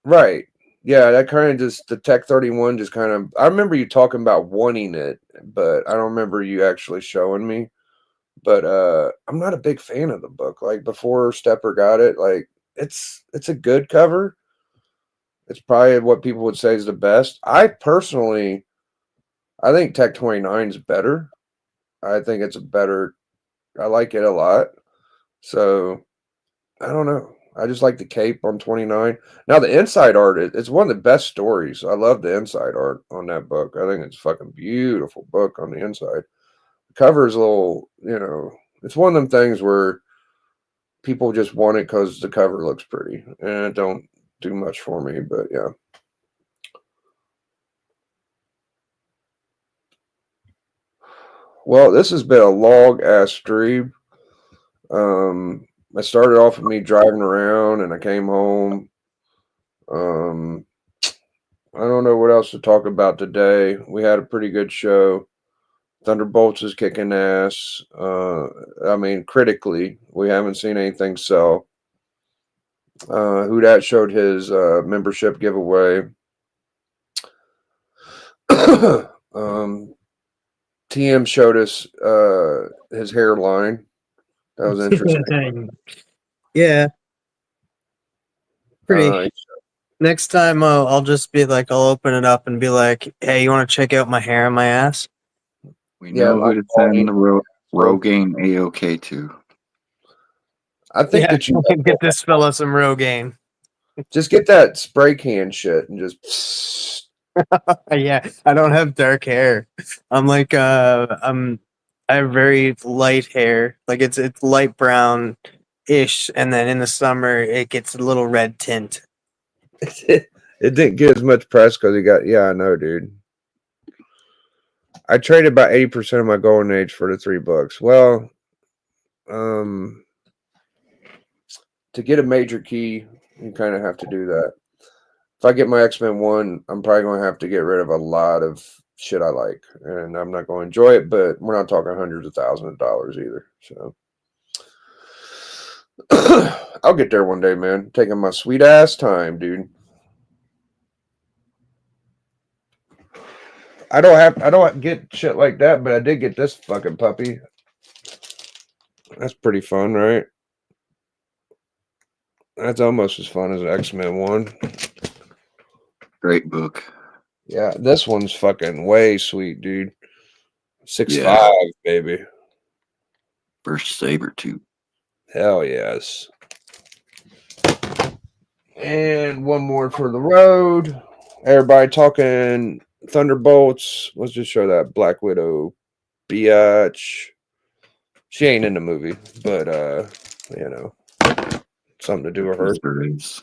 right. Yeah, that kind of just, the Tech 31 just kind of, I remember you talking about wanting it, but I don't remember you actually showing me. But I'm not a big fan of the book. Like, before Stepper got it, like, it's a good cover. It's probably what people would say is the best. I think Tech 29 is better. I think it's I like it a lot. So, I don't know. I just like the cape on 29. Now, the inside art, it's one of the best stories. I love the inside art on that book. I think it's a fucking beautiful book on the inside. The cover is a little, you know, it's one of them things where people just want it because the cover looks pretty. And it don't do much for me, but yeah. Well, this has been a long ass stream. I started off with me driving around and I came home. I don't know what else to talk about today. We had a pretty good show. Thunderbolts is kicking ass. I mean, critically, we haven't seen anything sell. Who that showed his membership giveaway. TM showed us his hairline. That was interesting. Yeah. Pretty. Next time I'll just be like, I'll open it up and be like, hey, you want to check out my hair and my ass? We know who to send the Rogaine AOK to. I think that you can get this fella some Rogaine. Just get that spray can shit and just. Yeah, I don't have dark hair. I'm like I have very light hair. Like it's light brown ish, and then in the summer it gets a little red tint. It didn't get as much press because he got. Yeah, I know, dude. I traded about 80% of my golden age for the $3. Well, to get a major key, you kind of have to do that. If I get my X-Men 1, I'm probably going to have to get rid of a lot of shit I like, and I'm not going to enjoy it, but we're not talking hundreds of thousands of dollars either. So I'll get there one day, man. Taking my sweet ass time, dude. I don't get shit like that, but I did get this fucking puppy. That's pretty fun, right? That's almost as fun as X-Men 1. Great book. Yeah, this one's fucking way sweet, dude. 6'5", Yeah. baby. First Sabretooth. Hell yes. And one more for the road. Everybody talking Thunderbolts. Let's just show that Black Widow biatch. She ain't in the movie, but you know, something to do with her. There is.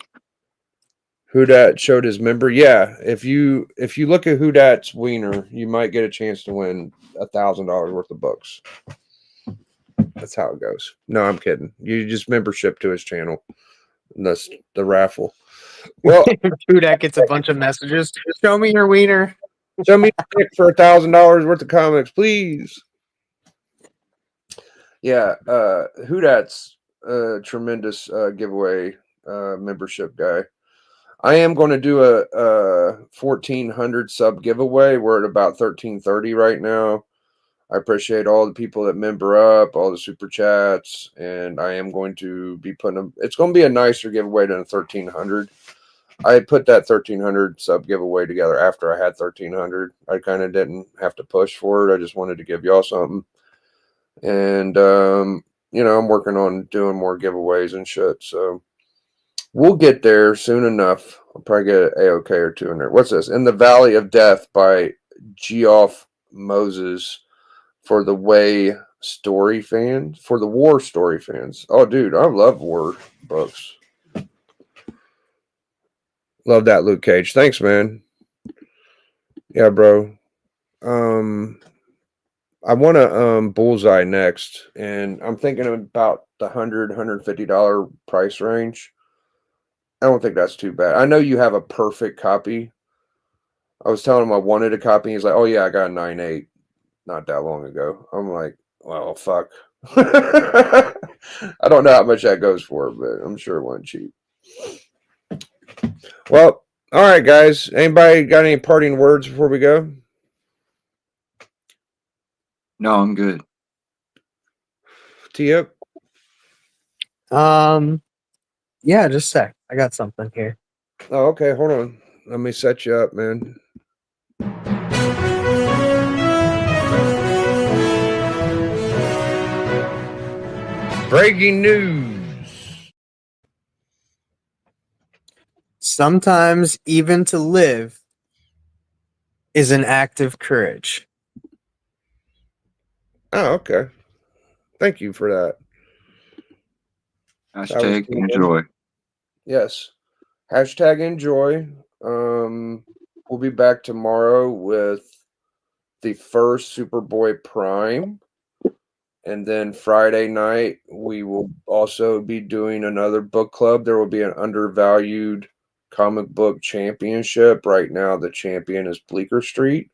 Who Dat showed his member. Yeah, if you look at Who Dat's wiener, you might get a chance to win $1,000 worth of books. That's how it goes. No, I'm kidding. You just membership to his channel. And that's the raffle. Well, Hudak gets a bunch of messages. Show me your wiener. show me a pic for $1,000 worth of comics, please. Yeah, Who Dat's a tremendous giveaway membership guy. I am going to do a 1,400 sub giveaway. We're at about 1,330 right now. I appreciate all the people that member up, all the super chats, and I am going to be putting them. It's going to be a nicer giveaway than a 1,300. I put that 1,300 sub giveaway together after I had 1,300. I kind of didn't have to push for it. I just wanted to give y'all something. And, you know, I'm working on doing more giveaways and shit. So we'll get there soon enough. I'll probably get an AOK or two in there. What's this? In the Valley of Death by Geoff Moses for the War story fans. Oh, dude, I love war books. Love that, Luke Cage. Thanks, man. Yeah, bro. I want to Bullseye next, and I'm thinking about the $150 price range. I don't think that's too bad. I know you have a perfect copy. I was telling him I wanted a copy. He's like, "Oh yeah, I got a 9.8 not that long ago." I'm like, "Well, fuck." I don't know how much that goes for, but I'm sure it wasn't cheap. Well, all right, guys. Anybody got any parting words before we go? No, I'm good. Tee up. Yeah, just a sec. I got something here. Oh, okay. Hold on. Let me set you up, man. Breaking news. Sometimes even to live is an act of courage. Oh, okay. Thank you for that. Hashtag enjoy. Yes. Hashtag enjoy. We'll be back tomorrow with the first Superboy Prime. And then Friday night, we will also be doing another book club. There will be an undervalued comic book championship. Right now, the champion is Bleecker Street.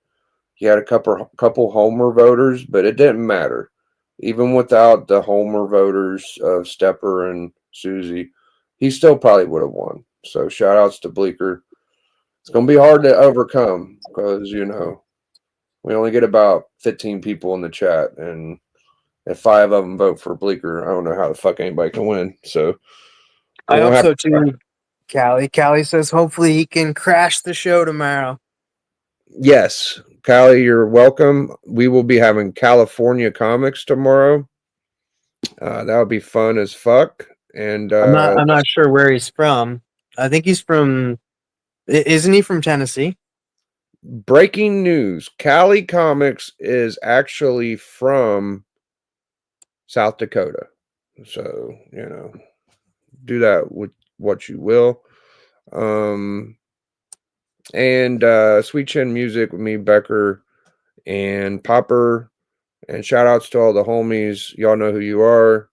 He had a couple Homer voters, but it didn't matter. Even without the Homer voters of Stepper and Susie, he still probably would have won. So shout outs to Bleecker. It's going to be hard to overcome because, you know, we only get about 15 people in the chat, and if 5 of them vote for Bleecker, I don't know how the fuck anybody can win. So I hope so too, Callie. Callie says hopefully he can crash the show tomorrow. Yes, Callie, you're welcome. We will be having California comics tomorrow. That'll be fun as fuck. And I'm not sure where he's from. I think he's from. Isn't he from Tennessee? Breaking news: Cali Comics is actually from South Dakota. So, you know, do that with what you will. And Sweet Chin Music with me, Becker, and Popper. And shout outs to all the homies. Y'all know who you are.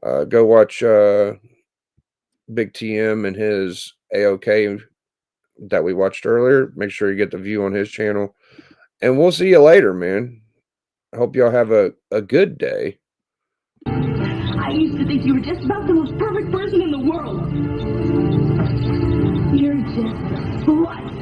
Go watch Big TM and his AOK that we watched earlier. Make sure you get the view on his channel. And we'll see you later, man. I hope y'all have a good day. used to think you were just about the most perfect person in the world. You're just a slut.